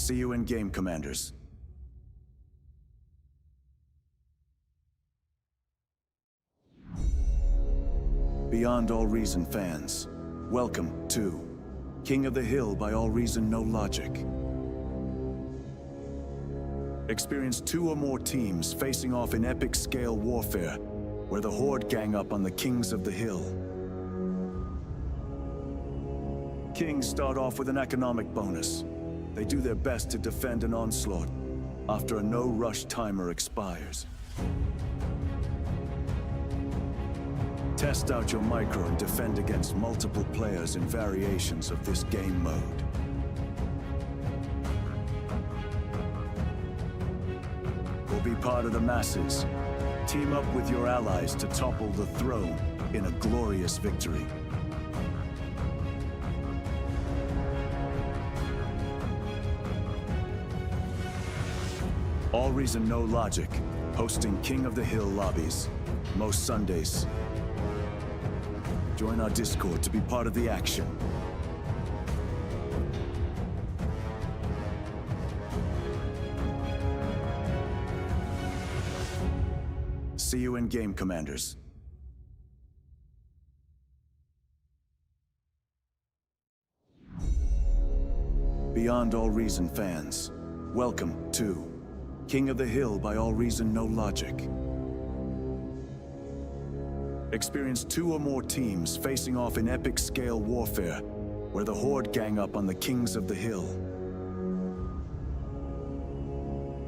See you in game, Commanders. Beyond All Reason fans, welcome to King of the Hill by AllReasonNoLogic. Experience 2 or more teams facing off in epic scale warfare, where the Horde gang up on the Kings of the Hill. Kings start off with an economic bonus. They do their best to defend an onslaught after a no-rush timer expires. Test out your micro and defend against multiple players in variations of this game mode. Will be part of the masses. Team up with your allies to topple the throne in a glorious victory. AllReasonNoLogic, hosting King of the Hill lobbies, most Sundays. Join our Discord to be part of the action. See you in game, Commanders. Beyond All Reason fans, welcome to King of the Hill by AllReasonNoLogic. Experience 2 or more teams facing off in epic scale warfare, where the Horde gang up on the Kings of the Hill.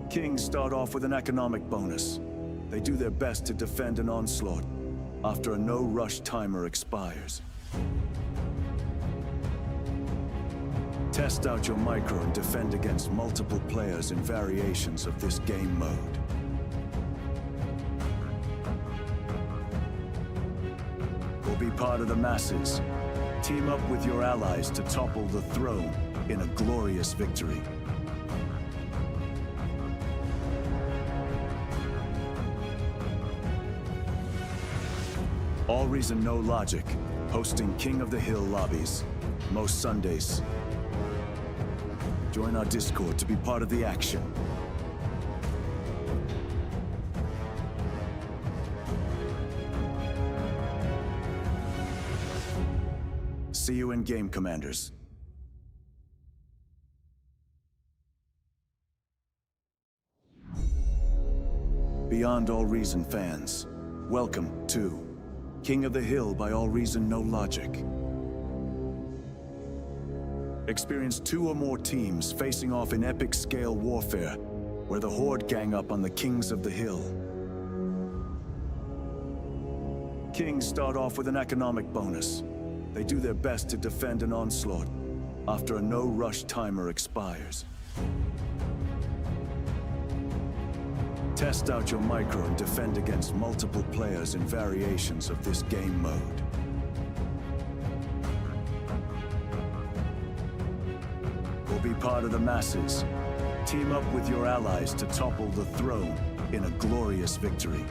Kings start off with an economic bonus. They do their best to defend an onslaught after a no-rush timer expires. Test out your micro and defend against multiple players in variations of this game mode. Will be part of the masses. Team up with your allies to topple the throne in a glorious victory. AllReasonNoLogic, hosting King of the Hill lobbies, most Sundays. Join our Discord to be part of the action. See you in game, Commanders. Beyond All Reason fans, welcome to King of the Hill by AllReasonNoLogic. Experience 2 or more teams facing off in epic scale warfare, where the Horde gang up on the Kings of the Hill. Kings start off with an economic bonus. They do their best to defend an onslaught after a no-rush timer expires. Test out your micro and defend against multiple players in variations of this game mode. Will be part of the masses. Team up with your allies to topple the throne in a glorious victory.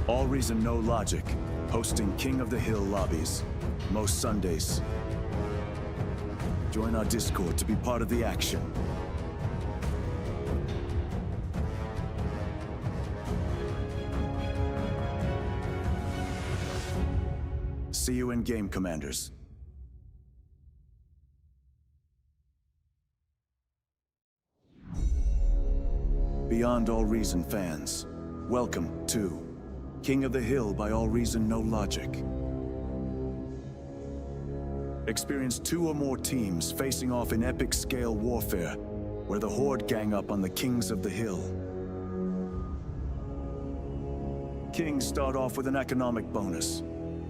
AllReasonNoLogic, hosting King of the Hill lobbies, most Sundays. Join our Discord to be part of the action. See you in game, Commanders. Beyond All Reason fans, welcome to King of the Hill by AllReasonNoLogic. Experience 2 or more teams facing off in epic scale warfare, where the Horde gang up on the Kings of the Hill. Kings start off with an economic bonus.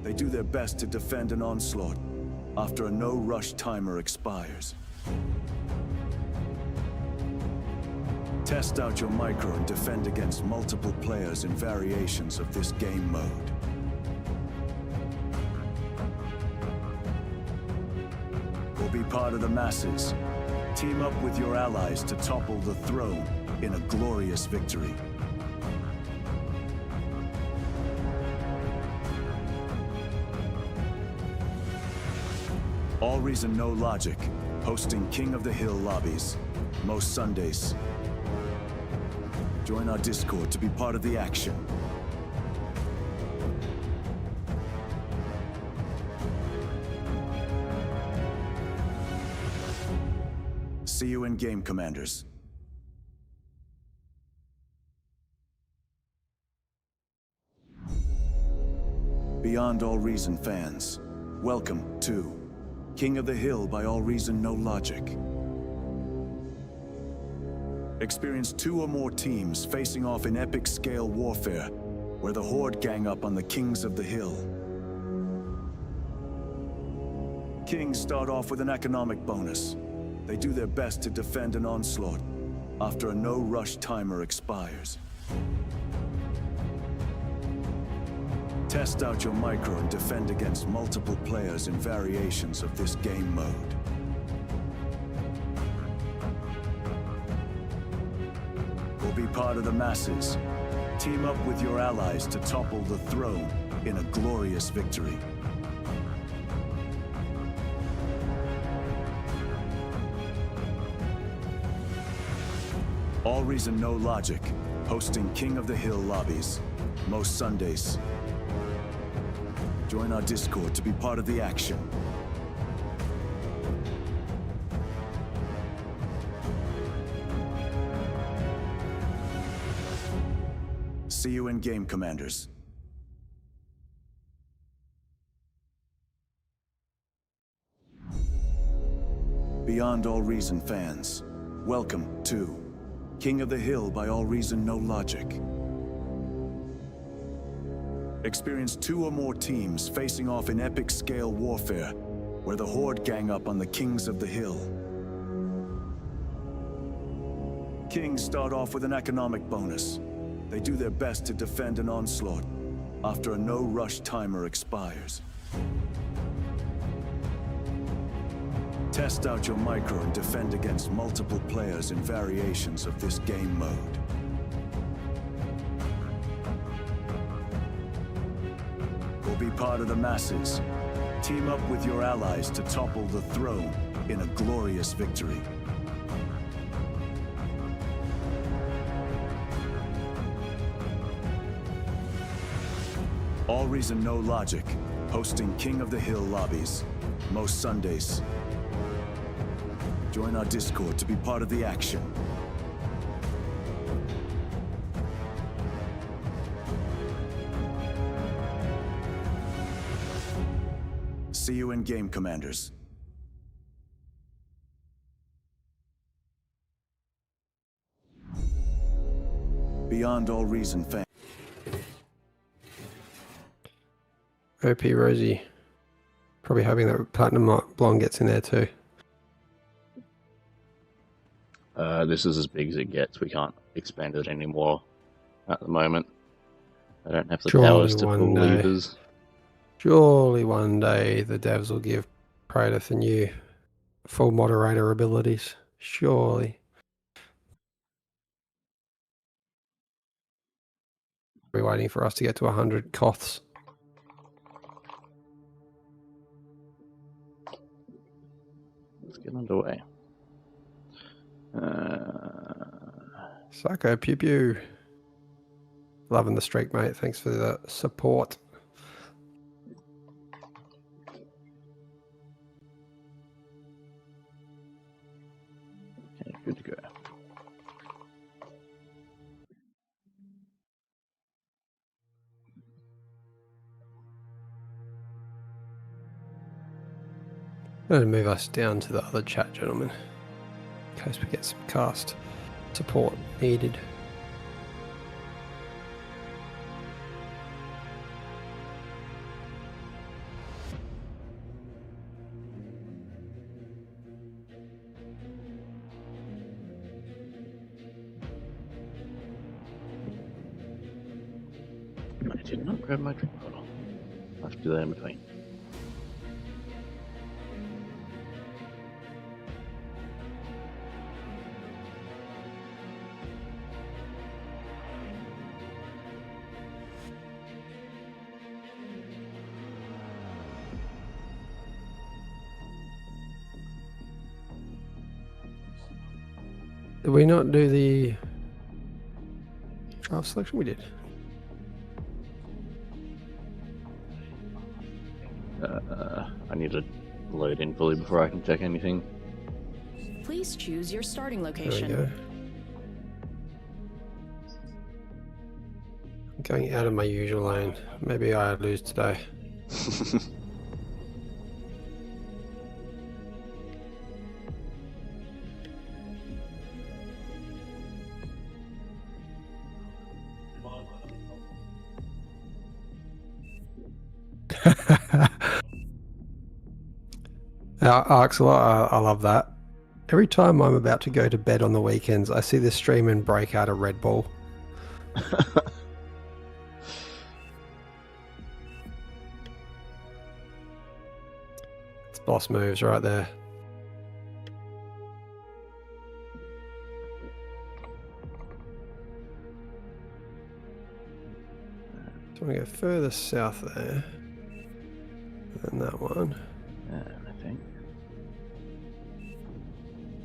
They do their best to defend an onslaught after a no-rush timer expires. Test out your micro and defend against multiple players in variations of this game mode. Will be part of the masses. Team up with your allies to topple the throne in a glorious victory. All Reason No Logic, hosting King of the Hill lobbies, most Sundays. Join our Discord to be part of the action. See you in game, Commanders. Beyond All Reason fans, welcome to King of the Hill by All Reason No Logic. Experience 2 or more teams facing off in epic scale warfare, where the Horde gang up on the Kings of the Hill. Kings start off with an economic bonus. They do their best to defend an onslaught after a no-rush timer expires. Test out your micro and defend against multiple players in variations of this game mode. Or be part of the masses. Team up with your allies to topple the throne in a glorious victory. All Reason No Logic, hosting King of the Hill lobbies, most Sundays. Join our Discord to be part of the action. See you in game, Commanders. Beyond All Reason fans, welcome to King of the Hill by All Reason No Logic. Experience 2 or more teams facing off in epic scale warfare, where the Horde gang up on the Kings of the Hill. Kings start off with an economic bonus. They do their best to defend an onslaught after a no-rush timer expires. Test out your micro and defend against multiple players in variations of this game mode. Or be part of the masses. Team up with your allies to topple the throne in a glorious victory. All Reason No Logic, hosting King of the Hill lobbies, most Sundays. Join our Discord to be part of the action. See you in game, Commanders. Beyond All Reason fans. OP Rosie. Probably hoping that Platinum Blonde gets in there too. This is as big as it gets. We can't expand it anymore at the moment. I don't have the powers to pull levers. Surely one day the devs will give Praetor the new full moderator abilities. Surely. We're waiting for us to get to 100 Koths. Let's get underway. Psycho Pew Pew. Loving the streak, mate. Thanks for the support. Okay, good to go. I'm going to move us down to the other chat, gentlemen, in case we get some cast support needed. I did not grab my drink bottle. I'll have to do that in between. we not do the draft selection? We did. I need to load in fully before I can check anything. Please choose your starting There we location. go. I'm going out of my usual lane. Maybe I lose today. Axel, I love that. Every time I'm about to go to bed on the weekends, I see this stream and break out a Red Bull. It's boss moves right there. So I'm going to go further south there. And that one. I think.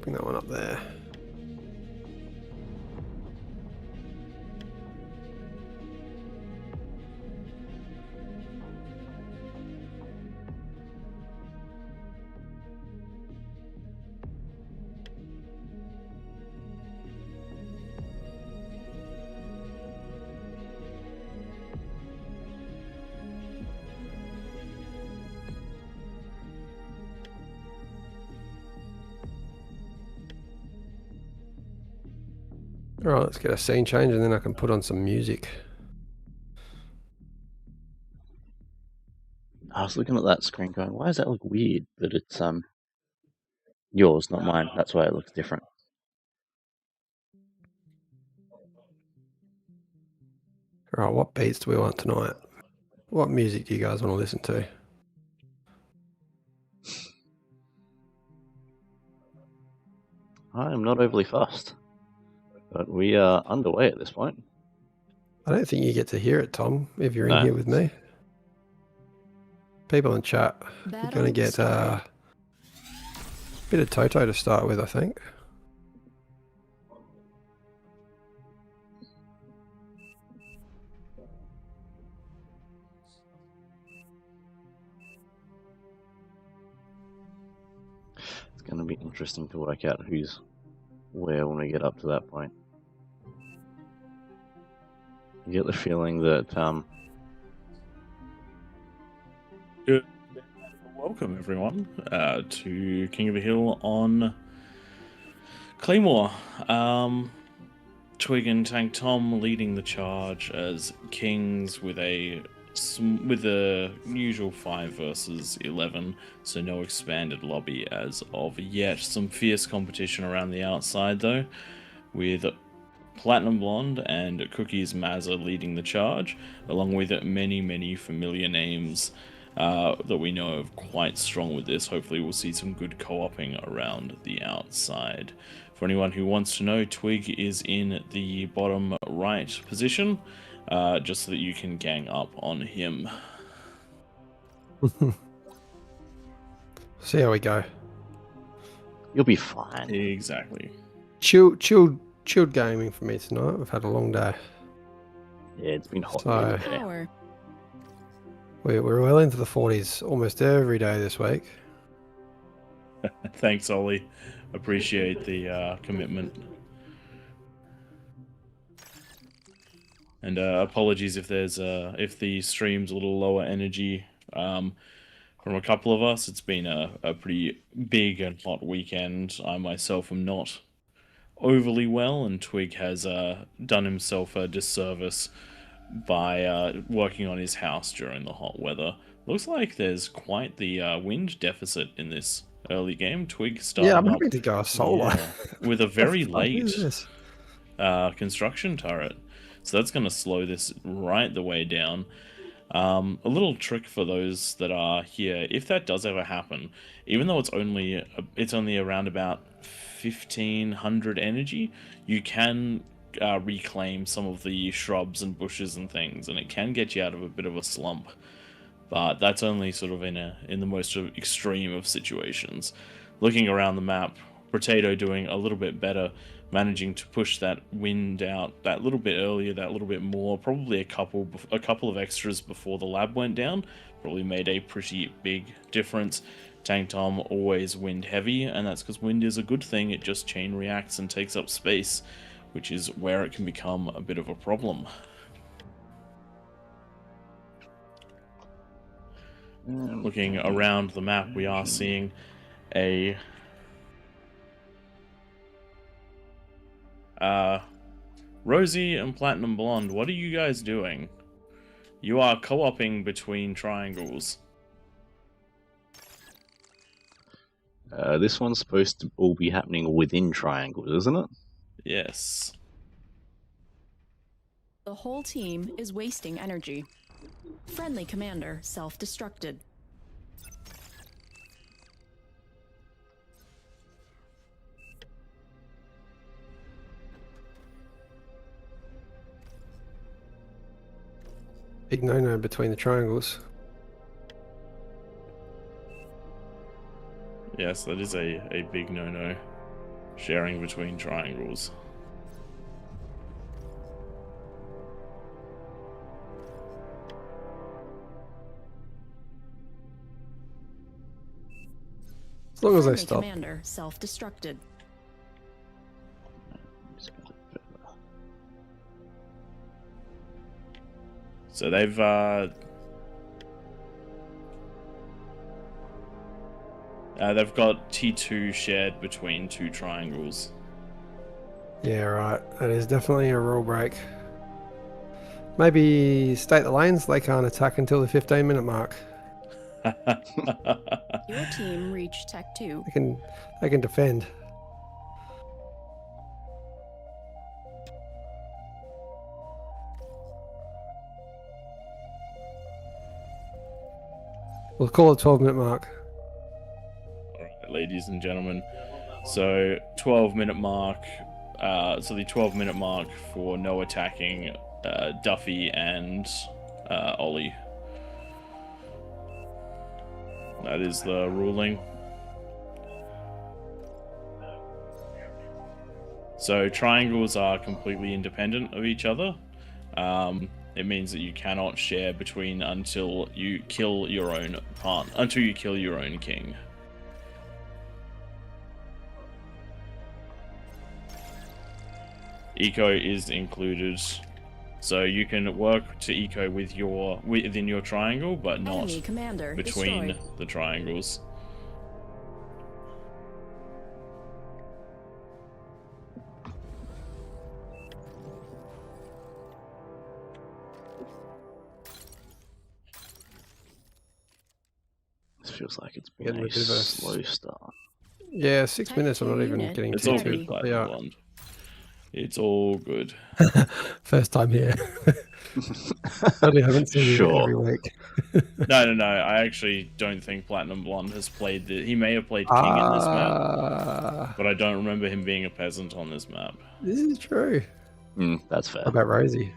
Bring that one up there. Alright, let's get a scene change and then I can put on some music. I was looking at that screen going, why does that look weird? But it's yours, not mine. That's why it looks different. Alright, what beats do we want tonight? What music do you guys want to listen to? I am not overly fussed. But we are underway at this point. I don't think you get to hear it, Tom, if you're No. in here with me. People in chat, you're going to get a bit of Toto to start with, I think. It's going to be interesting to work out who's where when we get up to that point. I get the feeling that Good. Welcome everyone to King of the Hill on Claymore. Twig and Tank Tom leading the charge as kings with the usual 5 versus 11, so no expanded lobby as of yet. Some fierce competition around the outside though, with Platinum Blonde and Cookies Mazza leading the charge, along with many familiar names that we know of quite strong with this. Hopefully we'll see some good co-oping around the outside. For anyone who wants to know, Twig is in the bottom right position, just so that you can gang up on him. See how we go. you'll be fine. Exactly. Chilled gaming for me tonight. We've had a long day. Yeah, it's been hot. So, today. Power. we're well into the 40s almost every day this week. Thanks, Ollie. Appreciate the commitment. And apologies if there's if the stream's a little lower energy from a couple of us. It's been a pretty big and hot weekend. I myself am not overly well, and Twig has done himself a disservice by working on his house during the hot weather. Looks like there's quite the wind deficit in this early game. Twig started Yeah, I'm up, happy to go solar. with a very What the fuck is late this? construction turret. So that's going to slow this right the way down. A little trick for those that are here, if that does ever happen, even though it's only around about 1500 energy, you can reclaim some of the shrubs and bushes and things, and it can get you out of a bit of a slump. But that's only sort of in the most extreme of situations. Looking around the map, Potato doing a little bit better, managing to push that wind out that little bit earlier, that little bit more, probably a couple of extras before the lab went down, probably made a pretty big difference. Tank Tom always wind heavy, and that's because wind is a good thing. It just chain reacts and takes up space, which is where it can become a bit of a problem. Looking around the map, we are seeing a Rosie and Platinum Blonde. What are you guys doing? You are co-oping between triangles. This one's supposed to all be happening within triangles, isn't it? Yes. The whole team is wasting energy. Friendly commander self-destructed. Big no-no between the triangles. Yes, that is a big no-no. Sharing between triangles. As long as they Friendly stop. commander self-destructed. So they've got T2 shared between two triangles. Yeah, right. That is definitely a rule break. Maybe state the lanes. They can't attack until the 15-minute mark. Your team reached Tech 2. They can defend. We'll call it 12-minute mark. Alright, ladies and gentlemen. So 12-minute mark. So the 12-minute mark for no attacking Duffy and Ollie. That is the ruling. So triangles are completely independent of each other. It means that you cannot share between until you kill your own king. Eco is included, so you can work to eco within your triangle, but not Enemy commander between destroyed. the triangles. This feels like it's been Getting a a bit of a slow start. Yeah, 6 Type minutes. I'm 2 not even unit getting It's too all ready. good, too. Platinum Blonde. It's all good. First time here. Only haven't seen you every week. No. I actually don't think Platinum Blonde has played he may have played King in this map, but I don't remember him being a peasant on this map. This is true. That's fair. What about Rosie?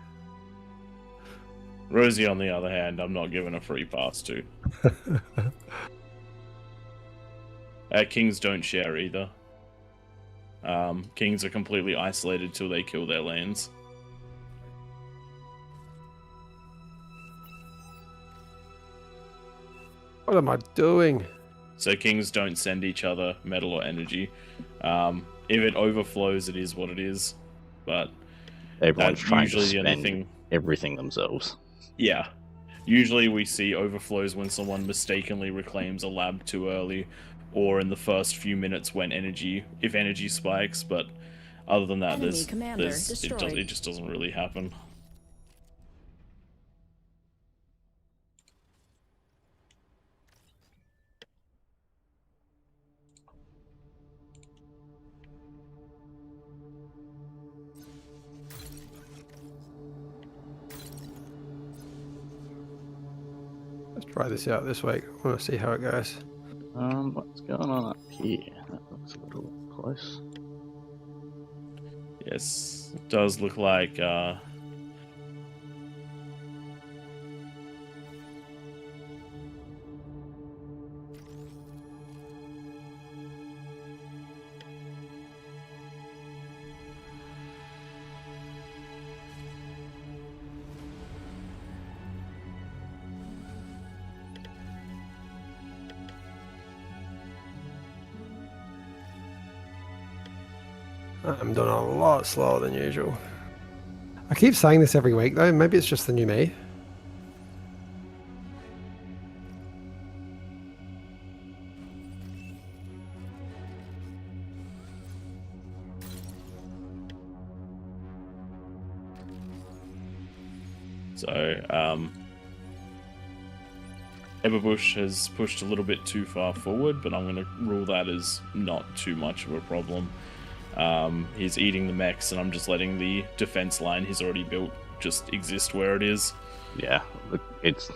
Rosie, on the other hand, I'm not giving a free pass to. Kings don't share either. Kings are completely isolated till they kill their lanes. What am I doing? So kings don't send each other metal or energy. If it overflows, it is what it is. But Everyone's that's trying to usually the only spend thing. everything themselves. Yeah. Usually we see overflows when someone mistakenly reclaims a lab too early, or in the first few minutes when if energy spikes, but other than that, Enemy commander it destroyed. just doesn't really happen. Let's try this out this week. I want to see how it goes. What's going on up here? That looks a little close. Yes, it does look like I'm doing a lot slower than usual. I keep saying this every week though. Maybe it's just the new me. So, Everbush has pushed a little bit too far forward, but I'm going to rule that as not too much of a problem. He's eating the mechs, and I'm just letting the defense line he's already built just exist where it is. Yeah, it's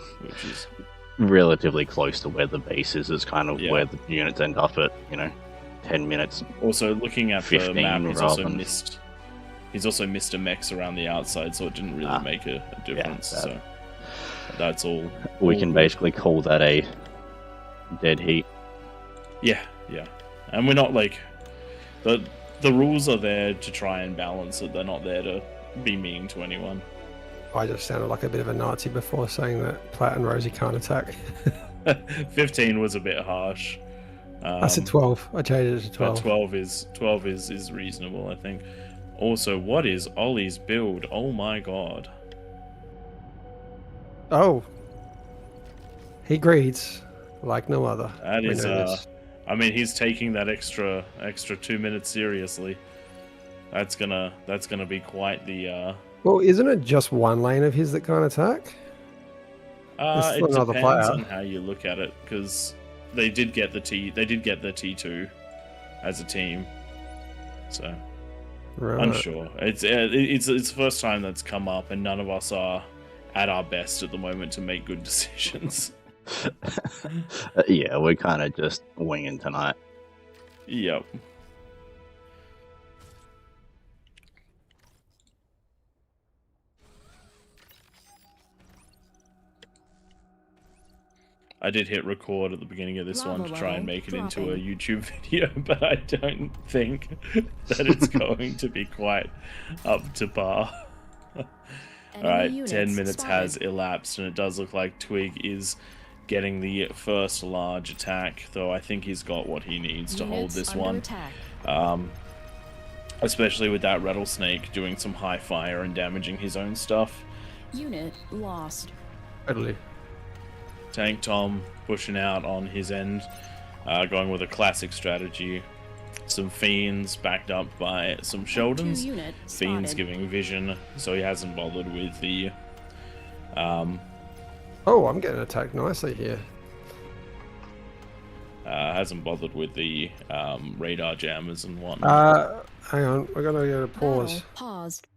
relatively close to where the base is. Is kind of where the units end up at, 10 minutes. Also, looking at the map, he's also missed a mechs around the outside, so it didn't really make a difference. So that's all. We can basically call that a dead heat. Yeah, and we're not like the rules are there to try and balance it. They're not there to be mean to anyone. I just sounded like a bit of a Nazi before saying that Platt and Rosie can't attack. 15 was a bit harsh. I said 12. I changed it to 12. 12 is reasonable, I think. Also, what is Ollie's build? Oh my god. Oh. He greeds like no other. That is I mean, he's taking that extra 2 minutes seriously. That's gonna be quite the Well, isn't it just one lane of his that can't attack? It depends on how you look at it, because they did get the T2 as a team. So right. unsure. It's the first time that's come up, and none of us are at our best at the moment to make good decisions. Yeah, we're kind of just winging tonight. Yep. I did hit record at the beginning of this one to try and make it into a YouTube video, but I don't think that it's going to be quite up to par. Alright, 10 minutes has elapsed, and it does look like Twig is getting the first large attack, though I think he's got what he needs to hold this one. Especially with that rattlesnake doing some high fire and damaging his own stuff. Unit lost. Totally. Tank Tom pushing out on his end, going with a classic strategy. Some Fiends backed up by some Sheldons. Fiends giving vision, so he hasn't bothered with the... Oh, I'm getting attacked nicely here. Hasn't bothered with the radar jammers and whatnot. Hang on, we're gonna get a pause. Paused.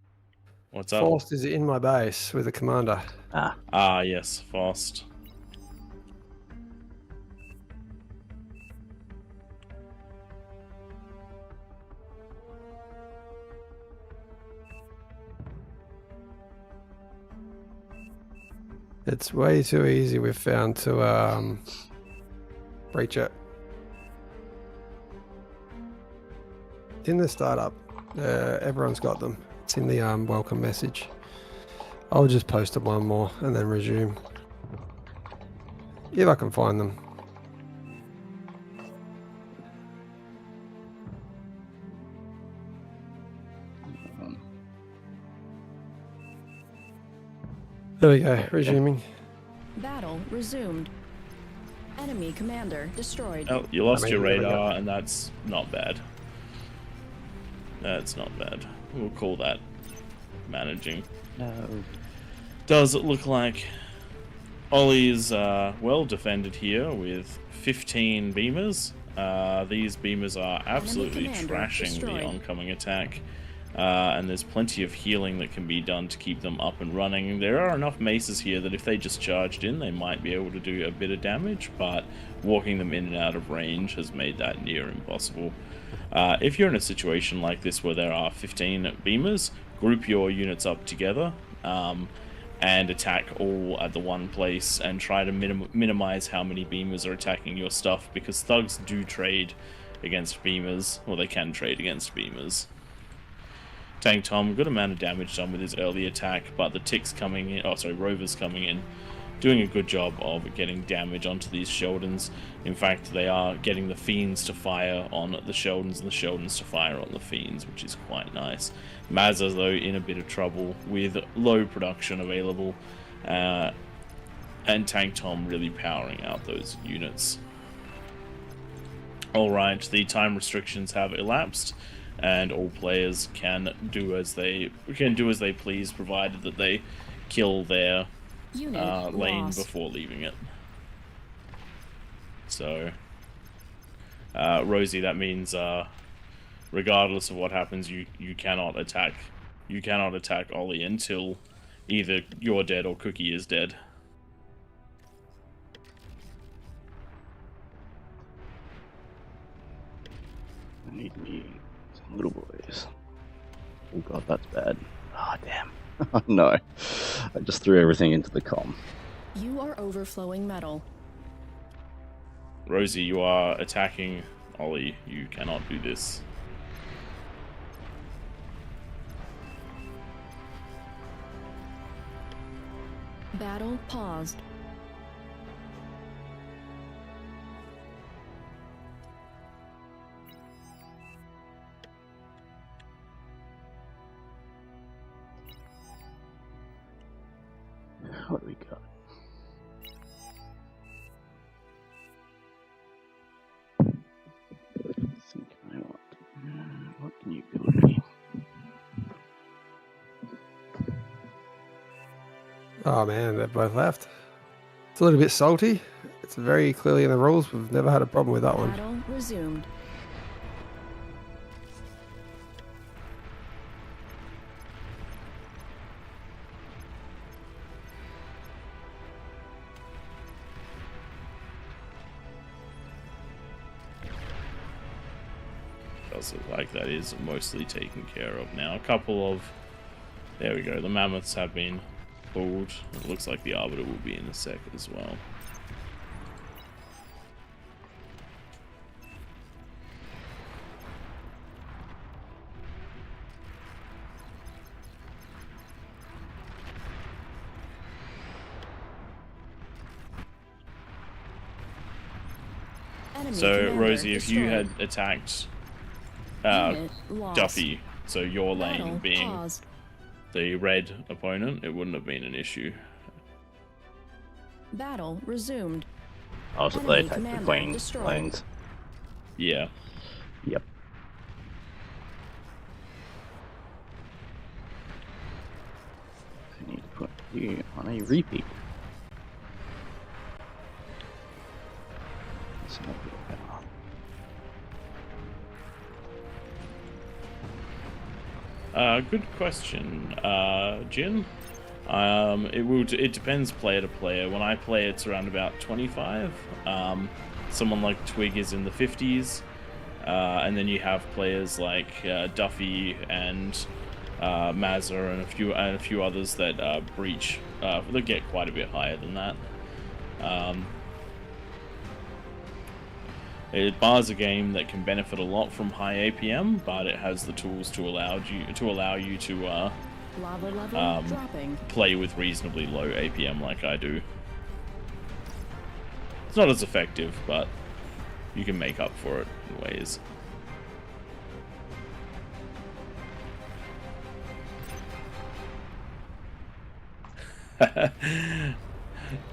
What's up? Faust is in my base with the commander. Yes, Faust. It's way too easy, we've found, to breach it. It's in the startup. Everyone's got them. It's in the welcome message. I'll just post it one more and then resume. If I can find them. There we go, resuming. Battle resumed. Enemy commander destroyed. Oh, you lost your radar, and that's not bad. That's not bad. We'll call that managing. No. Does it look like Ollie is well defended here with 15 beamers. These beamers are absolutely trashing the oncoming attack. And there's plenty of healing that can be done to keep them up and running. There are enough maces here that if they just charged in, they might be able to do a bit of damage, but walking them in and out of range has made that near impossible. If you're in a situation like this where there are 15 beamers, group your units up together and attack all at the one place and try to minimize how many beamers are attacking your stuff, because thugs do trade against beamers, or they can trade against beamers. Tank Tom, good amount of damage done with his early attack, but the ticks coming in, Rover's coming in doing a good job of getting damage onto these Sheldons. In fact, they are getting the Fiends to fire on the Sheldons and the Sheldons to fire on the Fiends, which is quite nice. Mazza, though, in a bit of trouble with low production available, and Tank Tom really powering out those units. Alright, the time restrictions have elapsed, and all players can do as they please, provided that they kill their lane before leaving it. So, Rosie, that means regardless of what happens, you cannot attack Ollie until either you're dead or Cookie is dead. I need me some little boys. Oh god, that's bad. Ah, damn. No. I just threw everything into the comm. You are overflowing metal. Rosie, you are attacking Ollie. You cannot do this. Battle paused. What do we got? I think I want. What can you build me? Oh man, they've both left. It's a little bit salty. It's very clearly in the rules. We've never had a problem with that one. Battle resumed. Does look like that is mostly taken care of now. A couple of... There we go. The mammoths have been pulled. It looks like the Arbiter will be in a sec as well. So, Rosie, if you had attacked Duffy, so your lane being the red opponent, it wouldn't have been an issue. Battle resumed. Oh, so they attacked the Queen lanes. Yeah. Yep. I need to put you on a repeat. That's not good. Good question, Jin. It depends player to player. When I play, it's around about 25. Someone like Twig is in the 50s, and then you have players like Duffy and Mazza and a few others that breach. They get quite a bit higher than that. Bar's a game that can benefit a lot from high APM, but it has the tools to allow you to Lava level dropping. play with reasonably low APM like I do. It's not as effective, but you can make up for it in ways.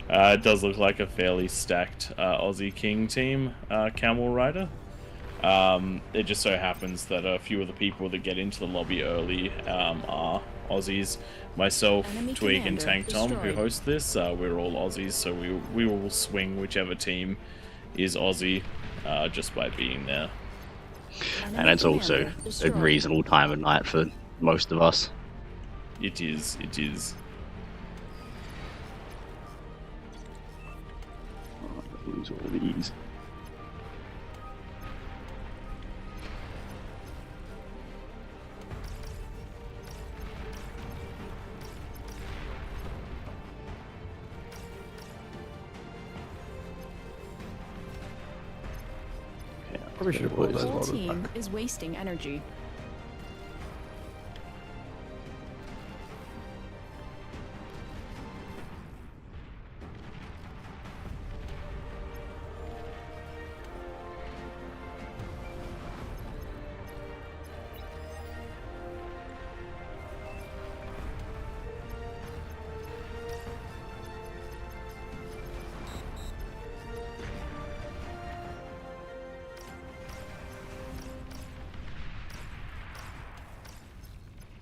It does look like a fairly stacked Aussie King team, Camel Rider. It just so happens that a few of the people that get into the lobby early are Aussies. Myself, Twig, and Tank Tom, who host this, we're all Aussies, so we will swing whichever team is Aussie just by being there. And it's also a reasonable time of night for most of us. It is. Lose all these. Probably should have brought those Whole borders team back. is wasting energy.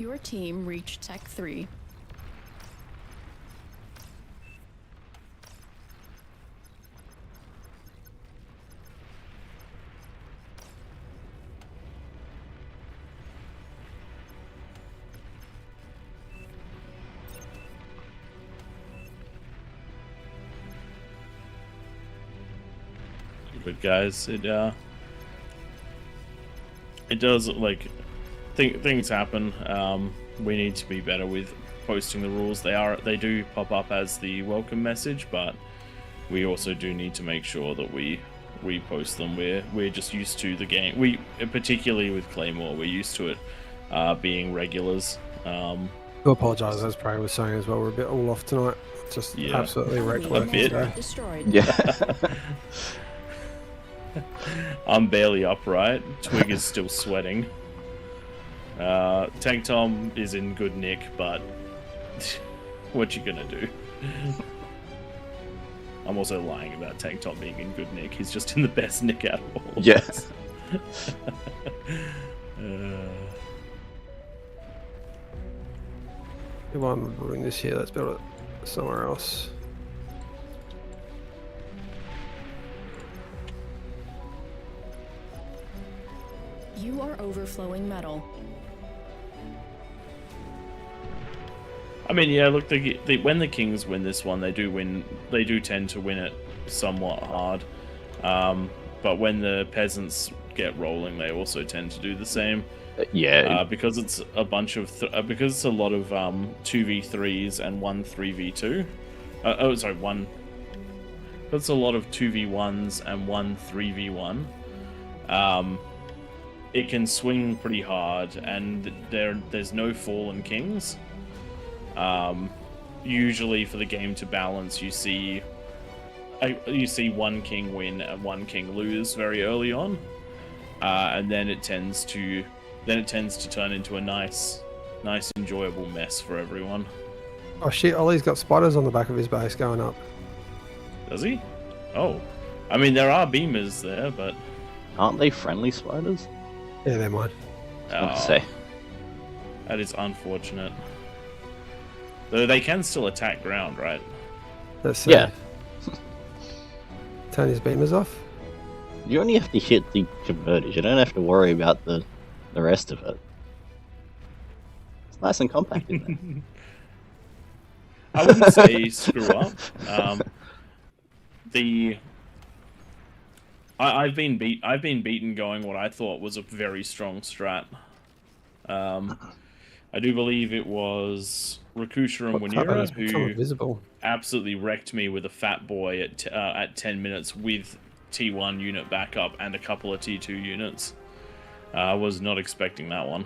Your team reached Tech 3. But guys, it does, like, things happen. We need to be better with posting the rules. They do pop up as the welcome message, but we also do need to make sure that we post them. We're just used to the game. Particularly with Claymore, we're used to it being regulars. I apologise, as Prey was saying as well. We're a bit all off tonight. Just absolutely wrecked. A bit. Destroyed. Yeah. I'm barely upright. Twig is still sweating. Tank Tom is in good nick, but what you gonna do? I'm also lying about Tank Top being in good nick. He's just in the best nick out of all. Yeah. If I'm building this here, let's build it somewhere else. You are overflowing metal. I mean, yeah. Look, when the Kings win this one, they do win. They do tend to win it somewhat hard. But when the peasants get rolling, they also tend to do the same. Yeah. Because it's a bunch of because it's a lot of 2v3s and 1 3v2. One. That's a lot of 2v1s and 1 3v1. It can swing pretty hard, and there's no fallen kings. Usually, for the game to balance, you see one king win and one king lose very early on, and then it tends to turn into a nice, enjoyable mess for everyone. Oh shit! Ollie's got spiders on the back of his base going up. Does he? Oh, I mean, there are beamers there, but Aren't they friendly spiders? Yeah, they're mine. I was about to say. That is unfortunate. Though they can still attack ground, right? Let's see. Yeah. Turn his beamers off. You only have to hit the converters. You don't have to worry about the rest of it. It's nice and compact in there. I wouldn't say screw up. I've been beaten going what I thought was a very strong strat. I do believe it was Rakusha and Wanira who absolutely wrecked me with a fat boy at 10 minutes with T1 unit backup and a couple of T2 units. I was not expecting that one.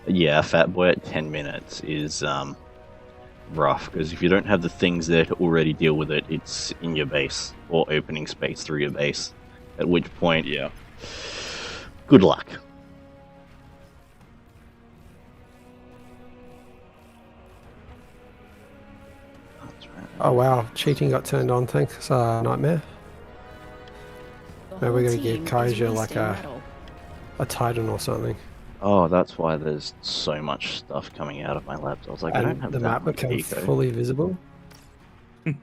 Yeah, Fat Boy at 10 minutes is rough, because if you don't have the things there to already deal with it, it's in your base, or opening space through your base. At which point, yeah, good luck. Oh wow, cheating got turned on, thanks, Nightmare. Maybe we're going to give Kaija like a Titan or something. Oh, that's why there's so much stuff coming out of my labs. I was like, I don't have the that map much becomes eco. fully visible. Did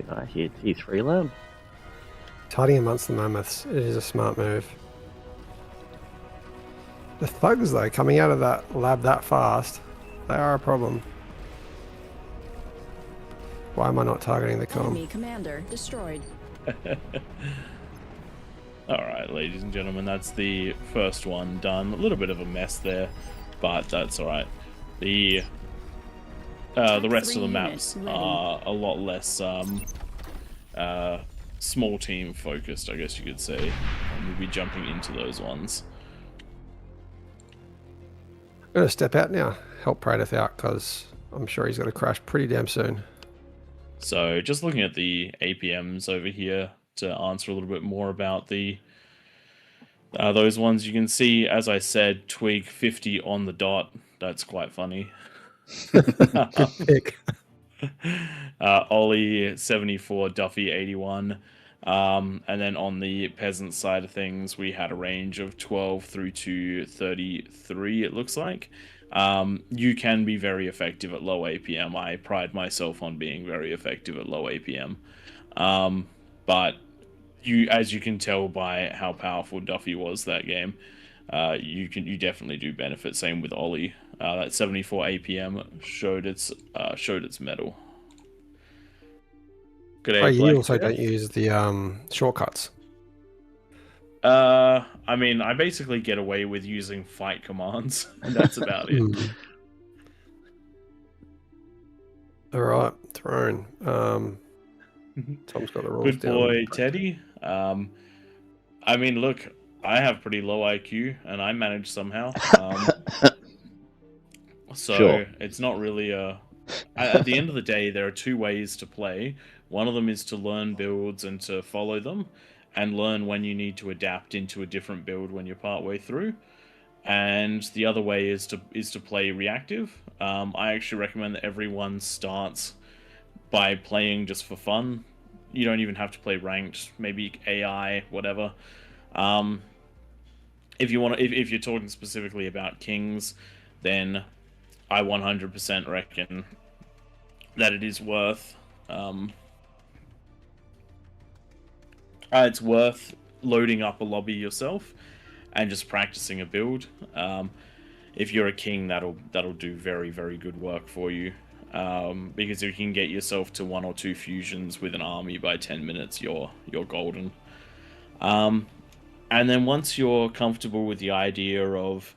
I hear T3 lab? Hiding amongst the mammoths, it is a smart move. The thugs though, coming out of that lab that fast, they are a problem. Why am I not targeting the comm? Enemy commander destroyed. Alright, ladies and gentlemen, that's the first one done. A little bit of a mess there, but that's alright. The rest of the maps are a lot less small team focused, I guess you could say. And we'll be jumping into those ones. I'm going to step out now, help Praedyth out, because I'm sure he's going to crash pretty damn soon. So just looking at the APMs over here to answer a little bit more about the those ones, you can see, as I said, Twig 50 on the dot. That's quite funny. Pick. Ollie 74, Duffy 81. And then on the peasant side of things, we had a range of 12 through to 33, it looks like. You can be very effective at low APM. I pride myself on being very effective at low APM. But as you can tell by how powerful Duffy was that game, you definitely do benefit. Same with Ollie. That 74 APM showed its mettle. Good Oh, day, you Black also Jeff. don't use the shortcuts. I mean, I basically get away with using fight commands, and that's about it. All right, Throne. Tom's got the rules Good down. boy, Teddy. I mean, look, I have pretty low IQ, and I manage somehow. So Sure. it's not really a. At the end of the day, there are two ways to play. One of them is to learn builds and to follow them, and learn when you need to adapt into a different build when you're partway through. And the other way is to play reactive. I actually recommend that everyone starts by playing just for fun. You don't even have to play ranked, maybe AI, whatever. If you want, if you're talking specifically about kings, then I 100% reckon that it is worth. It's worth loading up a lobby yourself and just practicing a build. If you're a king, that'll do very, very good work for you. Because if you can get yourself to 1 or 2 fusions with an army by 10 minutes, you're golden. And then once you're comfortable with the idea of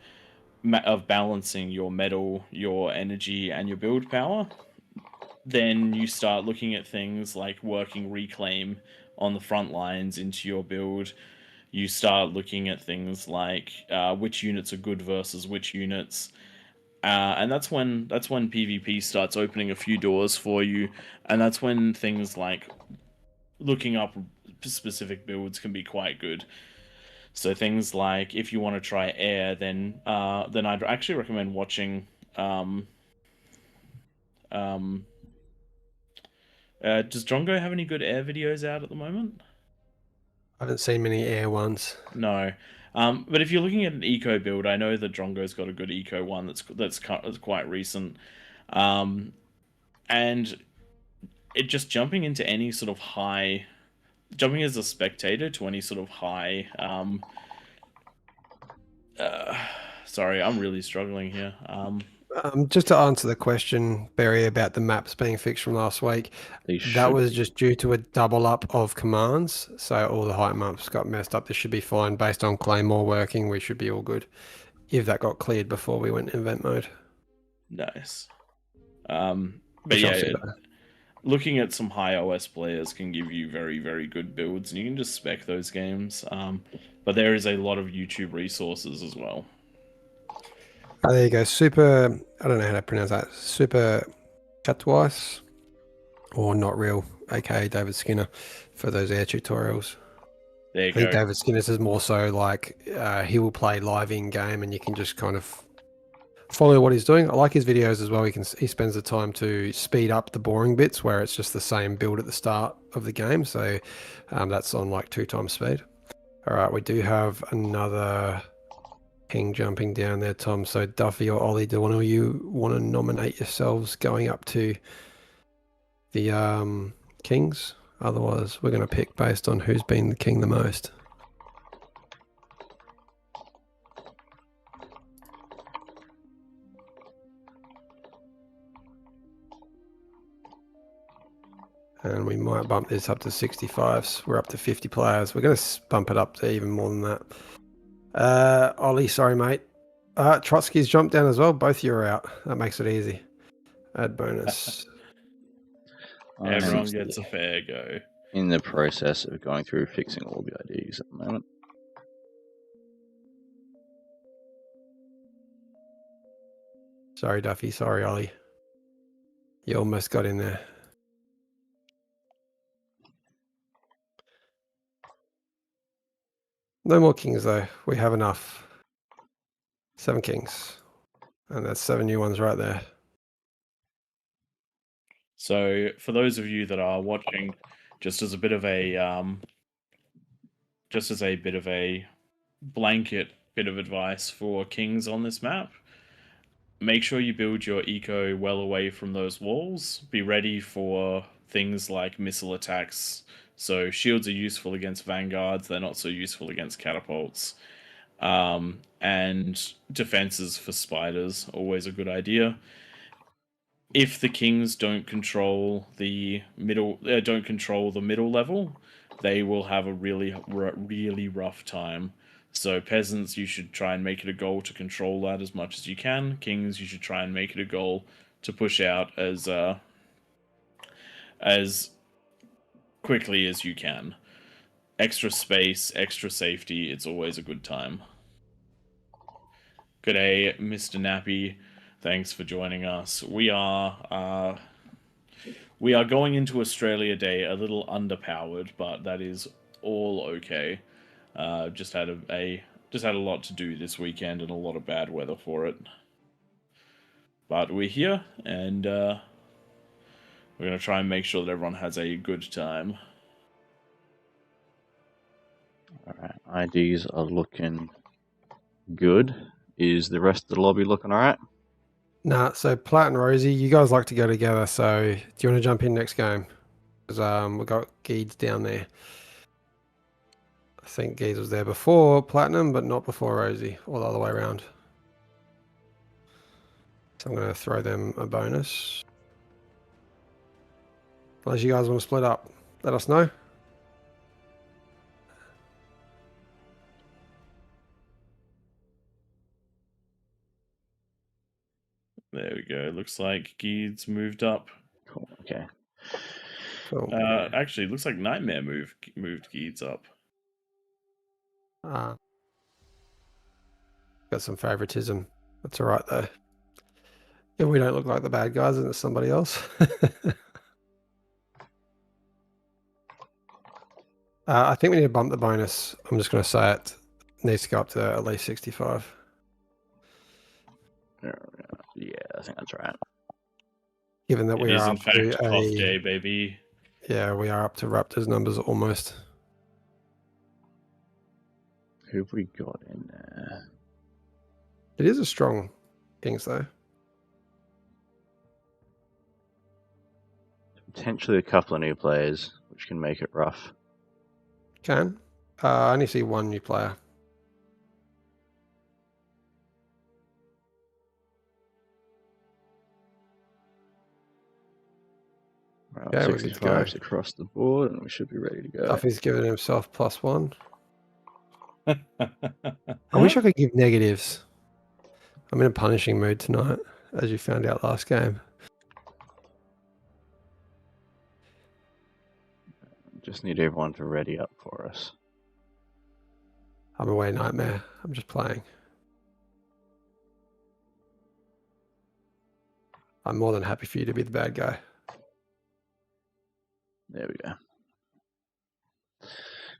balancing your metal, your energy, and your build power, then you start looking at things like working reclaim on the front lines into your build. You start looking at things like which units are good versus which units. And that's when PvP starts opening a few doors for you, and that's when things like looking up specific builds can be quite good. So things like if you want to try air, then I'd actually recommend watching. Does Drongo have any good air videos out at the moment? I haven't seen many air ones. No. But if you're looking at an eco build, I know that Drongo's got a good eco one that's quite recent. And it just jumping into any sort of high, jumping as a spectator to any sort of high. Sorry, I'm really struggling here. Just to answer the question, Barry, about the maps being fixed from last week, that was just due to a double up of commands. So all the height maps got messed up. This should be fine based on Claymore working. We should be all good if that got cleared before we went in event mode. Nice. But yeah, looking at some high OS players can give you very, very good builds, and you can just spec those games. But there is a lot of YouTube resources as well. Oh, there you go. Super, I don't know how to pronounce that. Super Chatwise or Not Real, aka David Skinner, for those air tutorials. There you I think David Skinner's is more so like he will play live in game and you can just kind of follow what he's doing. I like his videos as well. He spends the time to speed up the boring bits where it's just the same build at the start of the game. So that's on like 2 times speed. All right, we do have another king jumping down there, Tom. So Duffy or Ollie, do one of you want to nominate yourselves going up to the kings? Otherwise, we're going to pick based on who's been the king the most. And we might bump this up to 65s. We're up to 50 players. We're going to bump it up to even more than that. Ollie, sorry, mate. Trotsky's jumped down as well. Both of you are out. That makes it easy. Add bonus. Everyone gets a fair go. In the process of going through fixing all the IDs at the moment. Sorry, Duffy. Sorry, Ollie. You almost got in there. No more kings, though. We have enough. 7 kings. And that's 7 new ones right there. So, for those of you that are watching, just as a bit of a just as a bit of a blanket bit of advice for kings on this map, make sure you build your eco well away from those walls. Be ready for things like missile attacks. So shields are useful against vanguards, they're not so useful against catapults. And defenses for spiders, always a good idea. If the kings don't control the middle level, they will have a really rough time. So peasants, you should try and make it a goal to control that as much as you can. Kings, you should try and make it a goal to push out as quickly as you can. Extra space, extra safety, it's always a good time. Good day, Mr. Nappy. Thanks for joining us. We are going into Australia Day a little underpowered, but that is all okay. Just had a lot to do this weekend and a lot of bad weather for it. But we're here, and we're gonna try and make sure that everyone has a good time. Alright, IDs are looking good. Is the rest of the lobby looking alright? Nah, so Platt and Rosie, you guys like to go together, so do you want to jump in next game? Because we got Geeds down there. I think Geeds was there before Platinum, but not before Rosie, or the other way around. So I'm going to throw them a bonus. Unless you guys want to split up, let us know. There we go. Looks like Geeds moved up. Cool, okay. Cool. Actually, it looks like Nightmare moved Geeds up. Got some favoritism. That's all right, though. Yeah, we don't look like the bad guys, and it's somebody else. I think we need to bump the bonus. I'm just going to say it needs to go up to at least 65. Yeah, I think that's right. Given that we It is are in up fact to Cloth Day, baby. Yeah, we are up to Raptors numbers almost. Who have we got in there? It is a strong Kings, though. Potentially a couple of new players, which can make it rough. Can. I only see one new player. Right, Yeah, we're good to go. 65s across the board, and we should be ready to go. Duffy's given himself +1. I wish I could give negatives. I'm in a punishing mood tonight, as you found out last game. Just need everyone to ready up for us. I'm away, Nightmare. I'm just playing. I'm more than happy for you to be the bad guy. There we go.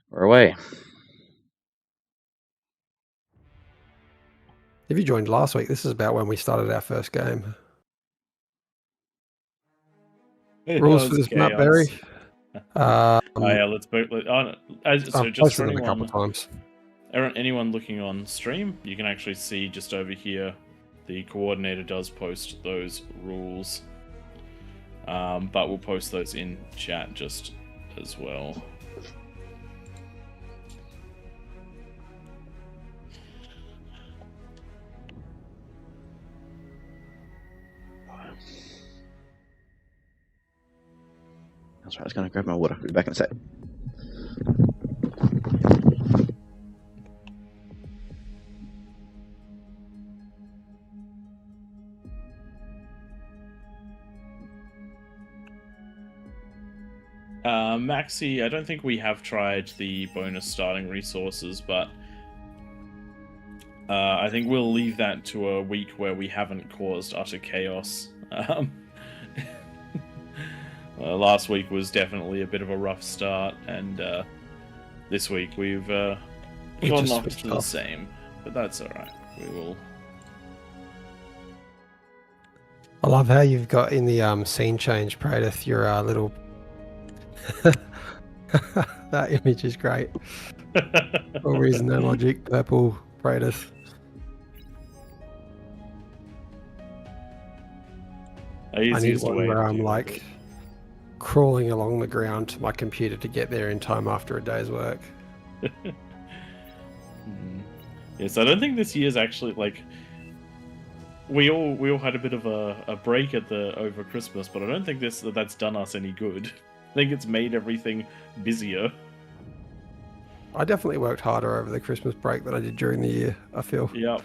We're away. If you joined last week, this is about when we started our first game. Rules for this map, Barry. Yeah, let's so I've just for posted them a couple times. anyone looking on stream, you can actually see just over here, the coordinator does post those rules. But we'll post those in chat just as well. That's right, I was going to grab my water. I'll be back in a sec. Maxi, I don't think we have tried the bonus starting resources, but I think we'll leave that to a week where we haven't caused utter chaos. Last week was definitely a bit of a rough start, and this week we've gone off to the same, but that's alright. We will. I love how you've got in the scene change, Pradith, your little... That image is great. All reason, no logic. Purple Praetus. I need one where I'm like crawling along the ground to my computer to get there in time after a day's work. Yes, I don't think this year's actually like we all had a bit of a break at the over Christmas, but I don't think that's done us any good. I think it's made everything busier. I definitely worked harder over the Christmas break than I did during the year, I feel. Yep.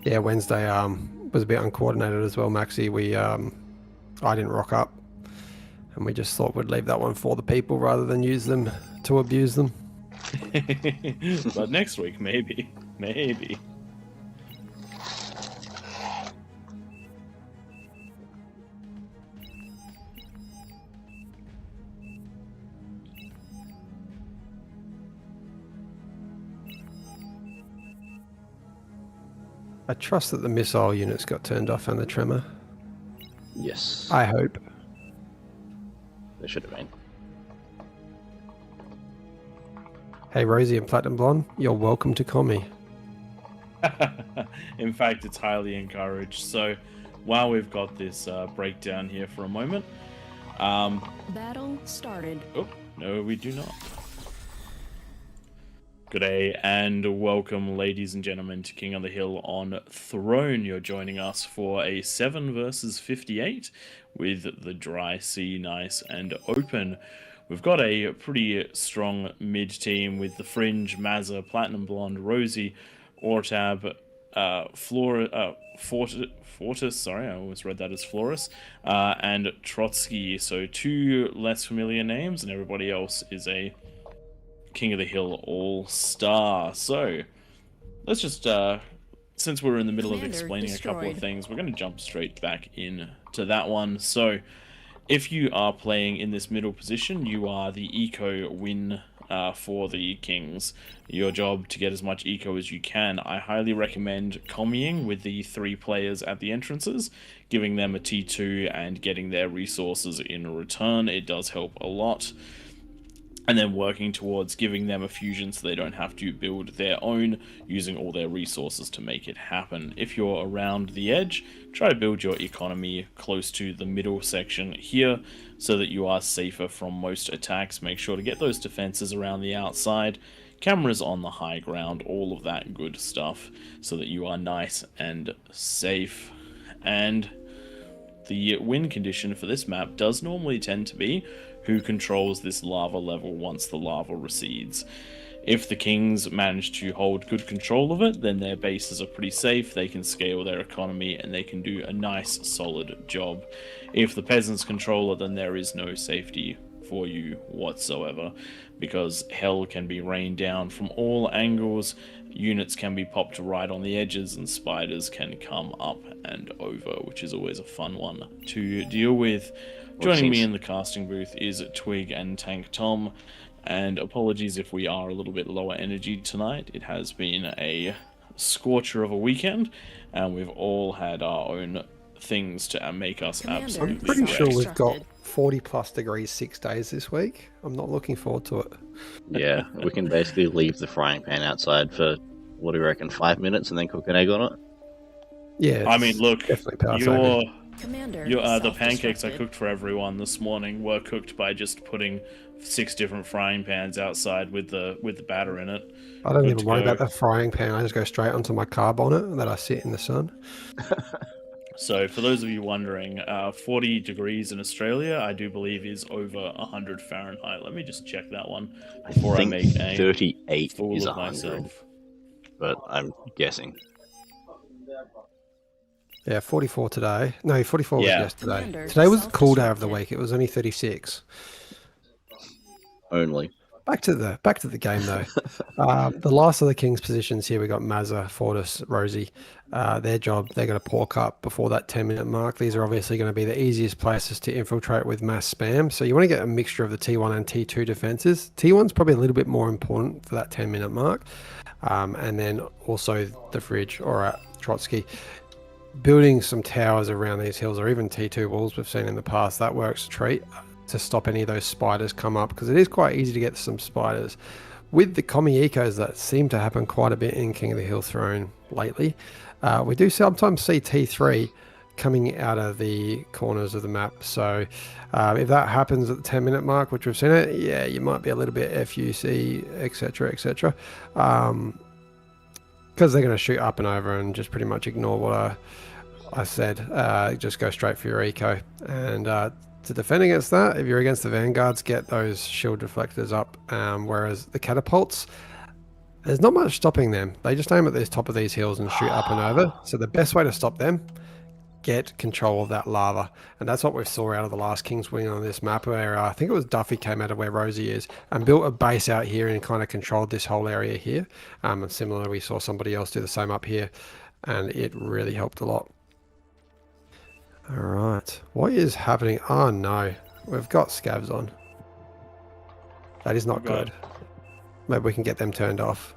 Yeah, Wednesday was a bit uncoordinated as well, Maxi. I didn't rock up, and we just thought we'd leave that one for the people rather than use them to abuse them. But next week, maybe. I trust that the missile units got turned off and the tremor. Yes. I hope. They should have been. Hey, Rosie and Platinum Blonde, you're welcome to Commie. In fact, it's highly encouraged. So, while we've got this breakdown here for a moment, Battle started. oh no, we do not. Good day and welcome, ladies and gentlemen, to King of the Hill on Throne. You're joining us for a 7 versus 58 with the dry sea nice and open. We've got a pretty strong mid team with the Fringe, Mazza, Platinum Blonde, Rosie, Ortab, Fortis, sorry, I always read that as Florus, and Trotsky. So 2 less familiar names, and everybody else is a King of the Hill All-Star. So let's just since we're in the middle Commander of explaining destroyed. a couple of things, we're going to jump straight back in to that one. So if you are playing in this middle position, you are the eco win for the Kings. Your job to get as much eco as you can. I highly recommend commieing with the 3 players at the entrances, giving them a T2 and getting their resources in return. It does help a lot. And then working towards giving them a fusion so they don't have to build their own, using all their resources to make it happen. If you're around the edge, try to build your economy close to the middle section here so that you are safer from most attacks. Make sure to get those defenses around the outside, cameras on the high ground, all of that good stuff so that you are nice and safe. And the win condition for this map does normally tend to be who controls this lava level once the lava recedes. If the Kings manage to hold good control of it, then their bases are pretty safe, they can scale their economy, and they can do a nice, solid job. If the peasants control it, then there is no safety for you whatsoever, because hell can be rained down from all angles, units can be popped right on the edges, and spiders can come up and over, which is always a fun one to deal with. Joining me in the casting booth is Twig and Tank Tom, and apologies if we are a little bit lower energy tonight. It has been a scorcher of a weekend, and we've all had our own things to make us Commander, absolutely I'm pretty wrecked. sure we've got 40 plus degrees 6 days this week. I'm not looking forward to it. Yeah, we can basically leave the frying pan outside for, what do you reckon, 5 minutes and then cook an egg on it? Yeah, I mean, look, definitely power saving. Commander, the pancakes I self-destructed. cooked for everyone this morning were cooked by just putting 6 different frying pans outside with the batter in it. I don't Good even to worry go. about the frying pan. I just go straight onto my carb on it and then I sit in the sun. So, for those of you wondering, 40 degrees in Australia, I do believe, is over 100 Fahrenheit. Let me just check that one before I think make a 38 fool is of 100, myself. but I'm guessing. Yeah, 44 today. No, 44 Yeah. was yesterday. Commander, Today was the cool day of the self-destructed. week. It was only 36. Only. Back to the game though. The last of the Kings positions here, we got Mazza, Fortis, Rosie. Their job, they're going to pork up before that 10-minute mark. These are obviously going to be the easiest places to infiltrate with mass spam. So you want to get a mixture of the T1 and T2 defenses. T1's probably a little bit more important for that 10-minute mark. And then also the Fridge or Trotsky. building some towers around these hills, or even T2 walls we've seen in the past, that works a treat to stop any of those spiders come up, because it is quite easy to get some spiders. With the commie ecos that seem to happen quite a bit in King of the Hill Throne lately, we do sometimes see T3 coming out of the corners of the map. So if that happens at the 10-minute mark, which we've seen it, yeah, you might be a little bit FUC, etc., etc. Because they're going to shoot up and over and just pretty much ignore what I said. Just go straight for your eco. And to defend against that, if you're against the Vanguards, get those shield deflectors up. Whereas the catapults, there's not much stopping them. They just aim at the top of these hills and shoot up and over. So the best way to stop them, get control of that lava. And that's what we saw out of the last King's Wing on this map, where I think it was Duffy came out of where Rosie is and built a base out here and kind of controlled this whole area here. And similarly, we saw somebody else do the same up here, and it really helped a lot. All right, what is happening? Oh no, we've got scavs on. That is not good. Maybe we can get them turned off.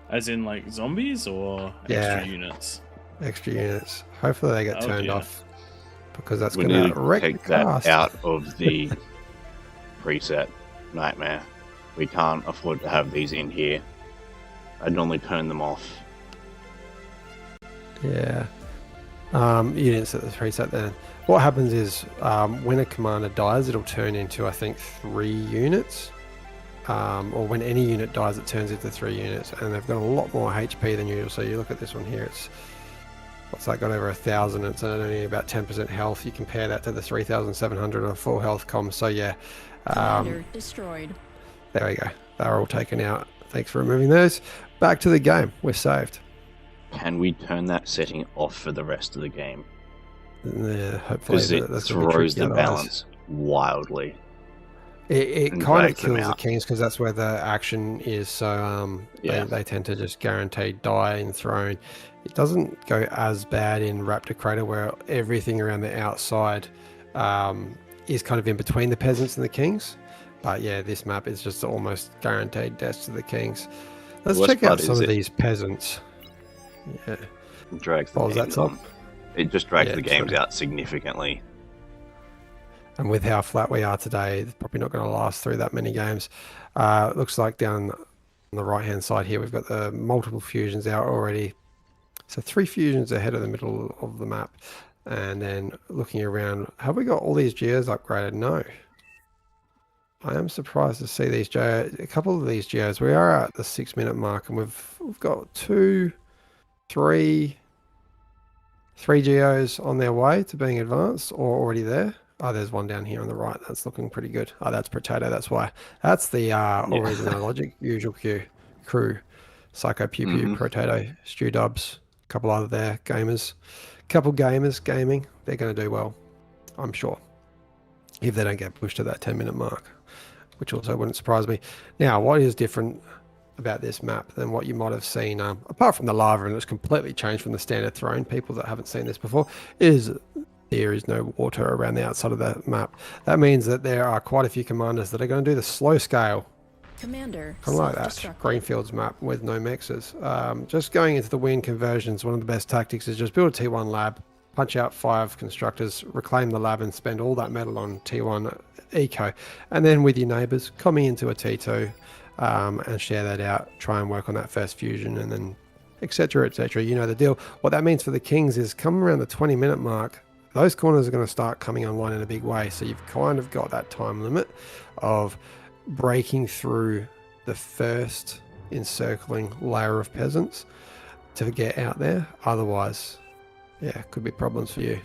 As in like zombies or extra units? Extra units. Hopefully they get turned off, because that's We going need to to wreck take the that cast. out of the preset nightmare. We can't afford to have these in here. I'd normally turn them off. Yeah. You didn't set the preset then. What happens is when a commander dies, it'll turn into, I think, 3 units. Or when any unit dies, it turns into 3 units, and they've got a lot more HP than usual. So you look at this one here, it's what's that, got over 1,000, it's only about 10% health. You compare that to the 3,700 on full health comms. So yeah, Commander destroyed. there we go. They're all taken out. Thanks for removing those. Back to the game. We're saved. Can we turn that setting off for the rest of the game? Yeah, hopefully Because it that's gonna be throws tricky the otherwise. balance wildly. It and kind of drags them kills the out. Kings, because that's where the action is. So Yeah. they tend to just guaranteed die in Throne. It doesn't go as bad in Raptor Crater, where everything around the outside is kind of in between the peasants and the Kings. But yeah, this map is just almost guaranteed deaths to the Kings. Let's The worst check out part some is of it- these peasants. Yeah. It drags the Oh, is that games top? on. It just drags Yeah, the games true. out significantly. And with how flat we are today, it's probably not going to last through that many games. Looks like down on the right-hand side here, we've got the multiple fusions out already. So 3 fusions ahead of the middle of the map. And then looking around, have we got all these geos upgraded? No. I am surprised to see these geos, a couple of these geos. We are at the 6-minute mark, and we've got 3 geos on their way to being advanced or already there. Oh, there's one down here on the right. That's looking pretty good. Oh, that's Potato. That's why. That's the AllReasonNoLogic usual crew. Psycho Pew Pew, Potato, Stew Dubs, a couple other there gamers. Couple gamers gaming. They're going to do well, I'm sure, if they don't get pushed to that 10-minute mark, which also wouldn't surprise me. Now, what is different about this map than what you might have seen, apart from the lava, and it's completely changed from the standard Throne, people that haven't seen this before, is there is no water around the outside of the map. That means that there are quite a few commanders that are going to do the slow scale, Commander kind of like that self-destructed. Greenfields map with no mixes. Just going into the win conversions, one of the best tactics is just build a T1 lab, punch out 5 constructors, reclaim the lab, and spend all that metal on T1 eco, and then with your neighbors coming into a T2 and share that out, try and work on that first fusion, and then etc, etc. You know the deal. What that means for the Kings is come around the 20-minute mark, those corners are going to start coming online in a big way. So you've kind of got that time limit of breaking through the first encircling layer of peasants to get out there. Otherwise, yeah, could be problems for you,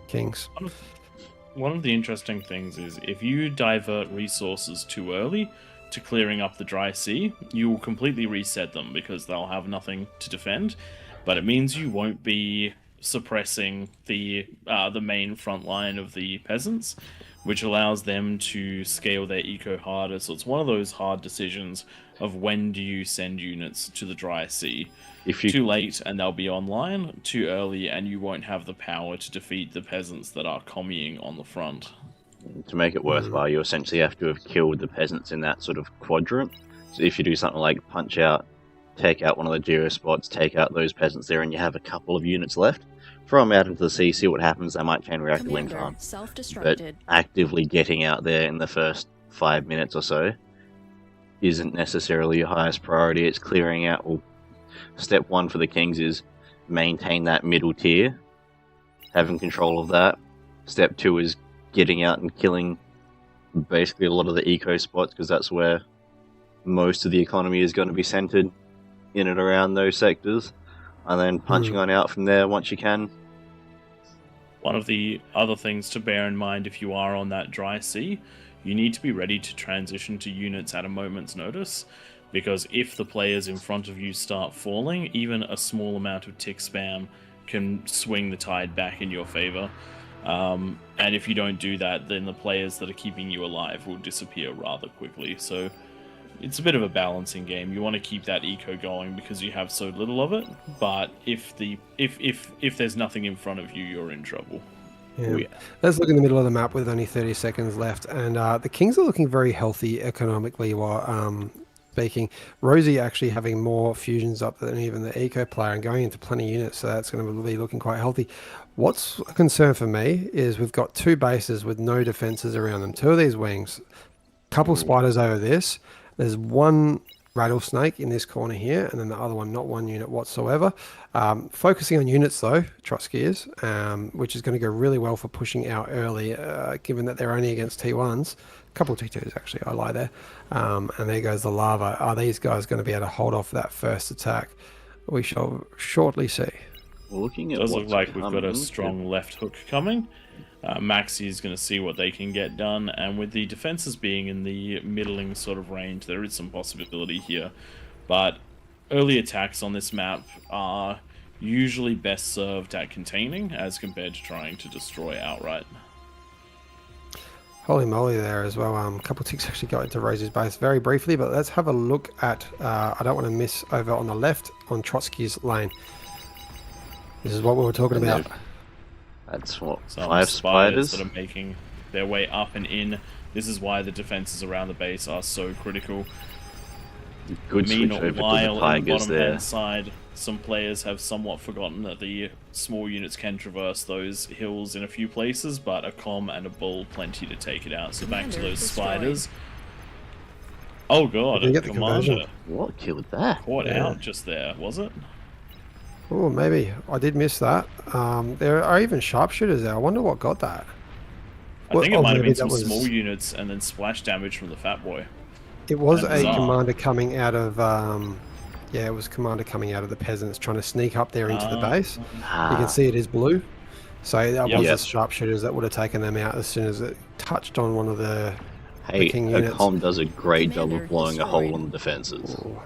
Kings. One of the interesting things is if you divert resources too early to clearing up the dry sea, you will completely reset them because they'll have nothing to defend. But it means you won't be suppressing the main front line of the peasants, which allows them to scale their eco harder. So it's one of those hard decisions of when do you send units to the dry sea. If you Too late and they'll be online, too early and you won't have the power to defeat the peasants that are commieing on the front. To make it worthwhile, you essentially have to have killed the peasants in that sort of quadrant. So if you do something like punch out, take out one of the geo spots, take out those peasants there, and you have a couple of units left, throw them out into the sea, see what happens. They might chain react to wind Commander farm. But self-destructed. actively getting out there in the first 5 minutes or so isn't necessarily your highest priority. It's clearing out. Well, step one for the Kings is maintain that middle tier, having control of that. Step two is getting out and killing basically a lot of the eco spots, because that's where most of the economy is going to be centered, in and around those sectors, and then punching on out from there once you can. One of the other things to bear in mind if you are on that dry sea, you need to be ready to transition to units at a moment's notice, because if the players in front of you start falling, even a small amount of tick spam can swing the tide back in your favor. And if you don't do that, then the players that are keeping you alive will disappear rather quickly. So it's a bit of a balancing game. You want to keep that eco going because you have so little of it, but if there's nothing in front of you, you're in trouble. Yeah. Let's look in the middle of the map with only 30 seconds left, and the Kings are looking very healthy economically while speaking. Rosie actually having more fusions up than even the eco player and going into plenty of units, so that's going to be looking quite healthy. What's a concern for me is we've got two bases with no defenses around them. Two of these wings, couple spiders over this. There's one rattlesnake in this corner here, and then the other one, not one unit whatsoever. Focusing on units though, Trotsky is, which is going to go really well for pushing out early, given that they're only against T1s. A couple of T2s actually, I lie there. And there goes the lava. Are these guys going to be able to hold off that first attack? We shall shortly see. Looking at it does look like we've got a strong left hook coming. Maxi is going to see what they can get done, and with the defenses being in the middling sort of range, there is some possibility here. But early attacks on this map are usually best served at containing as compared to trying to destroy outright. Holy moly there as well. A couple of ticks actually got into Rosie's base very briefly, but let's have a look at, I don't want to miss over on the left on Trotsky's lane. This is what we were talking about. That's what, some 5 spiders that are making their way up and in. This is why the defenses around the base are so critical. Good switch over to the Tigers there. Side, some players have somewhat forgotten that the small units can traverse those hills in a few places, but a com and a bull plenty to take it out. So back to those spiders. Oh god, a commander. What killed that? Caught out just there, was it? Oh, maybe. I did miss that. There are even sharpshooters there. I wonder what got that. I think it might have been some small units and then splash damage from the Fat Boy. It was a commander coming out of... yeah, it was commander coming out of the peasants trying to sneak up there into the base. You can see it is blue. So that was the sharpshooters that would have taken them out as soon as it touched on one of the king units. Com does a great job of blowing a hole in the defenses. Ooh.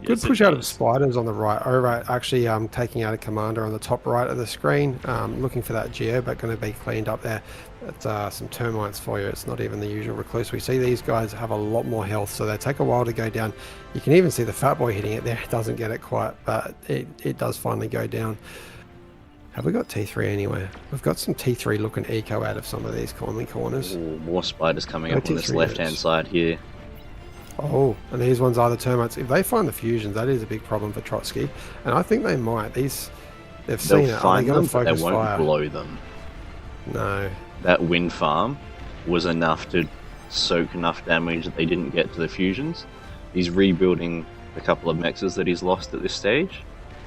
Good push out of spiders on the right. Oh, right. Actually, taking out a commander on the top right of the screen. Looking for that geo, but going to be cleaned up there. That's some termites for you. It's not even the usual recluse. We see these guys have a lot more health, so they take a while to go down. You can even see the Fat Boy hitting it there. It doesn't get it quite, but it does finally go down. Have we got T3 anywhere? We've got some T3 looking eco out of some of these corners. Ooh, more spiders coming up on this left-hand side here. Oh, and these ones are the termites. If they find the fusions, that is a big problem for Trotsky. And I think they might. They've seen it. Find them, but they won't blow them. No. That wind farm was enough to soak enough damage that they didn't get to the fusions. He's rebuilding a couple of mexes that he's lost at this stage,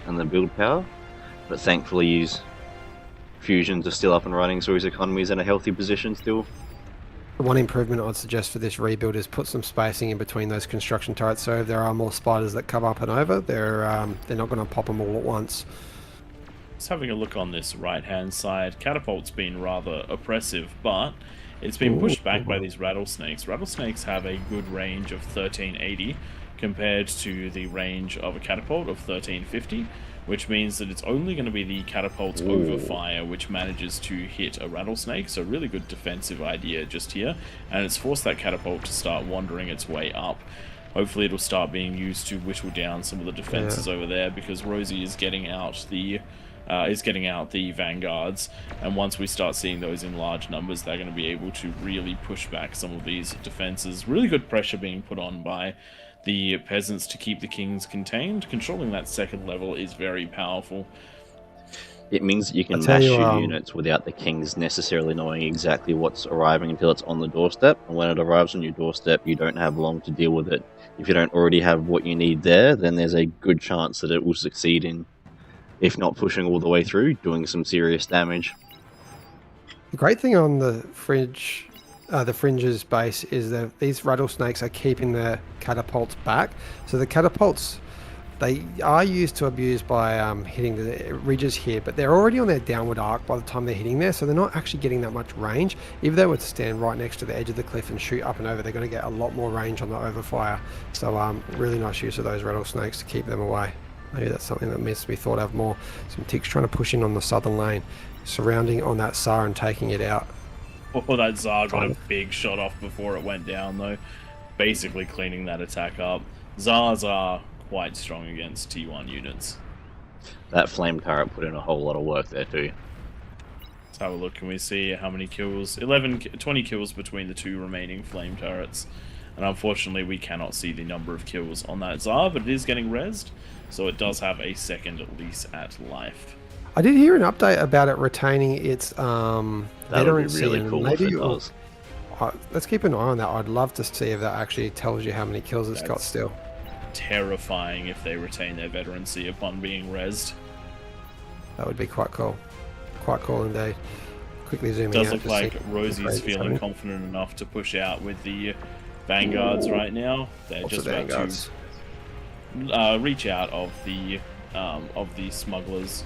and the build power. But thankfully his fusions are still up and running, so his economy is in a healthy position still. The one improvement I'd suggest for this rebuild is put some spacing in between those construction turrets, so if there are more spiders that come up and over, they're not going to pop them all at once. Just having a look on this right-hand side, Catapult's been rather oppressive, but it's been pushed back by these rattlesnakes. Rattlesnakes have a good range of 1380 compared to the range of a Catapult of 1350. Which means that it's only going to be the Catapult's overfire which manages to hit a rattlesnake, so really good defensive idea just here, and it's forced that Catapult to start wandering its way up. Hopefully it'll start being used to whittle down some of the defenses over there, because Rosie is getting out the vanguards, and once we start seeing those in large numbers, they're going to be able to really push back some of these defenses. Really good pressure being put on by the peasants to keep the Kings contained. Controlling that second level is very powerful. It means that you can I tell mash you, your units without the kings necessarily knowing exactly what's arriving until it's on the doorstep. And when it arrives on your doorstep, you don't have long to deal with it. If you don't already have what you need there, then there's a good chance that it will succeed in, if not pushing all the way through, doing some serious damage. The great thing on the fringes base is that these rattlesnakes are keeping the catapults back. So the catapults, they are used to abuse by hitting the ridges here, but they're already on their downward arc by the time they're hitting there, so they're not actually getting that much range. If they were to stand right next to the edge of the cliff and shoot up and over, they're going to get a lot more range on the overfire. So really nice use of those rattlesnakes to keep them away. Maybe that's something that needs to be thought of more. Some ticks trying to push in on the southern lane, surrounding on that SAR and taking it out. Oh, that Tsar got a big shot off before it went down, though. Basically cleaning that attack up. Tsars are quite strong against T1 units. That flame turret put in a whole lot of work there too. Let's have a look. Can we see how many kills? 20 kills between the two remaining flame turrets. And unfortunately, we cannot see the number of kills on that Tsar, but it is getting rezzed, so it does have a second lease at life. I did hear an update about it retaining its That would veterancy. be really cool if it does. Let's keep an eye on that. I'd love to see if that actually tells you how many kills it's got still. Terrifying if they retain their veterancy upon being rezzed. That would be quite cool. Quite cool indeed. Quickly zooming out. Does look like Rosie's feeling confident enough to push out with the vanguards right now. They're just about to reach out of the smugglers.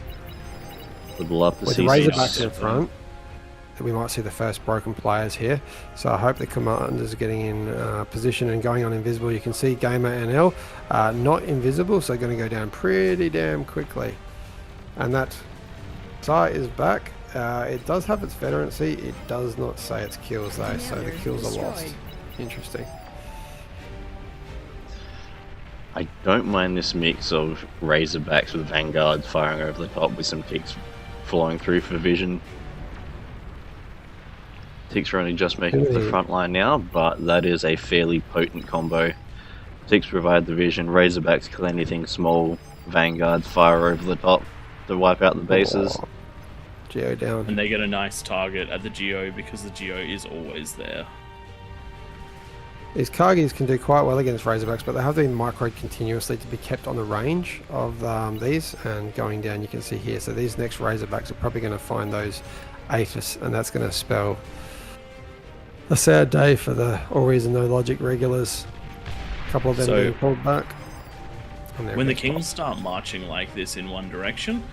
Would love to with see the Razorbacks in front. We might see the first broken players here, so I hope the commanders are getting in position and going on invisible. You can see Gamer NL not invisible, so going to go down pretty damn quickly. And that Tsar is back. It does have its veterancy. It does not say its kills though, so the kills are lost. Interesting. I don't mind this mix of Razorbacks with vanguards firing over the top with some ticks flowing through for vision. Ticks are only just making it to the front line now, but that is a fairly potent combo. Ticks provide the vision, Razorbacks kill anything small, vanguards fire over the top to wipe out the bases. Oh, Geo down. And they get a nice target at the Geo because the Geo is always there. These Kargis can do quite well against Razorbacks, but they have to be microed continuously to be kept on the range of these. And going down, you can see here. So these next Razorbacks are probably going to find those APHIS, and that's going to spell a sad day for the AllReasonNoLogic regulars. A couple of them being pulled back. When the Kings start marching like this in one direction,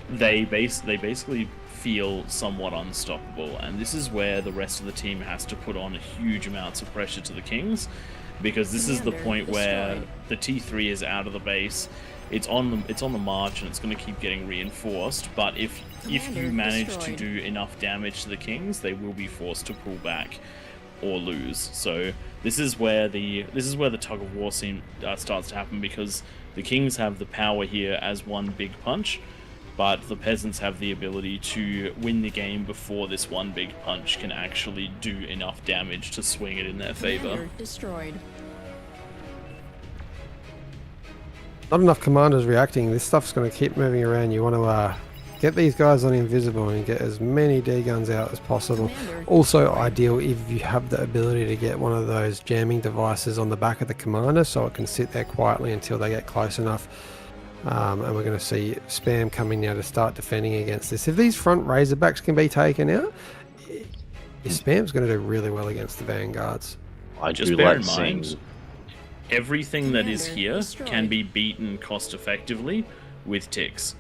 they basically feel somewhat unstoppable, and this is where the rest of the team has to put on huge amounts of pressure to the Kings, because this is the point where the T3 is out of the base, it's on the march, and it's going to keep getting reinforced. But if you manage to do enough damage to the Kings, they will be forced to pull back or lose. So this is where the tug of war starts to happen, because the Kings have the power here as one big punch, but the peasants have the ability to win the game before this one big punch can actually do enough damage to swing it in their favor. Destroyed. Not enough commanders reacting. This stuff's going to keep moving around. You want to get these guys on invisible and get as many D-guns out as possible. Commander. Also ideal if you have the ability to get one of those jamming devices on the back of the commander, so it can sit there quietly until they get close enough. And we're going to see spam coming now to start defending against this. If these front Razorbacks can be taken out, your spam's going to do really well against the vanguards. I Just do bear like in mind, seeing everything that is Commander here destroyed. can be beaten cost effectively with ticks.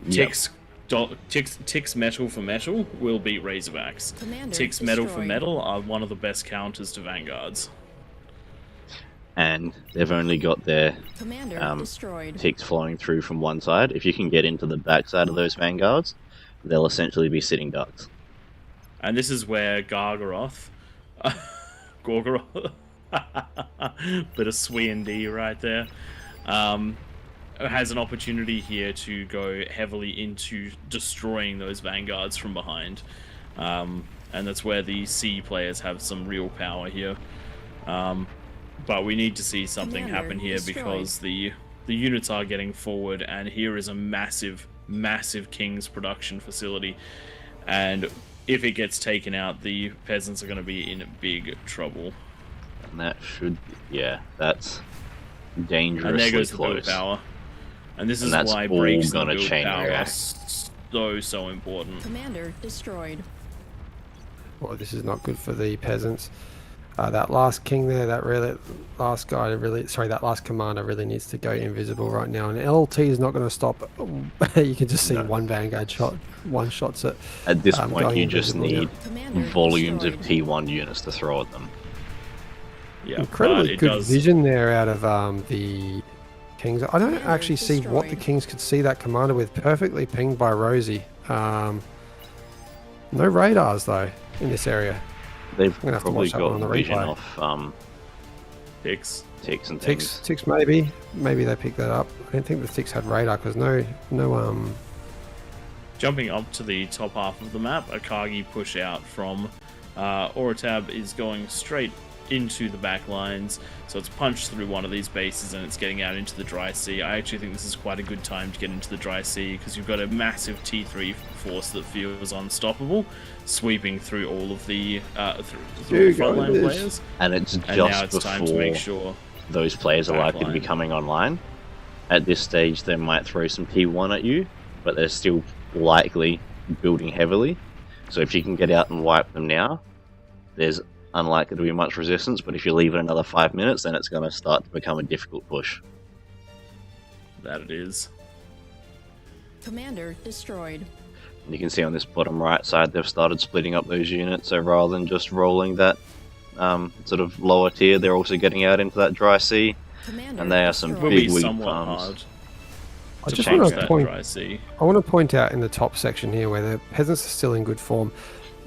Yep. Ticks metal for metal will beat Razorbacks. Commander Ticks metal for destroyed. metal are one of the best counters to vanguards. and they've only got their Commander destroyed. ticks flowing through from one side. If you can get into the backside of those vanguards, they'll essentially be sitting ducks. And this is where Gorgoroth, Gorgoroth, bit of Swee&D right there, has an opportunity here to go heavily into destroying those vanguards from behind. And that's where the C players have some real power here. But we need to see something Commander happen here destroyed. because the units are getting forward, and here is a massive massive King's production facility, and if it gets taken out, the peasants are going to be in big trouble. And that should, yeah, that's And dangerously there goes the build close. power. And this And is that's why all breaks in gonna build chain power are react. so important. Commander destroyed. Well, this is not good for the peasants. That last king there, that last commander really needs to go invisible right now. And LT is not going to stop. You can just see one Vanguard shot, one shots it. At this point, going you just invisible, need Commander volumes of destroyed. T1 units to throw at them. Yeah, Incredibly but it good does. vision there out of the Kings. I don't Commander actually see what the destroyed. Kings could see that commander with. Perfectly pinged by Rosie. No radars though in this area. They've gonna have to probably watch that one got on the vision replay. off Ticks. ticks and things. Ticks maybe they picked that up. I don't think the Ticks had radar because no Jumping up to the top half of the map, Akagi push out from Oratab is going straight into the back lines, so it's punched through one of these bases and it's getting out into the dry sea. I actually think this is quite a good time to get into the dry sea because you've got a massive T3 force that feels unstoppable, sweeping through all of the through the frontline players. And it's And now just it's time to make before sure. those players are likely to be Backline. coming online. At this stage, they might throw some T1 at you, but they're still likely building heavily. So if you can get out and wipe them now, there's unlikely to be much resistance, but if you leave it another 5 minutes, then it's going to start to become a difficult push. That it is. Commander destroyed. And you can see on this bottom right side, they've started splitting up those units, so rather than just rolling that sort of lower tier, they're also getting out into that dry sea. Commander And they are some destroyed. Will be big weak somewhat palms. hard I to just change want that to point. dry sea. I want to point out in the top section here where the peasants are still in good form.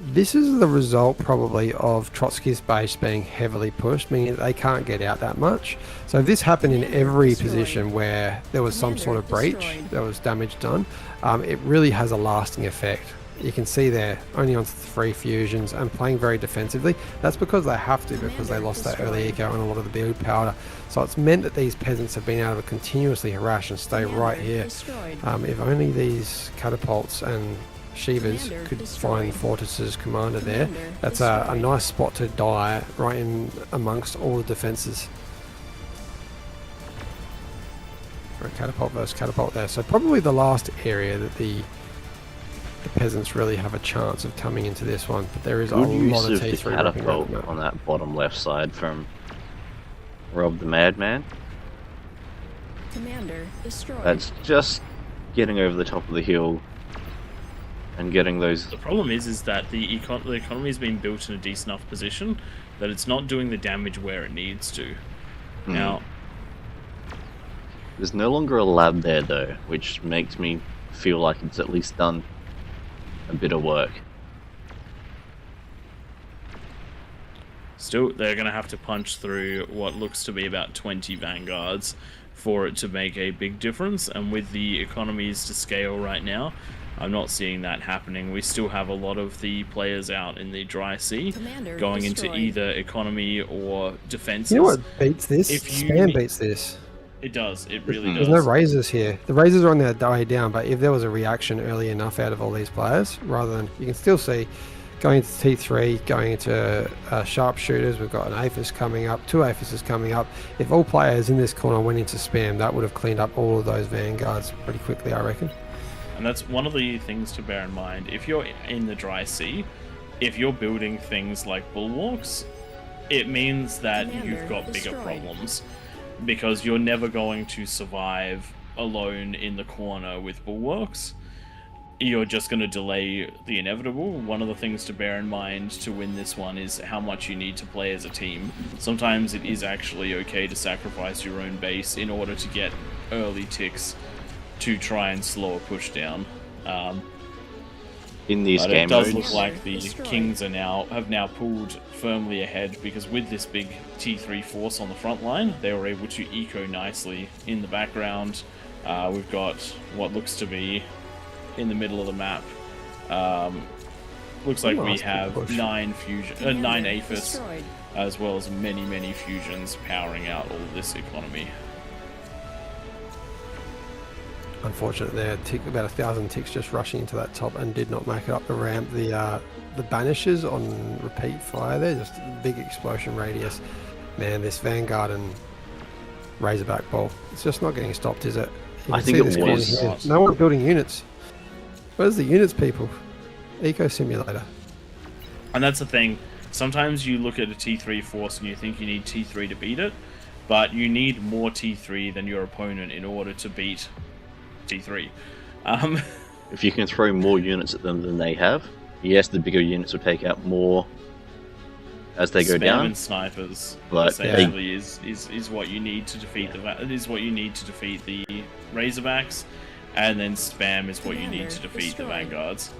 This is the result probably of Trotsky's base being heavily pushed, meaning that they can't get out that much. So if this happened in every Destroyed. position where there was some sort of breach, Destroyed. there was damage done, it really has a lasting effect. You can see there, only on 3 fusions and playing very defensively. That's because they have to, because they lost that early eco and a lot of the build powder. So it's meant that these peasants have been able to continuously harass and stay Commander right here. destroyed. If only these catapults and Shivas Commander could destroyed. find Fortress's commander there. Commander That's a destroyed. nice spot to die right in amongst all the defenses. For a catapult versus catapult there. So probably the last area that the peasants really have a chance of coming into this one. But there is a Good use lot of of the T3 wrapping around catapult the map. on that bottom left side from Rob the Madman. Commander destroyed. That's just getting over the top of the hill and getting those. The problem is that the economy has been built in a decent enough position that it's not doing the damage where it needs to. Now, There's no longer a lab there though, which makes me feel like it's at least done a bit of work. still, they're going to have to punch through what looks to be about 20 vanguards for it to make a big difference, and with the economies to scale right now, I'm not seeing that happening. We still have a lot of the players out in the dry sea, Commander going into destroyed. either economy or defenses. You know what beats this? If you Spam need- beats this. It does. It really There's does. no razors here. The razors are on their way down, but if there was a reaction early enough out of all these players, rather than, you can still see going into T3, going into sharpshooters, we've got an APHIS coming up, 2 APHISes coming up. If all players in this corner went into spam, that would have cleaned up all of those vanguards pretty quickly, I reckon. And that's one of the things to bear in mind. If you're in the dry sea, if you're building things like bulwarks, it means that Commander you've got bigger destroyed. problems. Because you're never going to survive alone in the corner with bulwarks. You're just going to delay the inevitable. One of the things to bear in mind to win this one is how much you need to play as a team. Sometimes it is actually okay to sacrifice your own base in order to get early ticks to try and slow a push down. In these But game it does modes, look like the Destroyed. Kings have now pulled firmly ahead, because with this big T3 force on the front line, they were able to eco nicely in the background. We've got what looks to be in the middle of the map. Looks like we Nice have push. 9 Commander APHIS, destroyed. as well as many fusions powering out all of this economy. unfortunate there. About 1,000 ticks just rushing into that top and did not make it up the ramp. The banishes on repeat fire there, just a big explosion radius. Man, this Vanguard and Razorback ball, it's just not getting stopped, is it? I think it was. Here. No one building units. Where's the units, people? Eco Simulator. And that's the thing. Sometimes you look at a T3 force and you think you need T3 to beat it, but you need more T3 than your opponent in order to beat T3. If you can throw more units at them than they have, yes, the bigger units will take out more as they go Spam down. and snipers, But essentially, is what you need to defeat the Razorbacks, and then spam is what you need to defeat the Vanguards.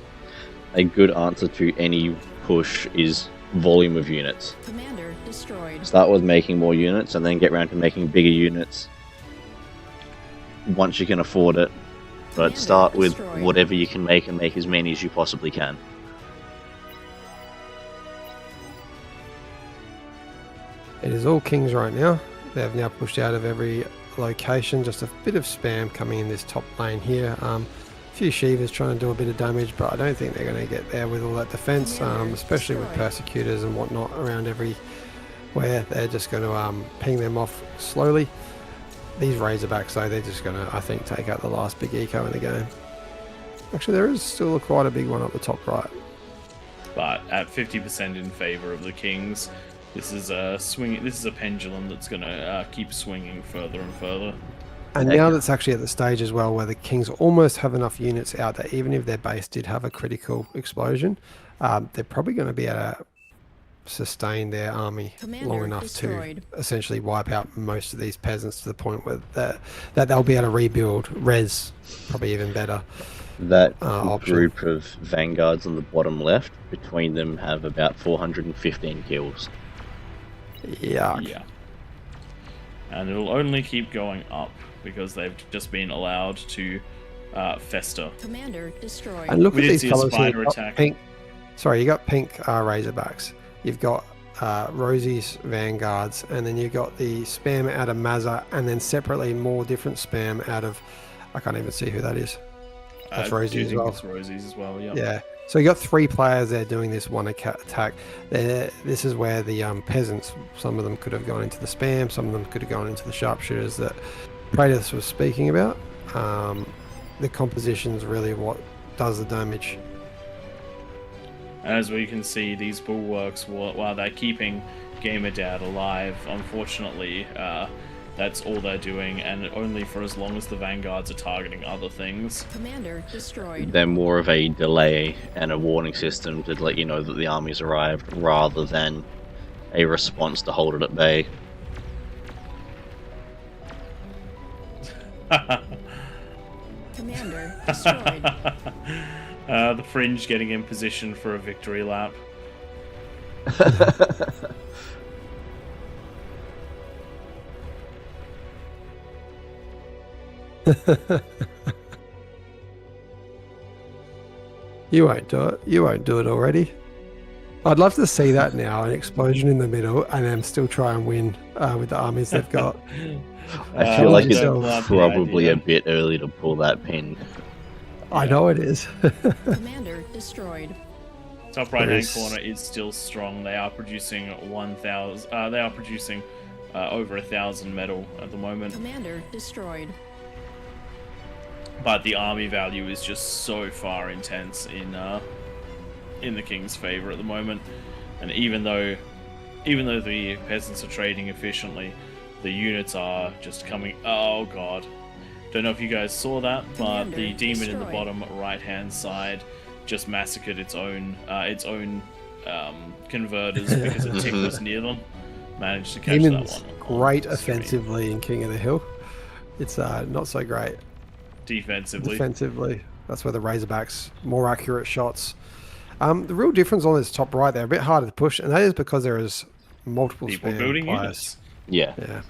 A good answer to any push is volume of units. Commander destroyed. Start with making more units, and then get around to making bigger units once you can afford it. But Commander start with destroyed. whatever you can make and make as many as you possibly can. It is all Kings right now. They've now pushed out of every location. Just a bit of spam coming in this top lane here. A few Shivas trying to do a bit of damage, but I don't think they're going to get there with all that defense, especially with Persecutors and whatnot around everywhere. They're just going to ping them off slowly. These Razorbacks, though, they're just going to, I think, take out the last big eco in the game. Actually, there is still quite a big one up the top right. But at 50% in favor of the Kings, this is a pendulum that's going to keep swinging further and further. And now that's actually at the stage as well where the Kings almost have enough units out that even if their base did have a critical explosion, they're probably going to be able to sustain their army Commander long enough destroyed. to essentially wipe out most of these peasants to the point where that they'll be able to rebuild, res, probably even better. That option. group of Vanguards on the bottom left, between them have about 415 kills. Yeah. Yeah. And it'll only keep going up because they've just been allowed to fester. Commander destroyed. And look We at did these see a colours here. spider You've got attack. pink. Sorry, you got pink Razorbacks. You've got Rosie's Vanguards, and then you've got the spam out of Mazza, and then separately more different spam out of, I can't even see who that is. That's Rosie as well. It's Rosie's as well, yeah. Yeah. So you got 3 players there doing this one attack. This is where the peasants, some of them could have gone into the spam, some of them could have gone into the sharpshooters that Praetus was speaking about. The composition's really what does the damage. As we can see, these bulwarks, while they're keeping Gamerdad alive, unfortunately, that's all they're doing, and only for as long as the Vanguards are targeting other things. Commander destroyed. They're more of a delay and a warning system to let you know that the army's arrived, rather than a response to hold it at bay. Commander destroyed. The Fringe getting in position for a victory lap. You won't do it. You won't do it already. I'd love to see that now, an explosion in the middle, and then still try and win with the armies they've got. I feel like it's don't love the probably idea. a bit early to pull that pin. I know it is. Commander destroyed. Top right hand There's- corner is still strong. They are producing 1,000. They are producing over 1,000 metal at the moment. Commander destroyed. But the army value is just so far intense in the King's favor at the moment. And even though the peasants are trading efficiently, the units are just coming. Oh god! Don't know if you guys saw that, but the Commander demon in the destroyed. bottom right hand side just massacred its own converters because a tick was near them. Managed to catch Demon's that one. on great stream. offensively in King of the Hill. It's not so great Defensively. defensively. That's where the Razorbacks, more accurate shots. The real difference on this top right, they're a bit harder to push, and that is because there is multiple People spam building players. units. Yeah. Yeah.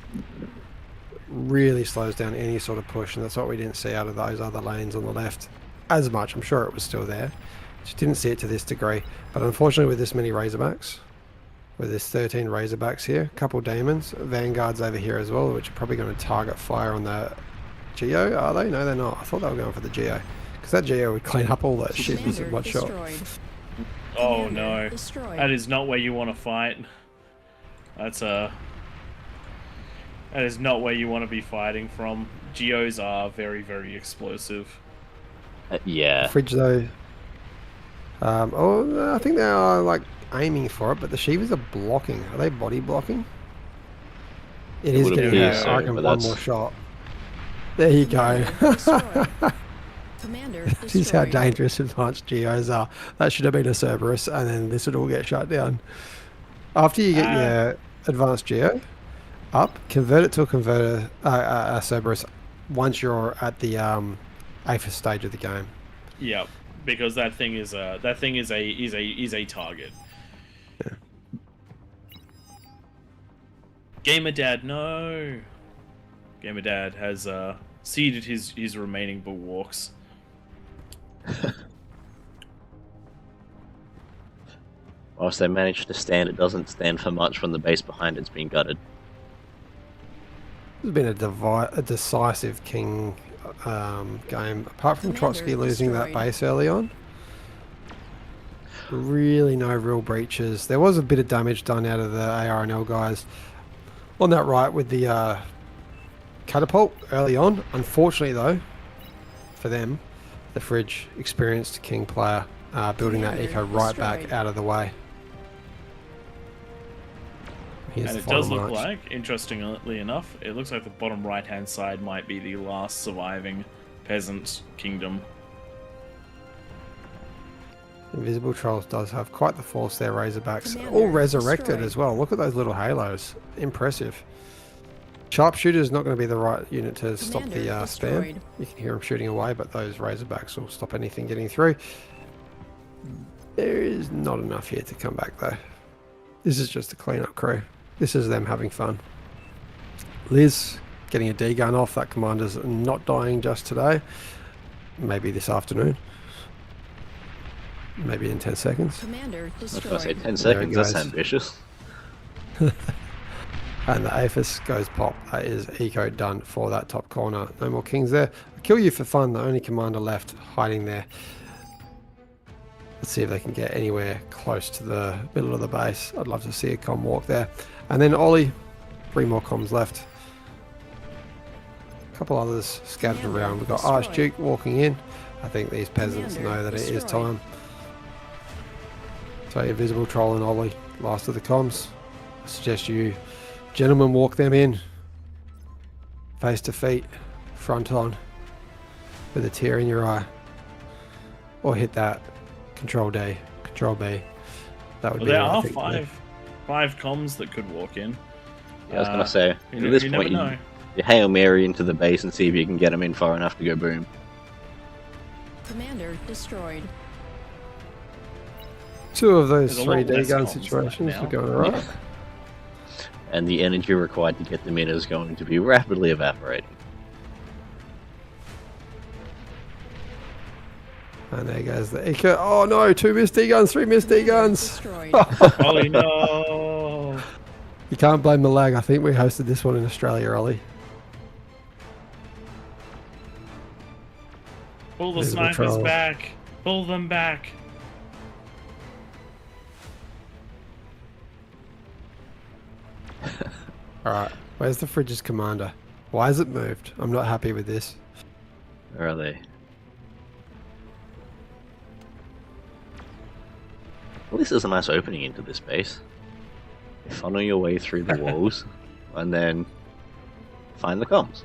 Really slows down any sort of push, and that's what we didn't see out of those other lanes on the left as much. I'm sure it was still there. Just didn't see it to this degree. But unfortunately, with this many Razorbacks, with this 13 Razorbacks here, a couple Demons, Vanguards over here as well, which are probably going to target fire on the Geo, are they? No, they're not. I thought they were going for the Geo. Because that Geo would clean up all that shit in one shot. Oh Commander no, destroyed. that is not where you want to fight. That is not where you want to be fighting from. Geos are very, very explosive. Yeah. Fridge though. I think they are like aiming for it, but the Shivas are blocking. Are they body blocking? It is would getting appear hurt. so, I reckon but one that's- more shot. There you go. Commander This is how destroyed. dangerous advanced Geos are. That should have been a Cerberus, and then this would all get shut down. After you get your advanced Geo up, convert it to a converter, a Cerberus, once you're at the aphis stage of the game. Yep, because that thing is a target. Yeah. Gamer Dad, no. Gamer Dad has seeded his remaining bulwarks. Whilst they managed to stand, it doesn't stand for much when the base behind it's been gutted. It's been a decisive King game. Apart from Commander Trotsky losing that destroyed. base early on, really no real breaches. There was a bit of damage done out of the ARNL guys on that right with the catapult early on. Unfortunately, though, for them, the Fridge experienced King player building that Commander eco right back destroyed. out of the way. Here's And the it does final look march. like, interestingly enough, it looks like the bottom right-hand side might be the last surviving peasant kingdom. Invisible Trolls does have quite the force there, Razorbacks. Commander All resurrected destroyed. as well. Look at those little halos. Impressive. Sharpshooter is not going to be the right unit to stop the Commander spam. destroyed. You can hear them shooting away, but those Razorbacks will stop anything getting through. There is not enough here to come back though. This is just a cleanup crew. This is them having fun. Liz getting a D gun off. That commander's not dying just today. Maybe this afternoon. Maybe in 10 seconds. Commander I was going to say destroyed. 10 seconds, that's goes. ambitious. And the aphis goes pop. That is eco done for that top corner. No more kings there. Kill you for fun. The only commander left hiding there. Let's see if they can get anywhere close to the middle of the base. I'd love to see a comm walk there. And then Ollie, 3 more comms left. A couple others scattered Commander around. We've got destroyed. Archduke walking in. I think these peasants Commander know that it is destroyed. time. So Invisible Troll and Ollie, last of the comms. I suggest you gentlemen walk them in. Face to feet, front on, with a tear in your eye. Or hit that Control D, Control B. That would Well, be there what I are think. five comms that could walk in. Yeah, I was going to say, You at this never point, know. you Hail Mary into the base and see if you can get them in far enough to go boom. Commander destroyed. 2 of those There's a lot 3 D less gun comms situations now. are going alright. And the energy required to get them in is going to be rapidly evaporating. And there goes the eco. Oh no, 2 missed D guns, 3 missed D Commander guns. destroyed. Ollie, no! You can't blame the lag. I think we hosted this one in Australia, Ollie. Pull the There's the snipers troll. back! Pull them back! Alright, where's the Fridge's commander? Why has it moved? I'm not happy with this. Where are they? Well, this is a nice opening into this base. You funnel your way through the walls, and then find the comms.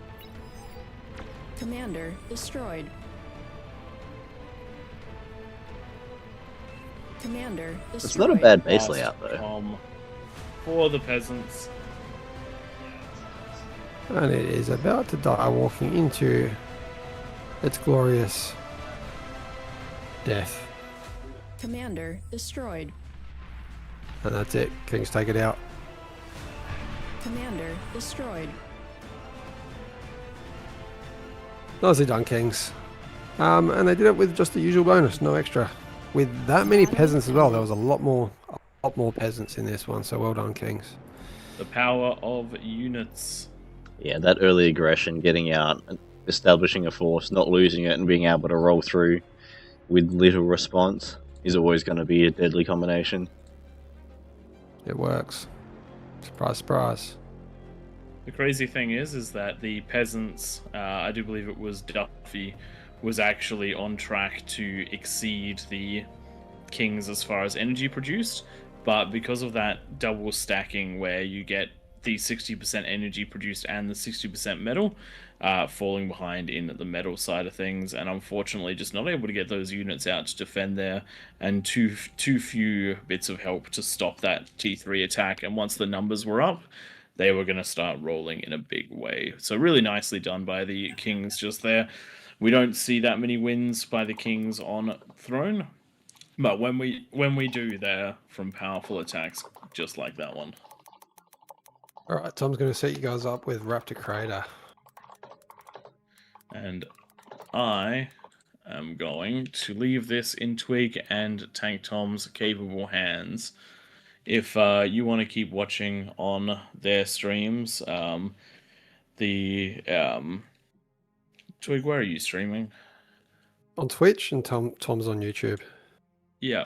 Commander destroyed. Commander destroyed. It's not a bad base Last layout, though. comm for the peasants. And it is about to die, walking into its glorious death. Commander destroyed. And that's it. Kings take it out. Commander destroyed. Nicely done, Kings. And they did it with just the usual bonus, no extra. With that many peasants as well, there was a lot more peasants in this one. So well done, Kings. The power of units. Yeah, that early aggression, getting out establishing a force, not losing it, and being able to roll through with little response is always going to be a deadly combination. It works. Surprise, surprise. The crazy thing is that the peasants, I do believe it was Duffy, was actually on track to exceed the kings as far as energy produced, but because of that double stacking where you get the 60% energy produced and the 60% metal, falling behind in the metal side of things, and unfortunately just not able to get those units out to defend there, and too few bits of help to stop that T3 attack. And once the numbers were up, they were going to start rolling in a big way. So really nicely done by the kings just there. We don't see that many wins by the kings on throne, but when we do, they're from powerful attacks just like that one. All right, Tom's going to set you guys up with Raptor Crater. And I am going to leave this in Twig and Tank Tom's capable hands. If you want to keep watching on their streams, Twig, where are you streaming? On Twitch, and Tom's on YouTube. Yeah.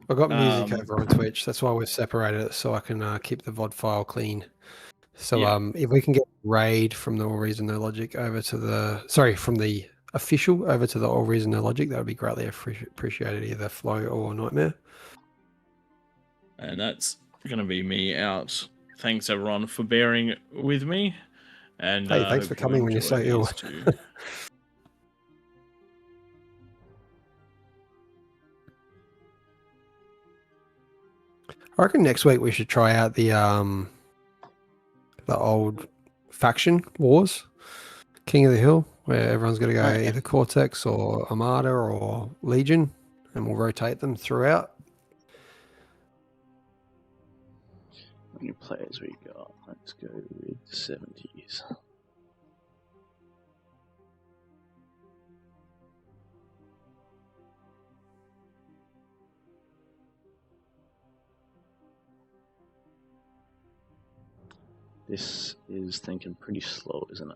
I've got music over on Twitch. That's why we've separated it, so I can keep the VOD file clean. So Yeah. If we can get raid from the AllReasonNoLogic over to the... Sorry, from the official over to the AllReasonNoLogic, that would be greatly appreciated, either Flow or Nightmare. And that's going to be me out. Thanks, everyone, for bearing with me. And hey, thanks for coming when you're so ill. I reckon next week we should try out the old faction wars, King of the Hill, where everyone's going to go either Cortex or Armada or Legion, and we'll rotate them throughout. How many players we got? Let's go with 70s. This is thinking pretty slow, isn't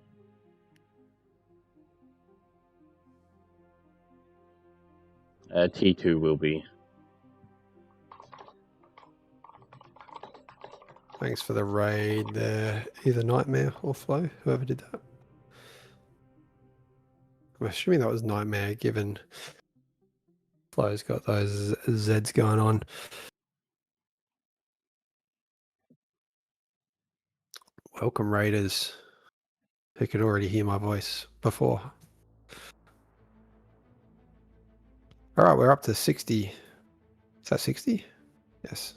it? T2 will be. Thanks for the raid there, either Nightmare or Flow, whoever did that. I'm assuming that was Nightmare, given Flow's got those Zeds going on. Welcome, Raiders, who could already hear my voice before. All right, we're up to 60. Is that 60? Yes.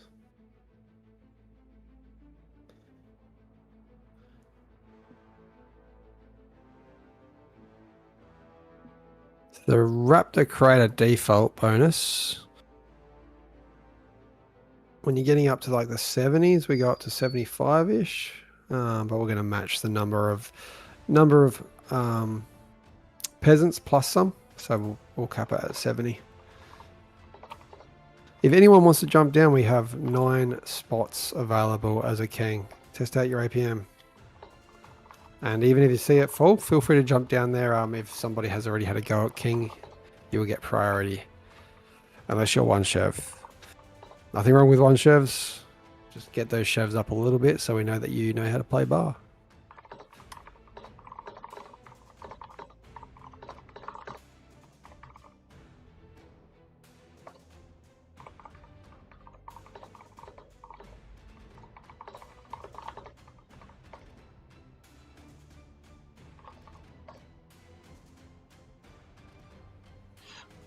The Raptor Crater default bonus. When you're getting up to like the 70s, we go up to 75-ish. But we're going to match the number of peasants plus some. So we'll cap it at 70. If anyone wants to jump down, we have 9 spots available as a king. Test out your APM. And even if you see it full, feel free to jump down there. If somebody has already had a go at king, you will get priority. Unless you're one chev. Nothing wrong with one chevs. Just get those chevs up a little bit so we know that you know how to play bar.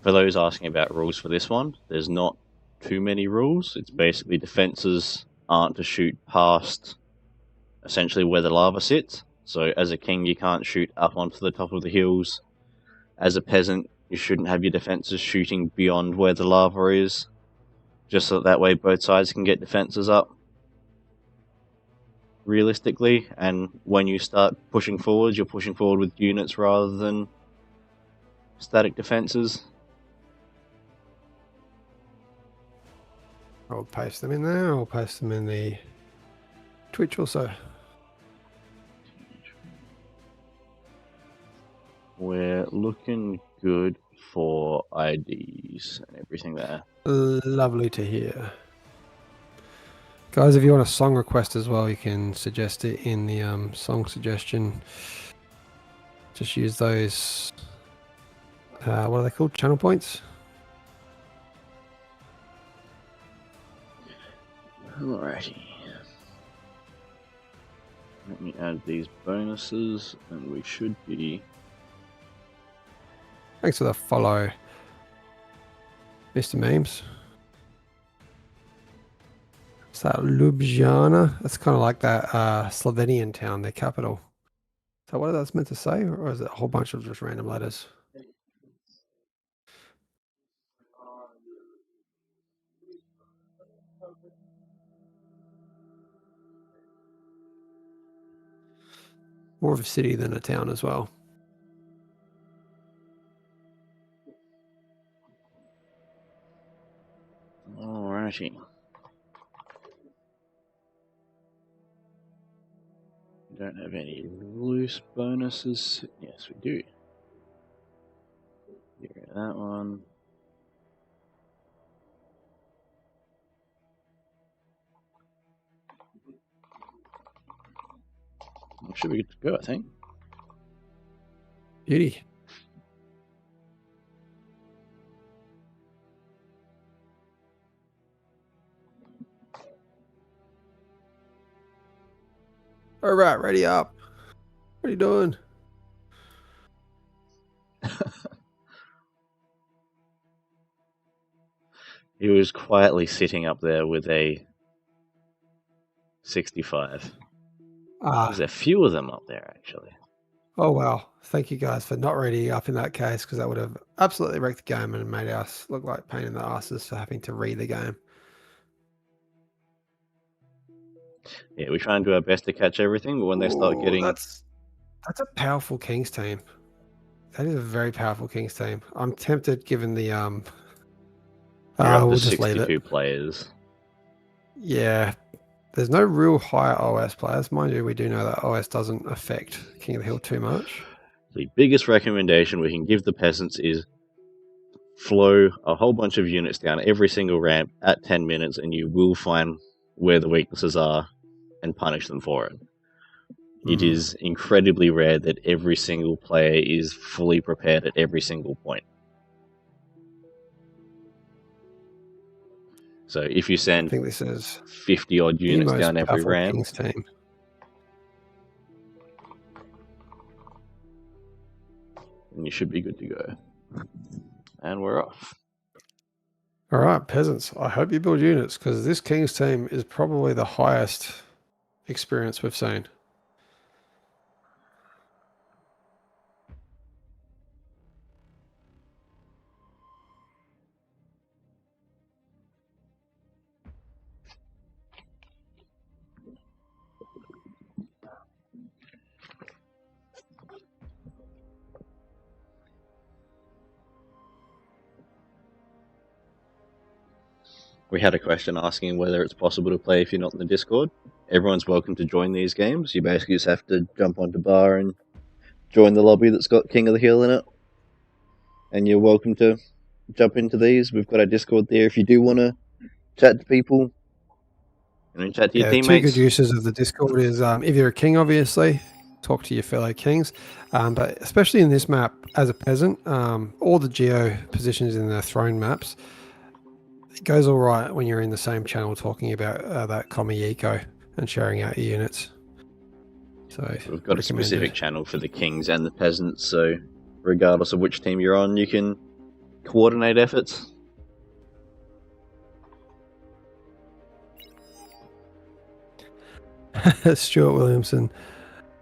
For those asking about rules for this one, there's not too many rules. It's basically defenses aren't to shoot past essentially where the lava sits. So as a king, you can't shoot up onto the top of the hills. As a peasant, you shouldn't have your defenses shooting beyond where the lava is, just so that way both sides can get defenses up realistically. And when you start pushing forward, you're pushing forward with units rather than static defenses. I'll paste them in there. I'll paste them in the Twitch also. looking good for IDs and everything there. Lovely to hear. Guys, if you want a song request as well, you can suggest it in the song suggestion. Just use those, what are they called? Channel points? Alrighty. Let me add these bonuses and we should be... Thanks for the follow, Mr. Memes. Is that Ljubljana? That's kind of like that Slovenian town, their capital. So what are those meant to say? Or is it a whole bunch of just random letters? More of a city than a town as well. Alrighty. Don't have any loose bonuses. Yes, we do. Get rid of that one. We should be good to go, I think. Beauty. All right, ready up. What are you doing? He was quietly sitting up there with a 65. There's a few of them up there, actually. Oh, wow. Thank you guys for not reading up in that case, because that would have absolutely wrecked the game and made us look like pain in the asses for having to read the game. Yeah, we try and do our best to catch everything, but when they start getting... That's a powerful Kings team. That is a very powerful Kings team. I'm tempted, given the... You're up we'll to just leave 62 it. players. Yeah. There's no real high OS players. Mind you, we do know that OS doesn't affect King of the Hill too much. The biggest recommendation we can give the peasants is flow a whole bunch of units down every single ramp at 10 minutes and you will find where the weaknesses are and punish them for it. It is incredibly rare that every single player is fully prepared at every single point. So if you I send think this is 50 odd the units most down every powerful ramp, Kings team. then you should be good to go. And we're off. All right, peasants. I hope you build units, because this Kings team is probably the highest experience we've seen. We had a question asking whether it's possible to play if you're not in the Discord. Everyone's welcome to join these games. You basically just have to jump onto bar and join the lobby that's got King of the Hill in it. And you're welcome to jump into these. We've got our Discord there if you do want to chat to people. And chat to your Two teammates. good uses of the Discord is if you're a king, obviously, talk to your fellow kings. But especially in this map, as a peasant, all the geo positions in the throne maps, it goes all right when you're in the same channel talking about that commie eco and sharing out your units. So We've got a specific channel for the kings and the peasants, so regardless of which team you're on, you can coordinate efforts. Stuart Williamson.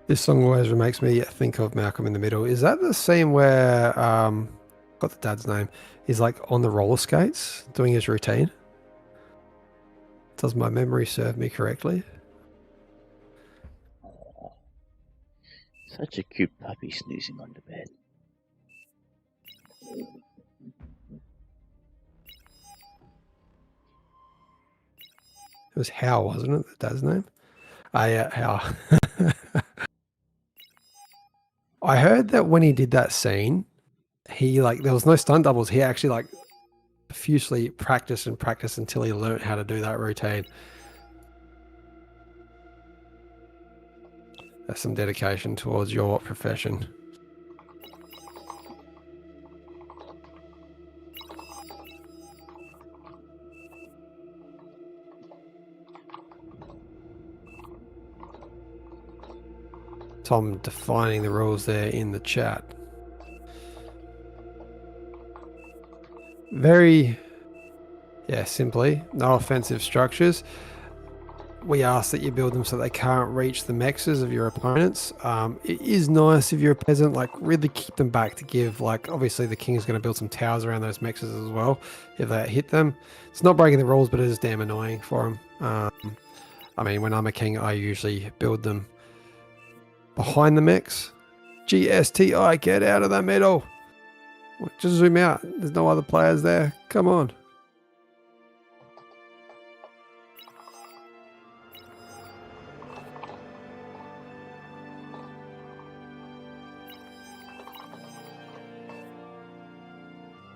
This song always makes me think of Malcolm in the Middle. Is that the scene where got the dad's name? He's like on the roller skates doing his routine. Does my memory serve me correctly? Such a cute puppy snoozing on the bed. It was Hal, wasn't it? The dad's name? Yeah, Hal. I heard that when he did that scene, he like there was no stunt doubles. He actually like profusely practiced and practiced until he learned how to do that routine. That's some dedication towards your profession. Tom defining the rules there in the chat. Very, yeah, simply, no offensive structures. We ask that you build them so they can't reach the mexes of your opponents. It is nice if you're a peasant, like really keep them back to give, like obviously the king's going to build some towers around those mexes as well if they hit them. It's not breaking the rules, but it is damn annoying for them. I mean, when I'm a king, I usually build them behind the mix. GSTI, get out of the middle. Just zoom out. There's no other players there. Come on.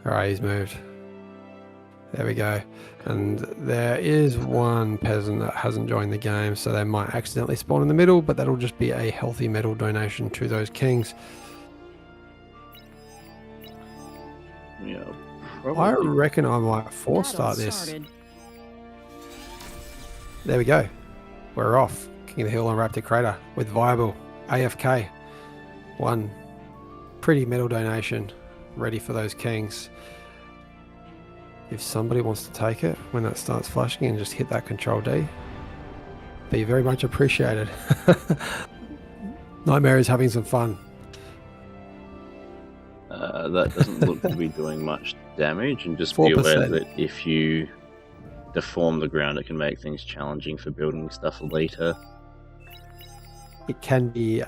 All right, he's moved. There we go. And there is one peasant that hasn't joined the game, so they might accidentally spawn in the middle, but that'll just be a healthy medal donation to those kings. Yeah, I reckon I might force start this. Started. There we go. We're off. King of the Hill and Raptor Crater with Viable. AFK. One pretty medal donation ready for those kings. If somebody wants to take it when that starts flashing and just hit that Control D, be very much appreciated. Nightmare is having some fun. That doesn't look to be doing much damage, and just be 4%. aware that if you deform the ground, it can make things challenging for building stuff later. It can be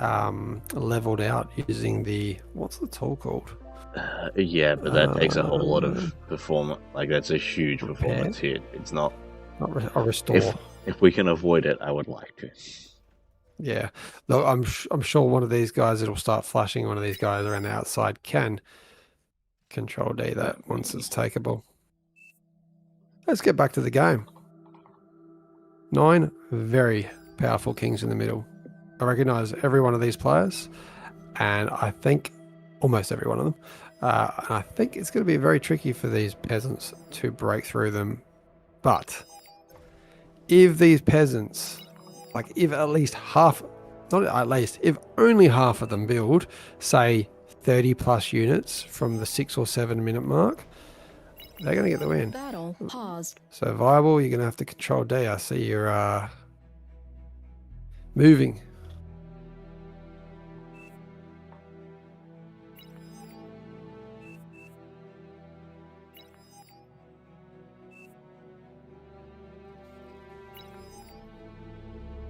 leveled out using the, what's the tool called? Yeah, but that takes a whole lot of performance. Like, that's a huge performance hit. It's not A restore. If we can avoid it, I would like to. Yeah, look, I'm sure one of these guys that'll start flashing. One of these guys around the outside can Control D that once it's takeable. Let's get back to the game. 9 very powerful kings in the middle. I recognize every one of these players, and I think almost every one of them. And I think it's going to be very tricky for these peasants to break through them. But if these peasants, like if at least half, not at least, if only half of them build, say 30 plus units from the 6 or 7 minute mark, they're going to get the win. Battle paused. So Viable, you're going to have to Control D. I see you're moving.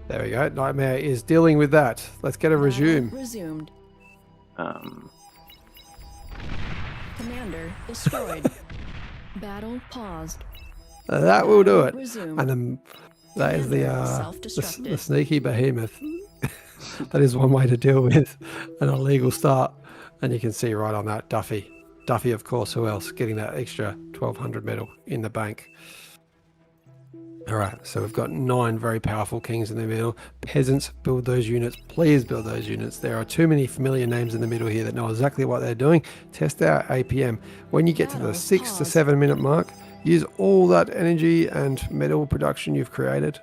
There we go. Nightmare is dealing with that. Let's get a resume. Resumed. Commander destroyed. Battle paused. That will do it. Resumed. And then that is the Self-destructed. sneaky behemoth. That is one way to deal with an illegal start. And you can see right on that Duffy. Duffy, of course, who else? Getting that extra 1200 medal in the bank. All right, so we've got 9 very powerful kings in the middle. Peasants, build those units. Please build those units. There are too many familiar names in the middle here that know exactly what they're doing. Test out APM. When you get to the 6 to 7 minute mark, use all that energy and metal production you've created.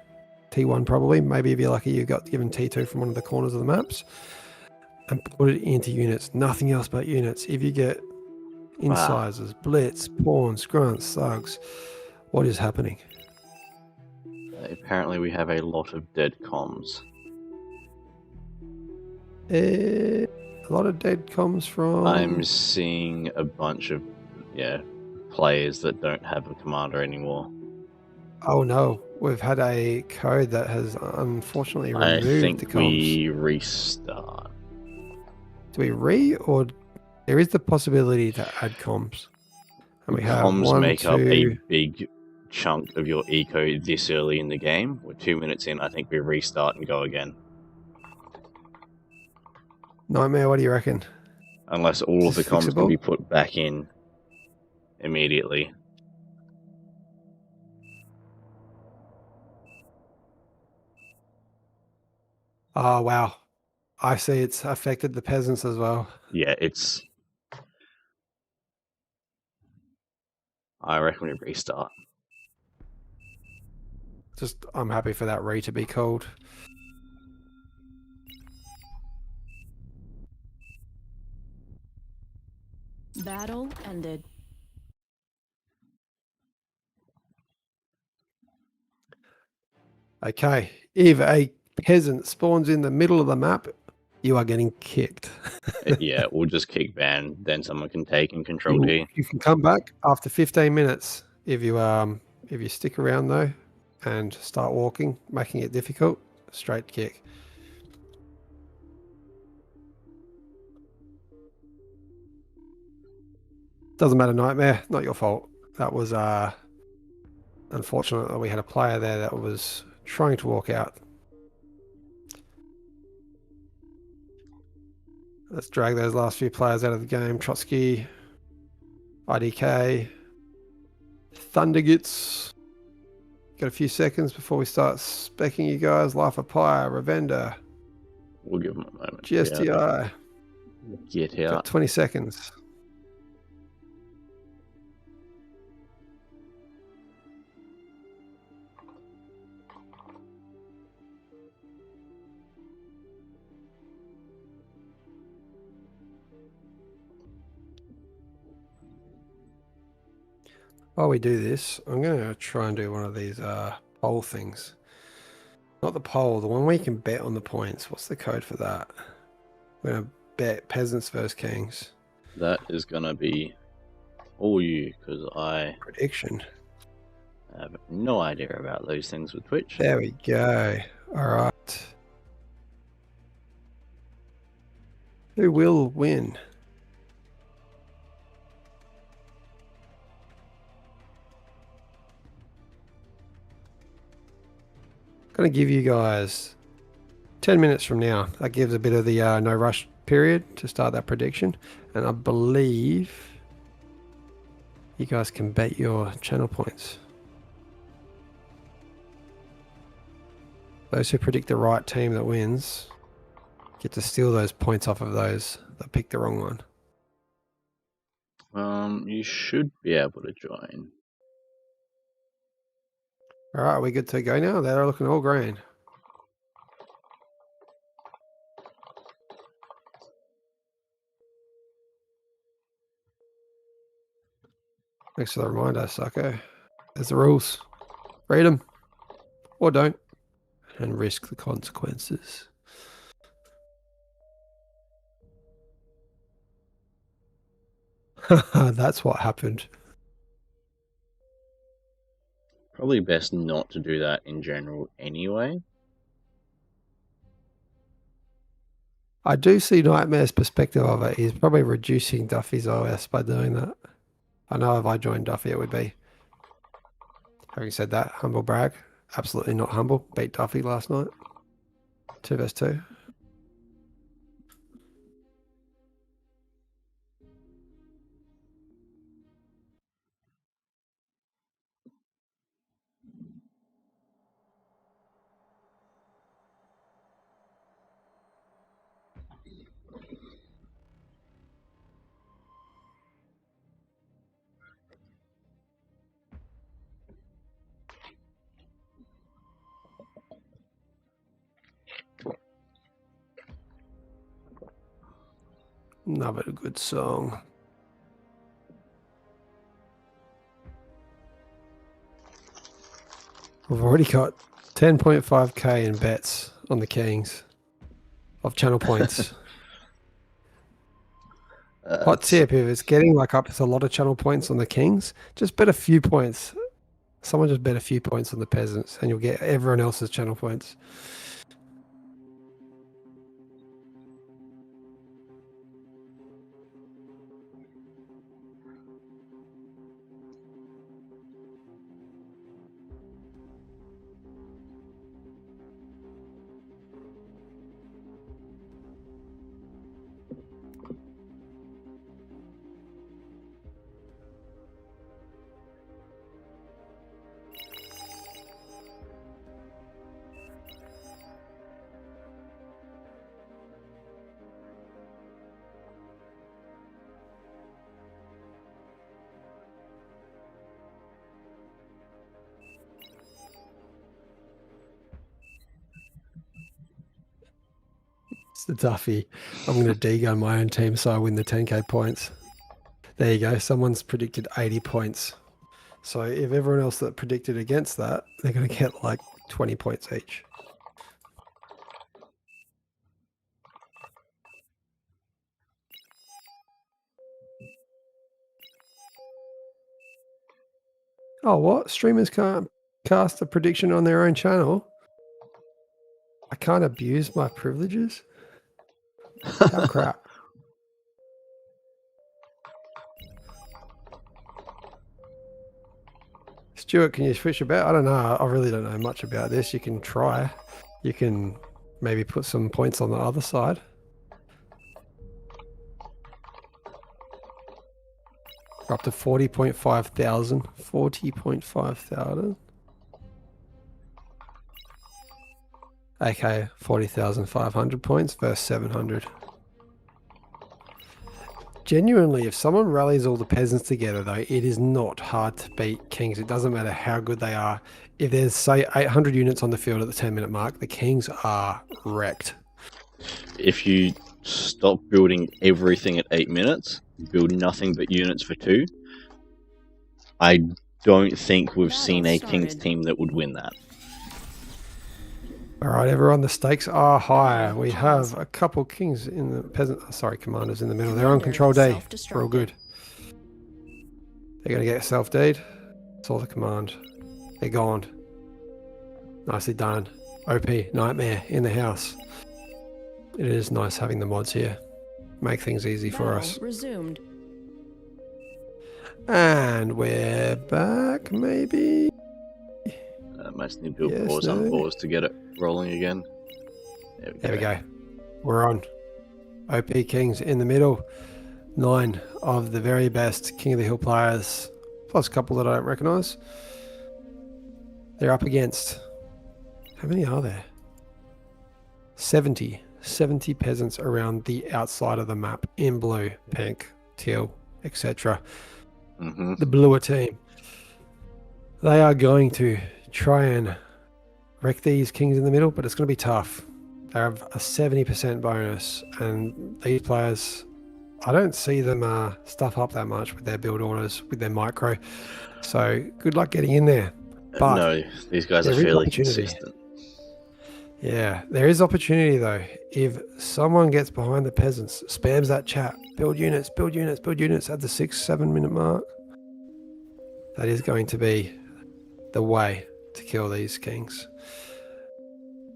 T1 probably. Maybe if you're lucky, you got given T2 from one of the corners of the maps. And put it into units. Nothing else but units. If you get incisors, blitz, pawns, grunts, thugs, what is happening? Apparently we have a lot of dead comms. A lot of dead comms from... I'm seeing a bunch of, players that don't have a commander anymore. Oh no, we've had a code that has unfortunately I removed the think comms. we restart. Do we or there is the possibility to add comms? And we have Comms 1, make 2... up a big chunk of your eco this early in the game. We're 2 minutes in. I think we restart and go again. Nightmare, what do you reckon? Unless all of Is the this comms can fixable? be put back in immediately. Oh, wow. I see it's affected the peasants as well. Yeah, I reckon we restart. Just, I'm happy for that re to be called. Battle ended. Okay, if a peasant spawns in the middle of the map, you are getting kicked. Yeah, we'll just kick ban, then someone can take and control T. You can come back after 15 minutes if you stick around though and start walking, making it difficult. Straight kick. Doesn't matter, Nightmare. Not your fault. That was unfortunate that we had a player there that was trying to walk out. Let's drag those last few players out of the game. Trotsky, IDK, Thundergits. Got a few seconds before we start specking you guys. Life of Pyre, Ravenda, We'll give them a moment. GSTI. Get Got out. 20 seconds. While we do this, I'm going to try and do one of these poll things. Not the poll, the one where you can bet on the points. What's the code for that? We're going to bet peasants versus kings. That is gonna be all you, because I Prediction. have no idea about those things with Twitch. There we go. All right. Who will win? Going to give you guys 10 minutes from now. That gives a bit of the no rush period to start that prediction. And I believe you guys can bet your channel points. Those who predict the right team that wins get to steal those points off of those that picked the wrong one. You should be able to join. All right, are we good to go now? They're looking all green. Thanks for the reminder, Sacco. There's the rules. Read them. Or don't. And risk the consequences. That's what happened. Probably best not to do that in general anyway. I do see Nightmare's perspective of it. He's probably reducing Duffy's OS by doing that. I know if I joined Duffy, it would be. Having said that, humble brag. Absolutely not humble. Beat Duffy last night. 2 vs 2. Another good song. We've already got 10.5k in bets on the Kings of channel points. Hot tip, if it's getting like up to a lot of channel points on the Kings, just bet a few points. Someone just bet a few points on the peasants and you'll get everyone else's channel points. It's the Duffy. I'm going to D-gun my own team so I win the 10k points. There you go. Someone's predicted 80 points. So if everyone else that predicted against that, they're going to get like 20 points each. Oh, what? Streamers can't cast a prediction on their own channel? I can't abuse my privileges? How crap. Stuart, can you switch about? I don't know. I really don't know much about this. You can try. You can maybe put some points on the other side. Up to 40.5 thousand. 40.5 thousand. Okay, 40,500 points versus 700. Genuinely, if someone rallies all the peasants together, though, it is not hard to beat kings. It doesn't matter how good they are. If there's, say, 800 units on the field at the 10-minute mark, the kings are wrecked. If you stop building everything at 8 minutes, build nothing but units for 2, I don't think we've seen a king's team that would win that. All right, everyone, the stakes are high. We have a couple kings in the commanders in the middle. They're on control D. We're all good. They're going to get self-deed. That's all the command. They're gone. Nicely done. OP, nightmare in the house. It is nice having the mods here. Make things easy for us. Resumed. And we're back, maybe? Might just need to do a pause on pause to get it rolling again. There we go. We're on. OP Kings in the middle. 9 of the very best King of the Hill players, plus a couple that I don't recognise. They're up against... How many are there? 70. 70 peasants around the outside of the map in blue, pink, teal, etc. The bluer team. They are going to try and wreck these kings in the middle, but it's going to be tough. They have a 70% bonus, and these players, I don't see them stuff up that much with their build orders, with their micro. So good luck getting in there. But no, these guys are fairly consistent. Yeah, there is opportunity though. If someone gets behind the peasants, spams that chat, build units, build units, build units at the 6-7 minute mark, that is going to be the way to kill these kings.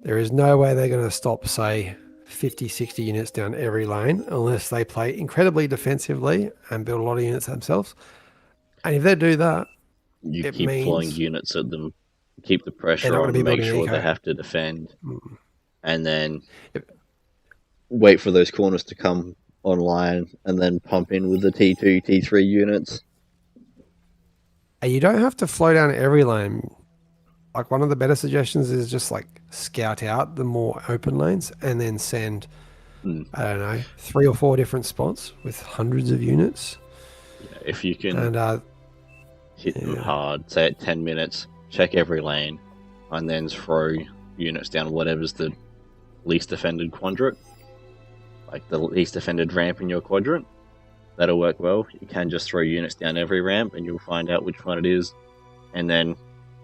There is no way they're going to stop, say, 50-60 units down every lane unless they play incredibly defensively and build a lot of units themselves. And if they do that, you keep flying units at them, keep the pressure on, make sure they have to defend, and then wait for those corners to come online and then pump in with the T2, T3 units. And you don't have to flow down every lane. Like, one of the better suggestions is just like scout out the more open lanes and then send, I don't know, 3 or 4 different spots with hundreds of units. Yeah, if you can hit them hard, say at 10 minutes, check every lane, and then throw units down whatever's the least defended quadrant, like the least defended ramp in your quadrant. That'll work well. You can just throw units down every ramp and you'll find out which one it is, and then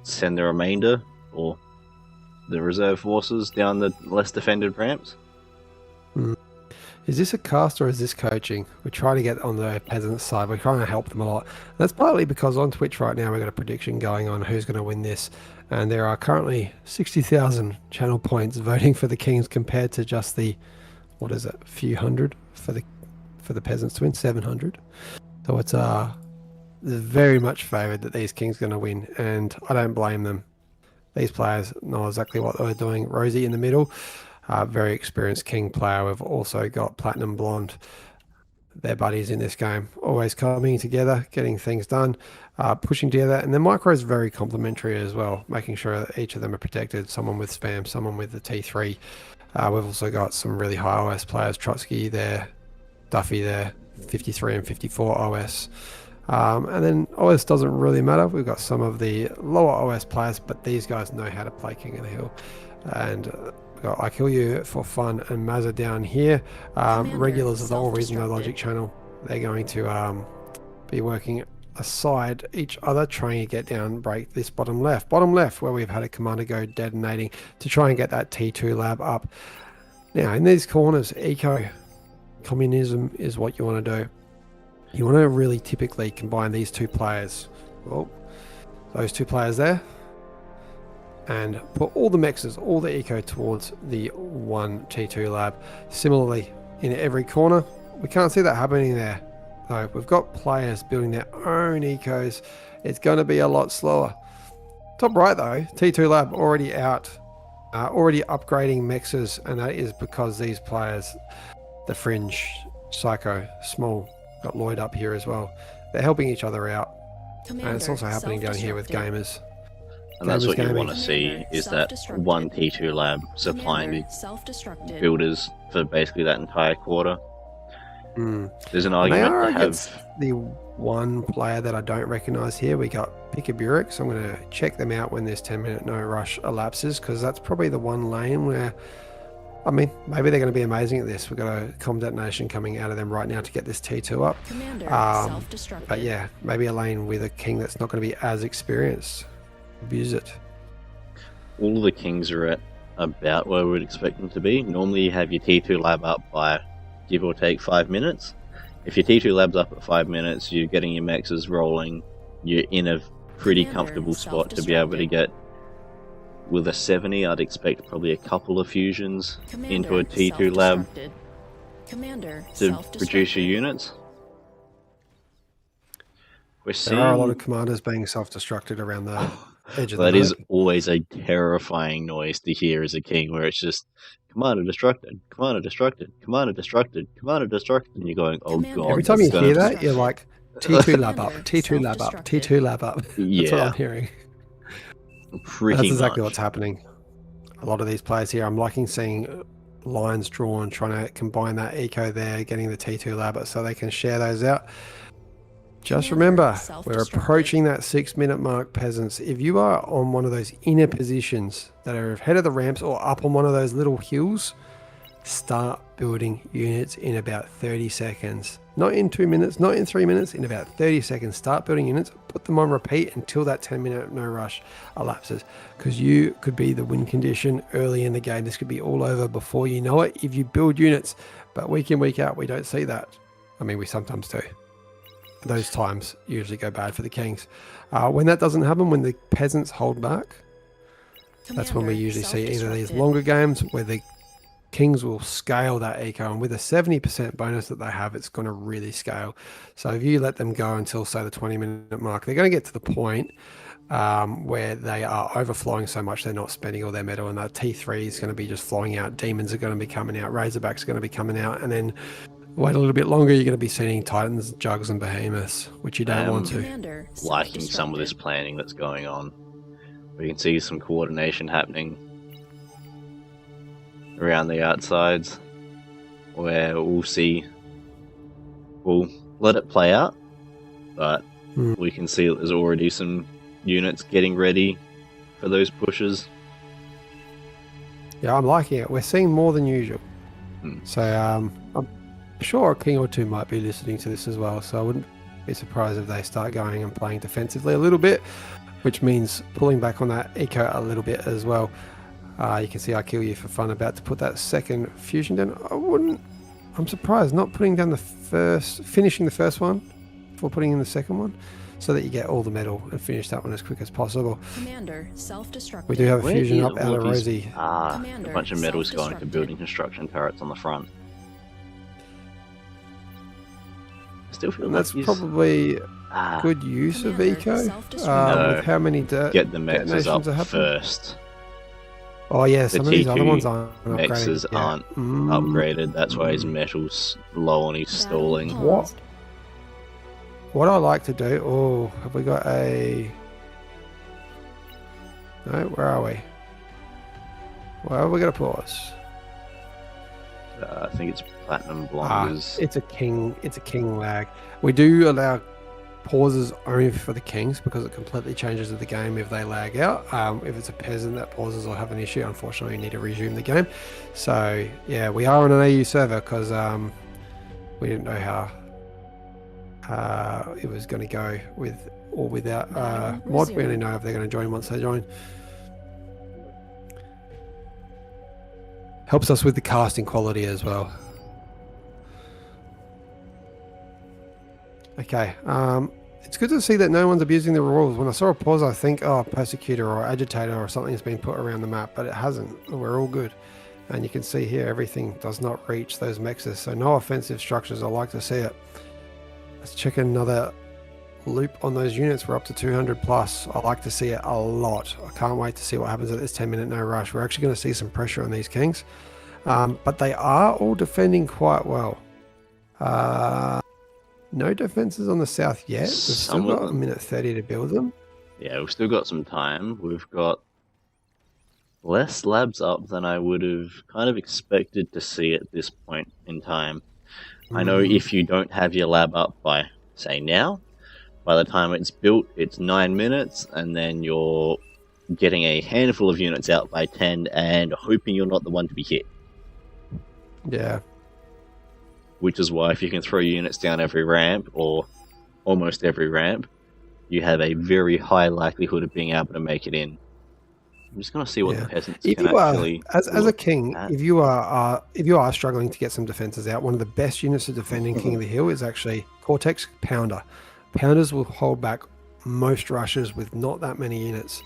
send the remainder or the reserve forces down the less defended ramps. Is this a cast or is this coaching? We try to get on the peasant side. We're trying to help them a lot. And that's partly because on Twitch right now we've got a prediction going on who's going to win this, and there are currently 60,000 channel points voting for the kings compared to just the, what is it, few hundred for the peasants to win, 700. So it's very much favoured that these kings are going to win, and I don't blame them. These players know exactly what they're doing. Rosie in the middle, very experienced king player. We've also got Platinum Blonde. They're buddies in this game, always coming together, getting things done, pushing together. And the micro is very complementary as well, making sure that each of them are protected. Someone with spam, someone with the T3. We've also got some really high OS players, Trotsky there, Duffy there, 53 and 54 OS. And then OS doesn't really matter. We've got some of the lower OS players, but these guys know how to play King of the Hill. And we've got I Kill You for Fun and Mazza down here. Regulars of the AllReasonNoLogic self-destructed. channel, they're going to be working aside each other, trying to get down, break this bottom left, where we've had a commander go detonating to try and get that T2 lab up. Now, in these corners, eco-communism is what you want to do. You want to really typically combine these two players. Well, those two players there. And put all the mexes, all the eco towards the one T2 lab. Similarly, in every corner, we can't see that happening there. So we've got players building their own ecos. It's going to be a lot slower. Top right though, T2 lab already out. Already upgrading mexes, and that is because these players, the Fringe, Psycho, Small, got Lloyd up here as well. They're helping each other out. Commander, And it's also happening down here with self-destructed. gamers. And that's what you Gamers want to see, is that Self-destructed. one T2 lab supplying Commander, the self-destructed. builders for basically that entire quarter. Mm. There's an And they argument are to have. against the one player that I don't recognize here. We got Picaburek, so I'm going to check them out when this 10-minute no rush elapses, because that's probably the one lane where, I mean, maybe they're going to be amazing at this. We've got a comm detonation coming out of them right now to get this T2 up. Commander, self-destructed. But yeah, maybe a lane with a king that's not going to be as experienced. Abuse it. All of the kings are at about where we would expect them to be. Normally you have your T2 lab up by give or take 5 minutes. If your T2 lab's up at 5 minutes, you're getting your mexes rolling, you're in a pretty Commander, comfortable spot to be able to get. With a 70, I'd expect probably a couple of fusions Commander, into a T2 lab self-destructed. Commander, to produce your self-destructed. units. We're seeing There are a lot of commanders being self-destructed around the edge of the that is map. always a terrifying noise to hear as a king, where it's just commander destructed, commander destructed, commander destructed, commander destructed, and you're going, oh Commander, god. Every time you that's gonna- hear that, you're like, T2 lab up, Commander, T2 lab up, self-destructed. T2 lab up. That's what Yeah. I'm hearing. Pretty That's exactly much. what's happening. A lot of these players here, I'm liking seeing lines drawn, trying to combine that eco there, getting the T2 lab so they can share those out. Just Commander, remember, we're self-destructed. approaching that 6-minute mark, peasants. If you are on one of those inner positions that are ahead of the ramps or up on one of those little hills, start building units in about 30 seconds. Not in 2 minutes, not in 3 minutes, in about 30 seconds. Start building units, put them on repeat until that 10-minute no rush elapses. Because you could be the win condition early in the game. This could be all over before you know it if you build units. But week in, week out, we don't see that. I mean, we sometimes do. Those times usually go bad for the kings. When that doesn't happen, when the peasants hold back, that's when we Commander, usually see either these self-destructed. longer games where the kings will scale that eco, and with a 70% bonus that they have, it's going to really scale. So if you let them go until, say, the 20-minute mark, they're going to get to the point where they are overflowing so much they're not spending all their metal, and that T3 is going to be just flowing out. Demons are going to be coming out. Razorbacks are going to be coming out, and then wait a little bit longer, you're going to be seeing Titans, Jugs, and Behemoths, which you don't want to. Commander, Liking some of this self-destructed. planning that's going on. We can see some coordination happening around the outsides, where we'll let it play out, but we can see that there's already some units getting ready for those pushes. Yeah, I'm liking it. We're seeing more than usual. Hmm. So I'm sure a king or two might be listening to this as well. So I wouldn't be surprised if they start going and playing defensively a little bit, which means pulling back on that eco a little bit as well. You can see I Kill You for Fun about to put that second fusion down. I'm surprised not putting down finishing the first one before putting in the second one, so that you get all the metal and finish that one as quick as possible. Commander, self-destructed. We do have a Where fusion is up all out of of these- Rosie. a Commander, bunch of metals going to self-destructed. building construction turrets on the front. I still feel And like that's he's- probably good use of Commander, eco. self-destructed. No. With how many get the mexes detonations up are happening. first. Oh yeah, The some of these other T2 ones aren't upgraded. Mexes yet. aren't Mm. upgraded. That's why his metal's low and he's stalling. Battle What? paused. What I like to do. Oh, have we got a? No, where are we? Well, we're gonna pause. I think it's platinum blonde. It's a king. It's a king lag. We do allow pauses only for the kings because it completely changes the game if they lag out. If it's a peasant that pauses or have an issue, unfortunately, you need to resume the game. So yeah, we are on an AU server because we didn't know how it was going to go with or without mod. We only know if they're going to join once they join. Helps us with the casting quality as well. Okay, it's good to see that no one's abusing the rules. When I saw a pause, I think, oh, persecutor or agitator or something's been put around the map, but it hasn't. We're all good. And you can see here, everything does not reach those mexes, so no offensive structures. I like to see it. Let's check another loop on those units. We're up to 200 plus. I like to see it a lot. I can't wait to see what happens at this 10-minute no rush. We're actually going to see some pressure on these kings, but they are all defending quite well. No defenses on the south yet. We've still got a minute 30 to build them. Yeah, we've still got some time. We've got less labs up than I would have kind of expected to see at this point in time. I know if you don't have your lab up by, say, now, by the time it's built, it's 9 minutes, and then you're getting a handful of units out by 10 and hoping you're not the one to be hit. Yeah. Which is why if you can throw units down every ramp, or almost every ramp, you have a very high likelihood of being able to make it in. I'm just going to see what the peasants if can you actually as a king, if you are struggling to get some defenses out, one of the best units to defend in King of the Hill is actually Cortex Pounder. Pounders will hold back most rushes with not that many units.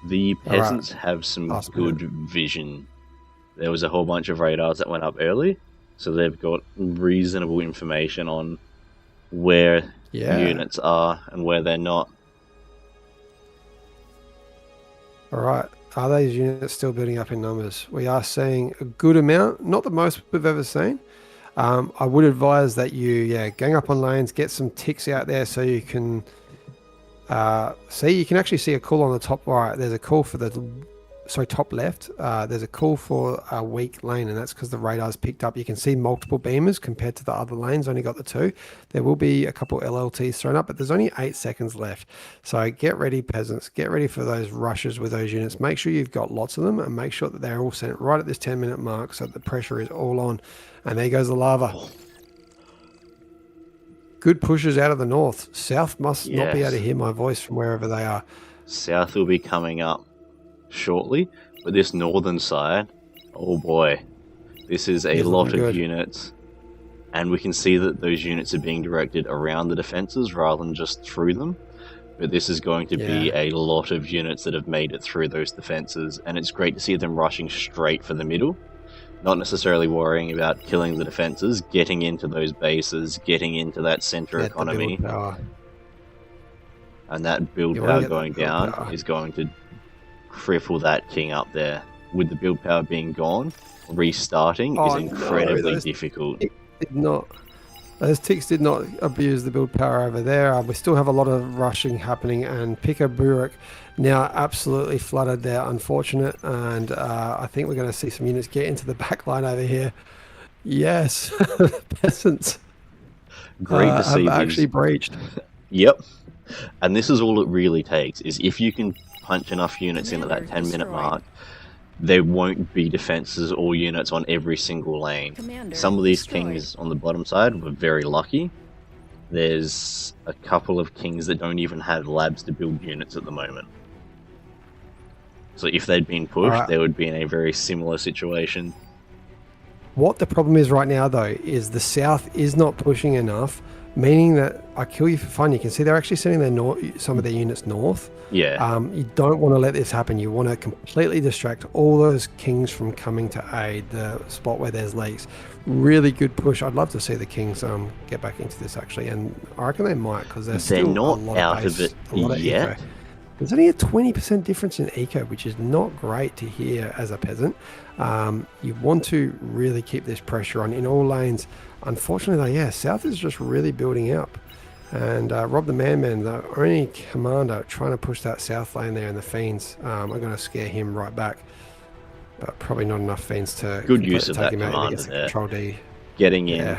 The peasants have some good vision. There was a whole bunch of radars that went up early, so they've got reasonable information on where units are and where they're not. All right. Are those units still building up in numbers? We are seeing a good amount, not the most we've ever seen. I would advise that you, gang up on lanes, get some ticks out there so you can see. You can actually see a call on the top right. There's a call for top left. There's a call for a weak lane, and that's because the radar's picked up. You can see multiple beamers compared to the other lanes, only got the 2. There will be a couple LLTs thrown up, but there's only 8 seconds left. So get ready, peasants. Get ready for those rushes with those units. Make sure you've got lots of them, and make sure that they're all sent right at this 10-minute mark so that the pressure is all on. And there goes the lava. Good pushes out of the north. South must not be able to hear my voice from wherever they are. South will be coming up shortly, but this northern side, oh boy, this is a lot of units, and we can see that those units are being directed around the defenses rather than just through them. But this is going to be a lot of units that have made it through those defenses, and it's great to see them rushing straight for the middle, not necessarily worrying about killing the defenses, getting into those bases, getting into that center economy, and that build power going down is going to cripple that king up there. With the build power being gone, restarting is incredibly difficult. Those ticks did not abuse the build power over there. We still have a lot of rushing happening, and Pika Burek now absolutely flooded there. Unfortunate, and I think we're going to see some units get into the back line over here. Yes, peasants. Great to see. Have actually breached. Yep, and this is all it really takes, is if you can punch enough units in at that 10-minute mark, there won't be defenses or units on every single lane. Some of these kings on the bottom side were very lucky. There's a couple of kings that don't even have labs to build units at the moment. So if they'd been pushed, they would be in a very similar situation. What the problem is right now, though, is the south is not pushing enough, meaning that I kill you for fun. You can see they're actually sending some of their units north. Yeah. You don't want to let this happen. You want to completely distract all those kings from coming to aid the spot where there's leaks. Really good push. I'd love to see the kings get back into this, actually, and I reckon they might, because they're not a lot out of it Eco. yet. There's only a 20% difference in eco, which is not great to hear as a peasant. You want to really keep this pressure on in all lanes. Unfortunately, though, South is just really building up. And Rob the Man-Man, the only commander trying to push that south lane there in the Fiends, I'm going to scare him right back. But probably not enough Fiends to good use of take that him out commander against there. Control D. Getting in,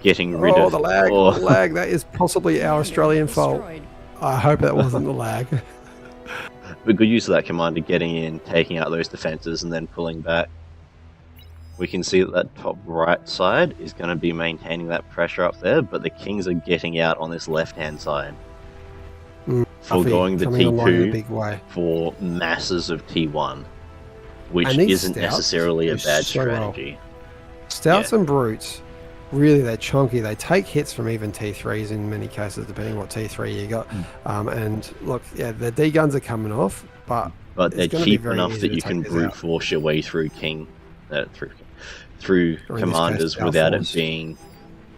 getting rid Oh, of... the lag, Oh, the lag. That is possibly our Australian fault. Destroyed. I hope that wasn't the lag. but good use of that commander getting in, taking out those defenses, and then pulling back. We can see that top right side is going to be maintaining that pressure up there, but the kings are getting out on this left-hand side. Foregoing the coming along in a big T2 way. for masses of T1, which And these isn't stouts necessarily a do bad so well. strategy. Stouts Yeah. and brutes, really, they're chunky. They take hits from even T3s in many cases, depending what T3 you got. And look, yeah, the D guns are coming off, but But they're it's gonna be cheap very enough easy that to you take can this brute out. force your way through through Or in this commanders case, without it Outforce. being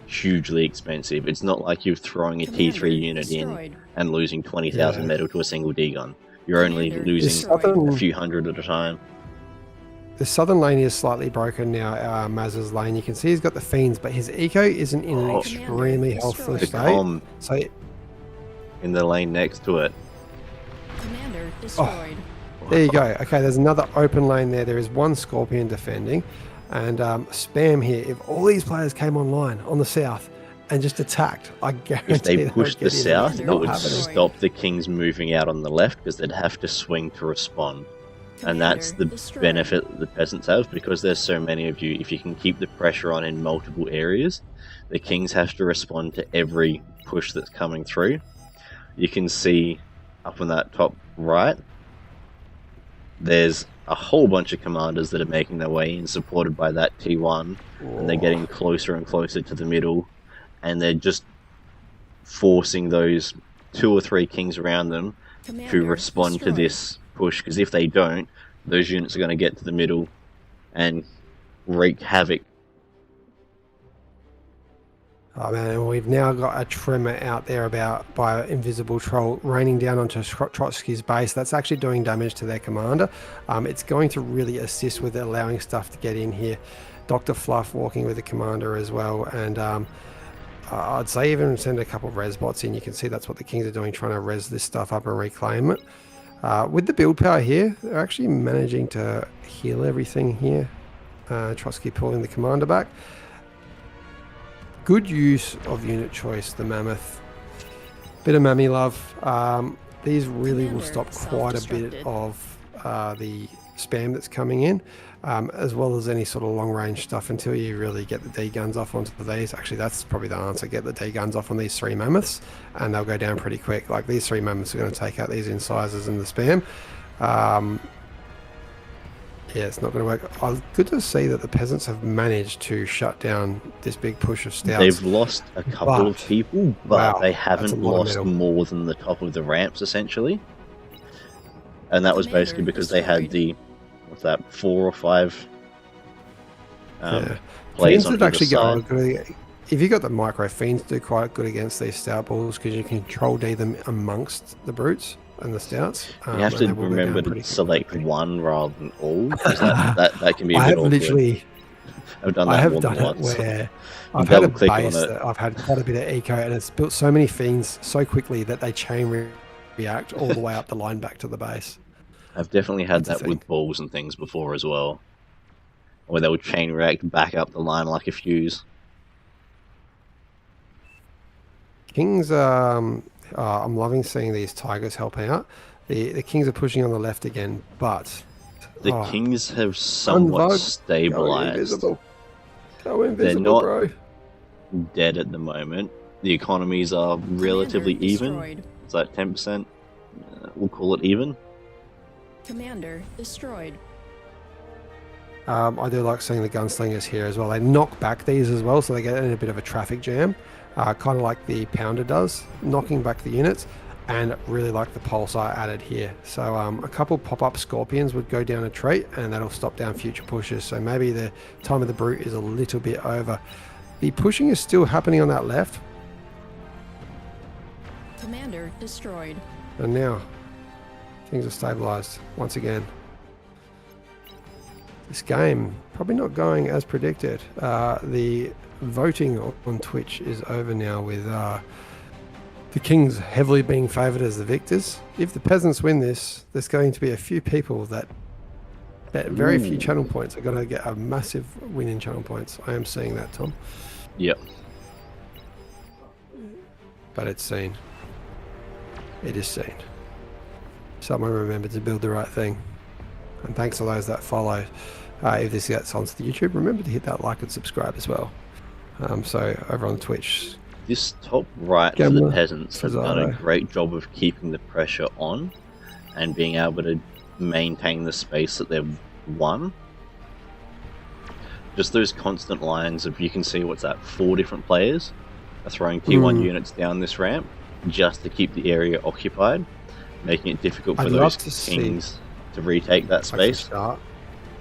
hugely expensive. It's not like you're throwing a T3 Commander unit in destroyed. and losing 20,000 Yeah. metal to a single D gun. You're only Commander losing destroyed. a few hundred at a time. The southern lane is slightly broken now, Maz's lane. You can see he's got the fiends, but his eco isn't in an Oh. extremely healthful The state. com So in the lane next to it. Commander destroyed. there you go. Okay, there's another open lane there. There is one Scorpion defending. And spam here. If all these players came online on the south and just attacked, I guarantee If they would pushed the get in. south, It's it not would happening. stop the kings moving out on the left because they'd have to swing to respond. And that's the Commander destroyed. benefit that the peasants have, because there's so many of you. If you can keep the pressure on in multiple areas, the kings have to respond to every push that's coming through. You can see up on that top right, there's a whole bunch of commanders that are making their way in, supported by that T1, and they're getting closer and closer to the middle, and they're just forcing those 2 or 3 kings around them to Commander respond to destroyed. this push, because if they don't, those units are going to get to the middle and wreak havoc. Oh man, and we've now got a tremor out there about by Invisible Troll raining down onto Trotsky's base. That's actually doing damage to their commander. It's going to really assist with allowing stuff to get in here. Dr. Fluff walking with the commander as well, and I'd say even send a couple of res bots in. You can see that's what the kings are doing, trying to res this stuff up and reclaim it. With the build power here, they're actually managing to heal everything here. Trotsky pulling the commander back. Good use of unit choice, the mammoth. Bit of mammy love. These really will Commander stop quite a bit self-destructed. of the spam that's coming in, as well as any sort of long range stuff until you really get the D guns off onto these. Actually, that's probably the answer. Get the D guns off on these 3 mammoths and they'll go down pretty quick. Like these 3 mammoths are going to take out these incisors and the spam. Yeah, it's not going to work. Good to see that the peasants have managed to shut down this big push of stouts. They've lost a couple of But- people, but wow, they that's haven't a lot of lost metal. more than the top of the ramps, essentially. And that was Commander basically because they had destroyed. the, what's that, 4 or 5 Yeah. plays Fiends on have either actually got side. good. If you got the micro fiends, do quite good against these stout balls because you can control D them amongst the brutes and the stouts. You have and to they will go remember down to pretty select quickly. one rather than all, because that can be a I bit have awkward. literally, I've done that I have more done than it once. where I've had a double-click on base it. that I've had quite a bit of eco, and it's built so many fiends so quickly that they chain react all the way up the line back to the base. I've definitely had That's the that with thing. balls and things before as well, where they would chain react back up the line like a fuse. Kings, I'm loving seeing these tigers helping out. The kings are pushing on the left again, but The oh, kings have somewhat Unvogue. Go stabilized. invisible. Go invisible, not- bro. Dead at the moment. The economies are relatively Commander even. destroyed. It's like 10%. We'll call it even. Commander destroyed. I do like seeing the gunslingers here as well. They knock back these as well, so they get in a bit of a traffic jam, kind of like the pounder does, knocking back the units, and really like the pulsar added here. So a couple pop-up scorpions would go down a trait, and that'll stop down future pushes. So maybe the time of the brute is a little bit over. The pushing is still happening on that left, Commander destroyed. and now things are stabilized once again. This game probably not going as predicted. The voting on Twitch is over now with the Kings heavily being favoured as the victors. If the peasants win this, there's going to be a few people that very few channel points are going to get a massive win in channel points. I am seeing that, Tom. Yep. but it's seen. It is seen. Someone remembered to build the right thing. And thanks to those that follow. If this gets onto the YouTube, remember to hit that like and subscribe as well. So over on Twitch, This top right for the peasants has done a great job of keeping the pressure on and being able to maintain the space that they've won. Just those constant lines of, you can see what's that, 4 different players are throwing T1 units down this ramp just to keep the area occupied, making it difficult for those kings to retake that space. A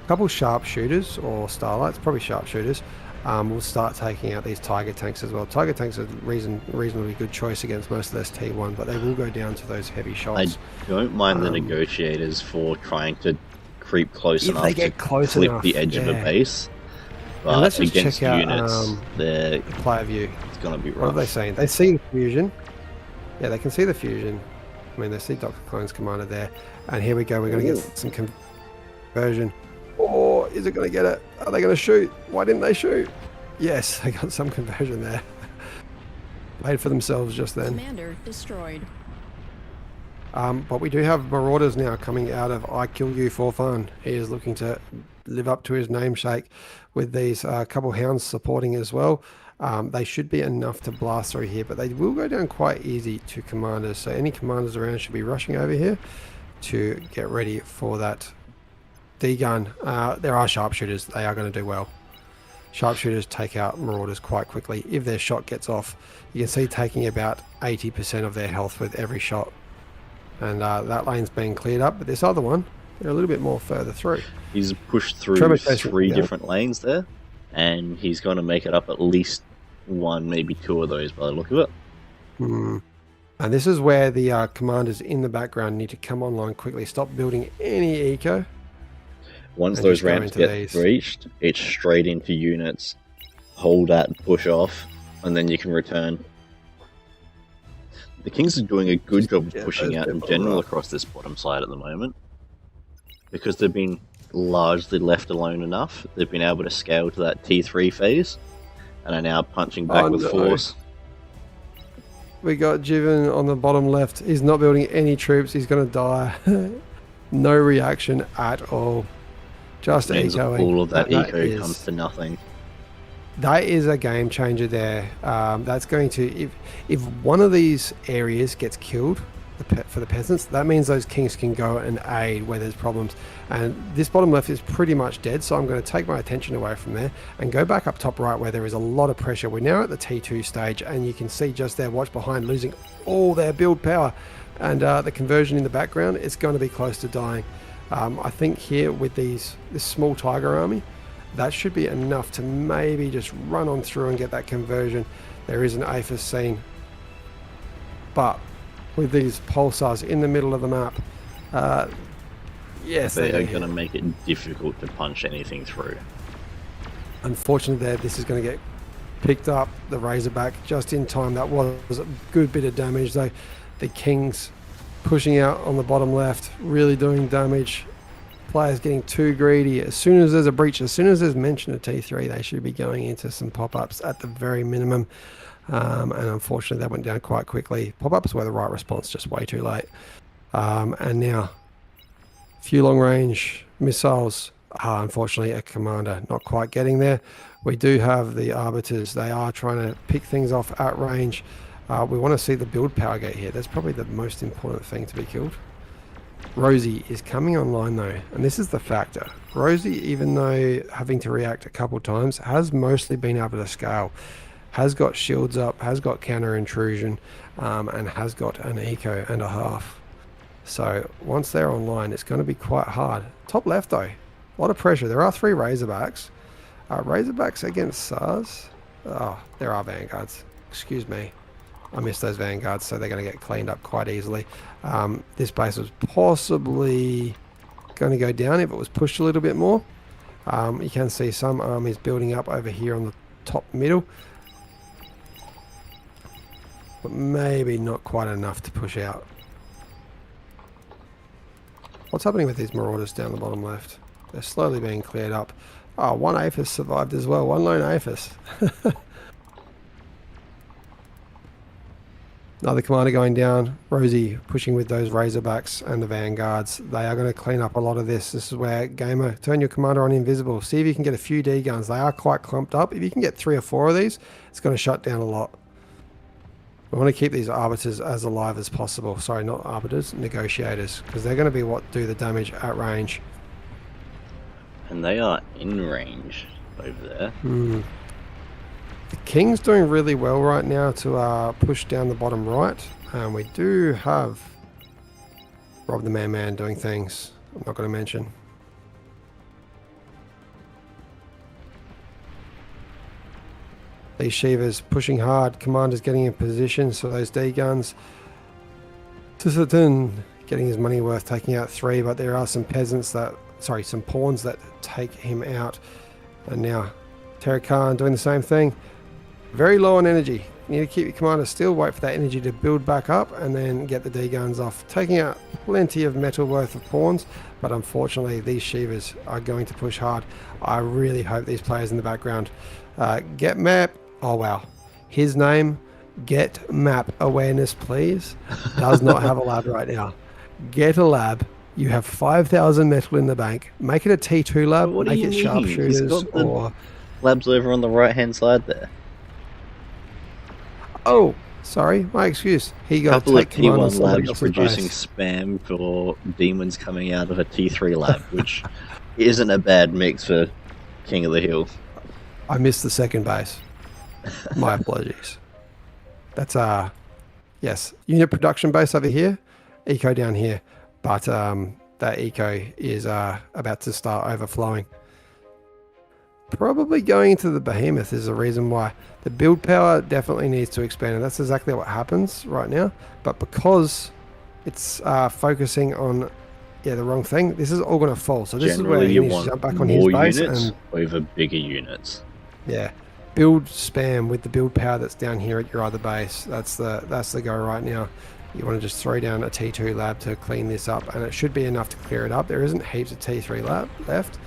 couple sharpshooters or starlights, probably sharpshooters, will start taking out these tiger tanks as well. Tiger tanks are reasonably good choice against most of this T1, but they will go down to those heavy shots. I don't mind the negotiators for trying to creep close enough to flip the edge of a base. But let's just against check out units, the player view. It's going to be rough. What are they saying? They see the fusion. Yeah, they can see the fusion. I mean, they see Dr. Clone's commander there. And here we go. We're going to get some conversion. Oh, is it going to get it? Are they going to shoot? Why didn't they shoot? Yes, they got some conversion there. Made for themselves just then. Commander destroyed. But we do have Marauders now coming out of I Kill You for Fun. He is looking to live up to his namesake with these couple hounds supporting as well. They should be enough to blast through here, but they will go down quite easy to commanders. So any commanders around should be rushing over here to get ready for that D-gun. There are sharpshooters. They are going to do well. Sharpshooters take out Marauders quite quickly. If their shot gets off, you can see taking about 80% of their health with every shot. And that lane's being cleared up, but this other one, they're a little bit more further through. He's pushed through 3 different lanes there, and he's going to make it up at least 1, maybe 2 of those by the look of it. And this is where the commanders in the background need to come online quickly. Stop building any eco. Once those ramps get reached, it's straight into units. Hold that, push off, and then you can return. The Kings are doing a good job of pushing out in general across this bottom side at the moment. Because they've been largely left alone enough, they've been able to scale to that T3 phase, and are now punching back with force. We got Jiven on the bottom left. He's not building any troops. He's going to die. No reaction at all. Just ecoing. All of that eco comes to nothing. That is a game changer there. That's going to, if one of these areas gets killed for the peasants, that means those kings can go and aid where there's problems. And this bottom left is pretty much dead, so I'm going to take my attention away from there and go back up top right where there is a lot of pressure. We're now at the T2 stage, and you can see just there, watch behind, losing all their build power. And the conversion in the background is going to be close to dying. I think here with this small tiger army, that should be enough to maybe just run on through and get that conversion. There is an APHIS scene, but with these pulsars in the middle of the map, yes, they are going to make it difficult to punch anything through. Unfortunately, this is going to get picked up, the Razorback, just in time. That was a good bit of damage, though. The Kings pushing out on the bottom left, really doing damage. Players getting too greedy. As soon as there's a breach, as soon as there's mention of T3, they should be going into some pop-ups at the very minimum. And unfortunately, that went down quite quickly. Pop-ups were the right response, just way too late. And now, a few long-range missiles. Unfortunately, a commander not quite getting there. We do have the arbiters. They are trying to pick things off at range. We want to see the build power gate here. That's probably the most important thing to be killed. Rosie is coming online though, and this is the factor. Rosie, even though having to react a couple times, has mostly been able to scale. Has got shields up, has got counter intrusion, and has got an eco and a half. So once they're online, it's going to be quite hard. Top left though, a lot of pressure. There are 3 Razorbacks. Razorbacks against SARS. Oh, there are Vanguards. Excuse me. I missed those Vanguards, so they're going to get cleaned up quite easily. This base was possibly going to go down if it was pushed a little bit more. You can see some armies building up over here on the top middle, but maybe not quite enough to push out. What's happening with these Marauders down the bottom left? They're slowly being cleared up. Oh, one APHIS survived as well. One lone APHIS. Another commander going down. Rosie pushing with those Razorbacks and the Vanguards. They are going to clean up a lot of this. This is where, gamer, turn your commander on invisible. See if you can get a few D guns. They are quite clumped up. If you can get 3 or 4 of these, it's going to shut down a lot. We want to keep these arbiters as alive as possible. Sorry, not arbiters, negotiators, because they're going to be what do the damage at range. And they are in range over there. The King's doing really well right now to push down the bottom right. And we do have Rob the Man doing things I'm not going to mention. These Shivas pushing hard. Commander's getting in position, so those D guns. Tisserton getting his money worth, taking out 3, but there are some peasants that, sorry, some pawns that take him out. And now Terrakan doing the same thing. Very low on energy. You need to keep your commander still, wait for that energy to build back up, and then get the D guns off. Taking out plenty of metal worth of pawns, but unfortunately these Shivas are going to push hard. I really hope these players in the background get map. Oh wow, his name, get map awareness please, does not have a lab right now. Get a lab. You have 5,000 metal in the bank. Make it a T2 lab. What do make you it mean? sharpshooters He's got the or. labs over on the right hand side there. Oh, sorry, my excuse. He got Couple to of take command on T1 somebody labs else's producing base. spam for demons coming out of a T3 lab, which isn't a bad mix for King of the Hill. I missed the second base. My apologies. That's yes, unit production base over here, eco down here, but that eco is about to start overflowing. Probably going into the behemoth is the reason why. The build power definitely needs to expand, and that's exactly what happens right now. But because it's focusing on the wrong thing, this is all going to fall. So this Generally, is where he you needs to want jump back on his more base units and over bigger units. build spam with the build power that's down here at your other base. That's the go right now. You want to just throw down a T2 lab to clean this up, and it should be enough to clear it up. There isn't heaps of T3 lab left,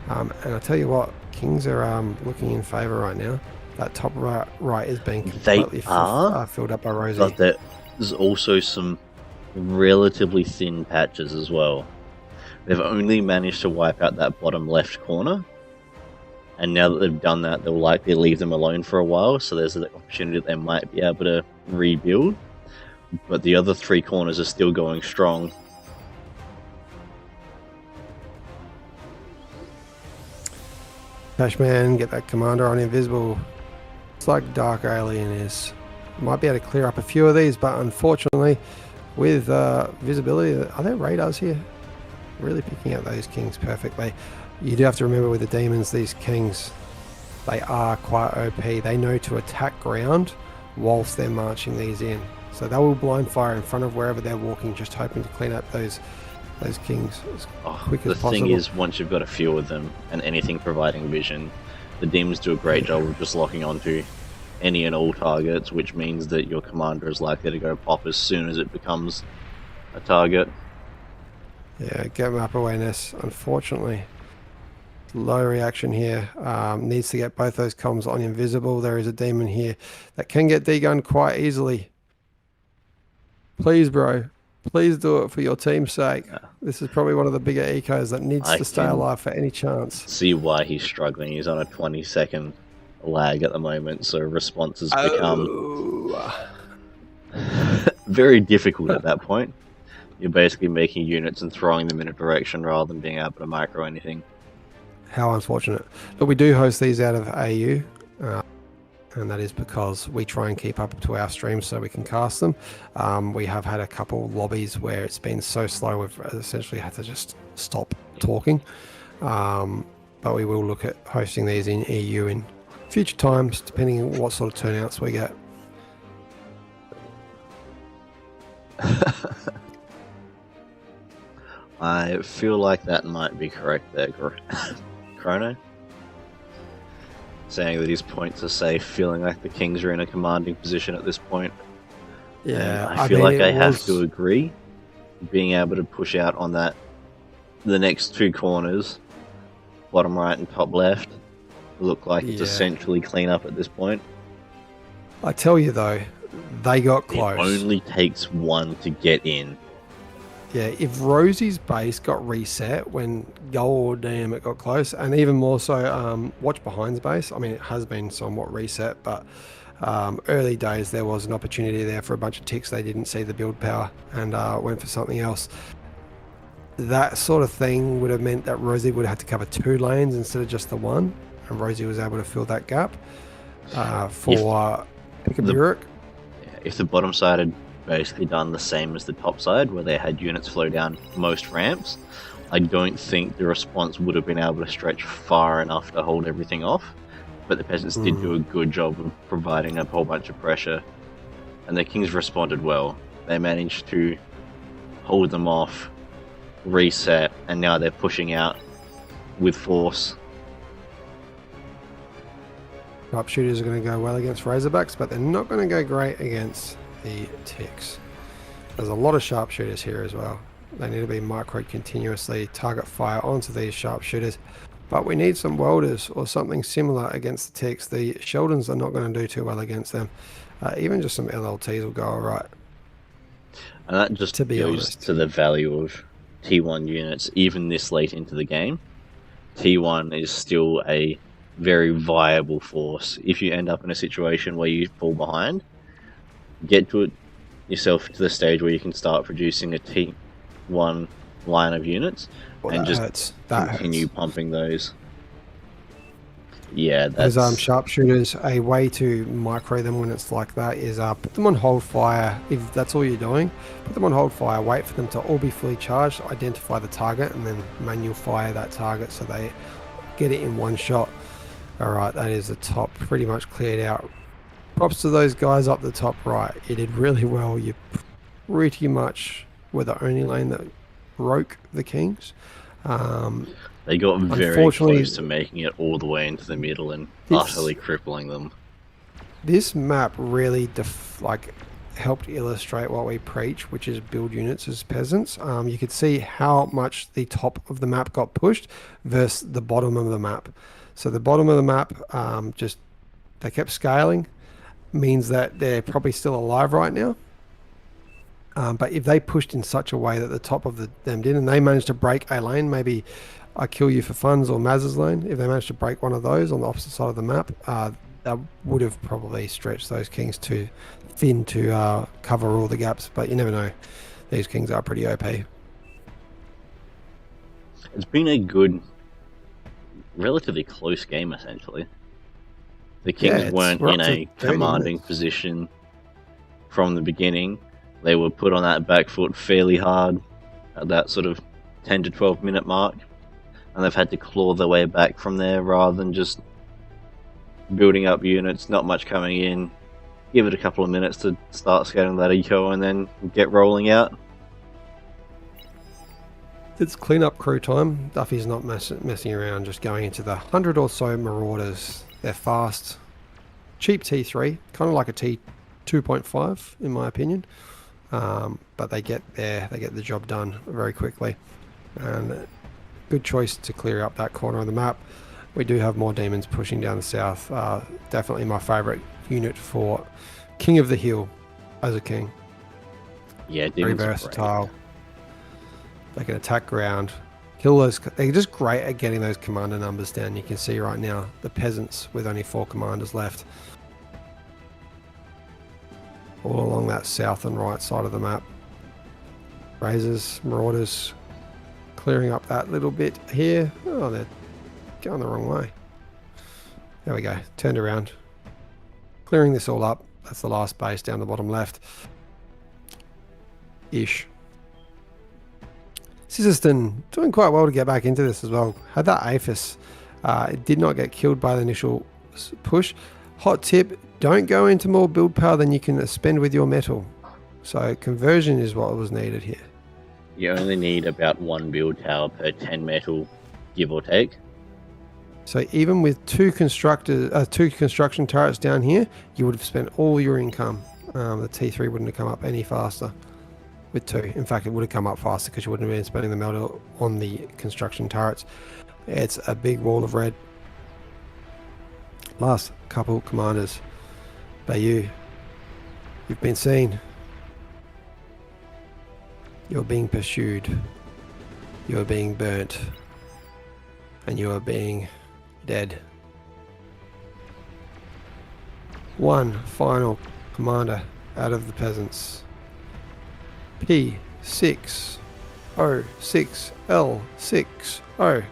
and I tell you what, Kings are looking in favour right now. That top right is being completely filled up by Rosie. But there's also some relatively thin patches as well. They've only managed to wipe out that bottom left corner, and now that they've done that, they'll likely leave them alone for a while, so there's an opportunity that they might be able to rebuild. But the other 3 corners are still going strong. Cashman, get that commander on invisible. It's like Dark Alien is. Might be able to clear up a few of these, but unfortunately, with visibility, are there radars here? Really picking out those Kings perfectly. You do have to remember with the demons, these Kings, they are quite OP. They know to attack ground whilst they're marching these in. So they will blind fire in front of wherever they're walking, just hoping to clean up those Kings as quick as possible. The thing is, once you've got a few of them and anything providing vision, the demons do a great job of just locking onto any and all targets, which means that your commander is likely to go pop as soon as it becomes a target. Yeah, get map awareness. Unfortunately, low reaction here. Needs to get both those comms on invisible. There is a demon here that can get degunned quite easily. Please, bro. Please do it for your team's sake. Yeah. This is probably one of the bigger ecos that needs to stay alive for any chance. See why he's struggling. He's on a 20-second lag at the moment, so responses become very difficult at that point. You're basically making units and throwing them in a direction rather than being able to micro anything. How unfortunate. But we do host these out of AU, and that is because we try and keep up to our streams so we can cast them. We have had a couple lobbies where it's been so slow we've essentially had to just stop talking. But we will look at hosting these in EU in future times, depending on what sort of turnouts we get. I feel like that might be correct there, Chrono. Saying that his points are safe, feeling like the Kings are in a commanding position at this point. Yeah, and I feel like I have to agree. Being able to push out on the next 2 corners, bottom right and top left, look like it's essentially clean up at this point. I tell you though, they got It close. only takes one to get in. Yeah, if Rosie's base got reset when goddamn it got close, and even more so, Watch Behind's base. I mean, it has been somewhat reset, but early days there was an opportunity there for a bunch of ticks. They didn't see the build power and went for something else. That sort of thing would have meant that Rosie would have had to cover 2 lanes instead of just the one, and Rosie was able to fill that gap for Pick-a-Burek. If the bottom side had basically done the same as the top side, where they had units flow down most ramps, I don't think the response would have been able to stretch far enough to hold everything off. But the peasants did do a good job of providing a whole bunch of pressure, and the kings responded well. They managed to hold them off, reset, and now they're pushing out with force. Sharpshooters are going to go well against Razorbacks, but they're not going to go great against the ticks. There's a lot of sharpshooters here as well. They need to be microed continuously, target fire onto these sharpshooters. But we need some welders or something similar against the ticks. The Sheldons are not going to do too well against them. Even just some LLTs will go alright. And that just goes to the value of T1 units, even this late into the game. T1 is still a very viable force. If you end up in a situation where you fall behind, get to it yourself to the stage where you can start producing a T1 line of units and just continue pumping those. Yeah, that's... Those sharpshooters, a way to micro them when it's like that is put them on hold fire. If that's all you're doing, put them on hold fire, wait for them to all be fully charged, identify the target, and then manual fire that target so they get it in one shot. Alright, that is the top pretty much cleared out. Props to those guys up the top right. You did really well. You pretty much were the only lane that broke the kings. They got very close to making it all the way into the middle and utterly crippling them. This map really helped illustrate what we preach, which is build units as peasants. You could see how much the top of the map got pushed versus the bottom of the map. So the bottom of the map, they kept scaling, means that they're probably still alive right now. But if they pushed in such a way that the top of them did, and they managed to break a lane, maybe I Kill You for Funds or Maz's lane, if they managed to break one of those on the opposite side of the map, that would have probably stretched those kings too thin to cover all the gaps. But you never know. These kings are pretty OP. It's been a good, relatively close game, essentially. The kings weren't in a commanding position from the beginning. They were put on that back foot fairly hard at that sort of 10 to 12 minute mark, and they've had to claw their way back from there rather than just building up units, not much coming in, give it a couple of minutes to start scaling that eco and then get rolling out. It's cleanup crew time. Duffy's not messing around, just going into the 100 or so Marauders. They're fast, cheap T3, kind of like a T2.5 in my opinion. But they get there, they get the job done very quickly. And good choice to clear up that corner of the map. We do have more demons pushing down the south. Definitely my favourite unit for King of the Hill as a king. Yeah, very versatile. They can attack ground, kill those. They're just great at getting those commander numbers down. You can see right now the peasants with only 4 commanders left, all along that south and right side of the map. Razors, Marauders, clearing up that little bit here. Oh, they're going the wrong way. There we go. Turned around. Clearing this all up. That's the last base down the bottom left. Ish. Sizerston doing quite well to get back into this as well. Had that APHIS. It did not get killed by the initial push. Hot tip, don't go into more build power than you can spend with your metal. So conversion is what was needed here. You only need about 1 build tower per 10 metal, give or take. So even with 2 construction turrets down here, you would have spent all your income. The T3 wouldn't have come up any faster with 2. In fact, it would have come up faster because you wouldn't have been spending the metal on the construction turrets. It's a big wall of red. Last couple commanders. Bayou. You've been seen. You're being pursued. You're being burnt. And you are being dead. One final commander out of the peasants. P6O6L60.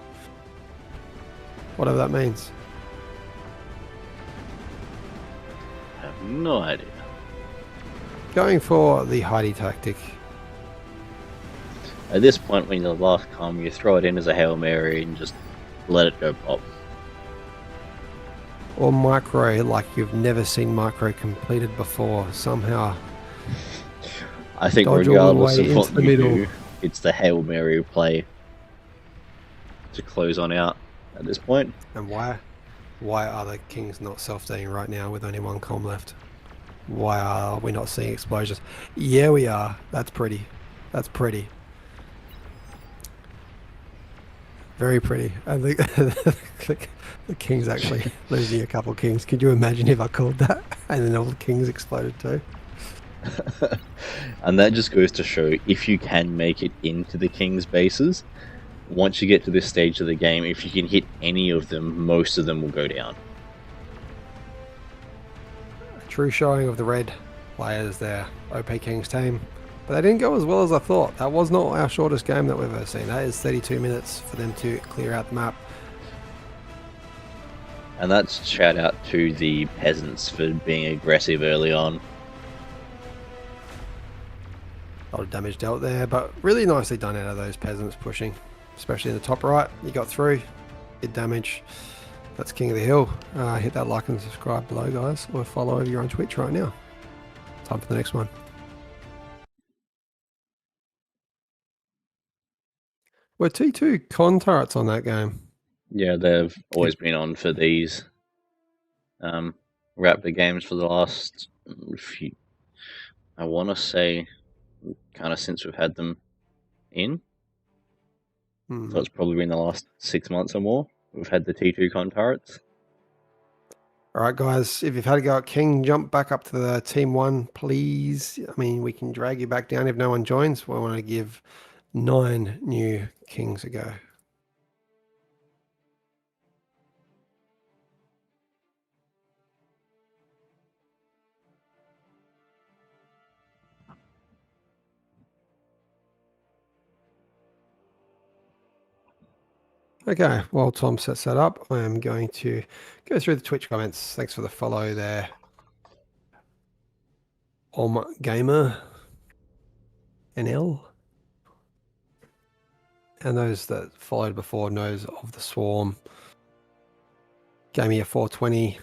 Whatever that means. I have no idea. Going for the Heidi tactic. At this point, when the last come, you throw it in as a Hail Mary and just let it go pop. Or micro like you've never seen micro completed before. Somehow. I think Dodge all the regardless way of into what the you middle. do, it's the Hail Mary play to close on out at this point. And why are the kings not self-dating right now with only one comm left? Why are we not seeing explosions? Yeah, we are. That's pretty. That's pretty. Very pretty. I think the king's actually losing a couple kings. Could you imagine if I called that and then all the kings exploded too? And that just goes to show, if you can make it into the king's bases, once you get to this stage of the game, if you can hit any of them, most of them will go down. A true showing of the red players there. OP Kings team. But they didn't go as well as I thought. That was not our shortest game that we've ever seen. That is 32 minutes for them to clear out the map. And that's shout out to the peasants for being aggressive early on. A lot of damage dealt there, but really nicely done out of those peasants pushing. Especially in the top right. You got through. Did damage. That's King of the Hill. Hit that like and subscribe below, guys. Or follow if you're on Twitch right now. Time for the next one. Were T2 con turrets on that game? Yeah, they've always been on for these Raptor games for the last few, I want to say, kind of since we've had them in. So it's probably been the last 6 months or more. We've had the T2 con turrets. All right, guys, if you've had a go at King, jump back up to the Team 1, please. I mean, we can drag you back down if no one joins. We want to give 9 new Kings a go. Okay, while Tom sets that up, I am going to go through the Twitch comments. Thanks for the follow there. Gamer NL. And those that followed before knows of the Swarm. Gave me a 420.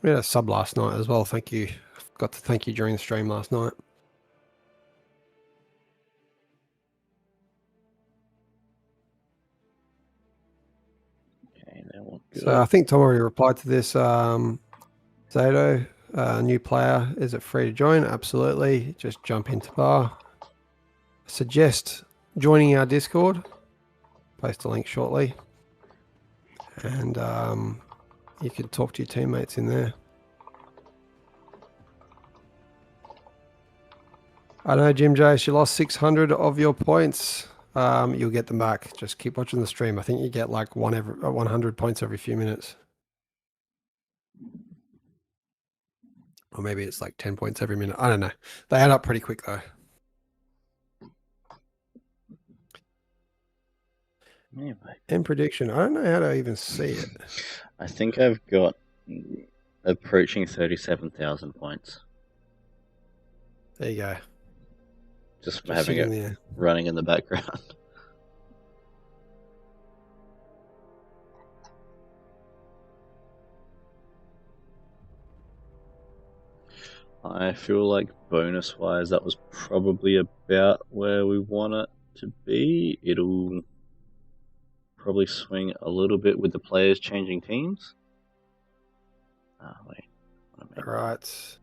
We had a sub last night as well. Thank you. Got to thank you during the stream last night. Okay, that one good. So I think Tom already replied to this. Zato, new player, is it free to join? Absolutely. Just jump into bar. Suggest joining our Discord. Post a link shortly. And you can talk to your teammates in there. I know, Jim Jace, you lost 600 of your points. You'll get them back. Just keep watching the stream. I think you get like 100 points every few minutes. Or maybe it's like 10 points every minute. I don't know. They add up pretty quick though. Anyway. End prediction. I don't know how to even see it. I think I've got approaching 37,000 points. There you go. Just from having it there. running in the background. I feel like bonus-wise, that was probably about where we want it to be. It'll probably swing a little bit with the players changing teams. Wait. All right.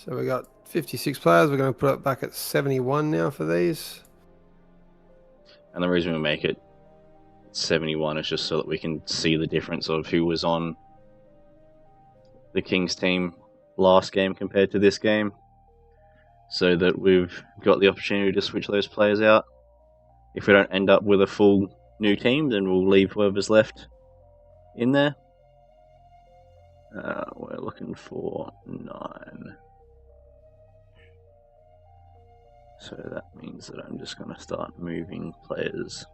So we got 56 players. We're going to put it back at 71 now for these. And the reason we make it 71 is just so that we can see the difference of who was on the Kings team last game compared to this game, so that we've got the opportunity to switch those players out. If we don't end up with a full new team, then we'll leave whoever's left in there. We're looking for 9. So that means that I'm just going to start moving players.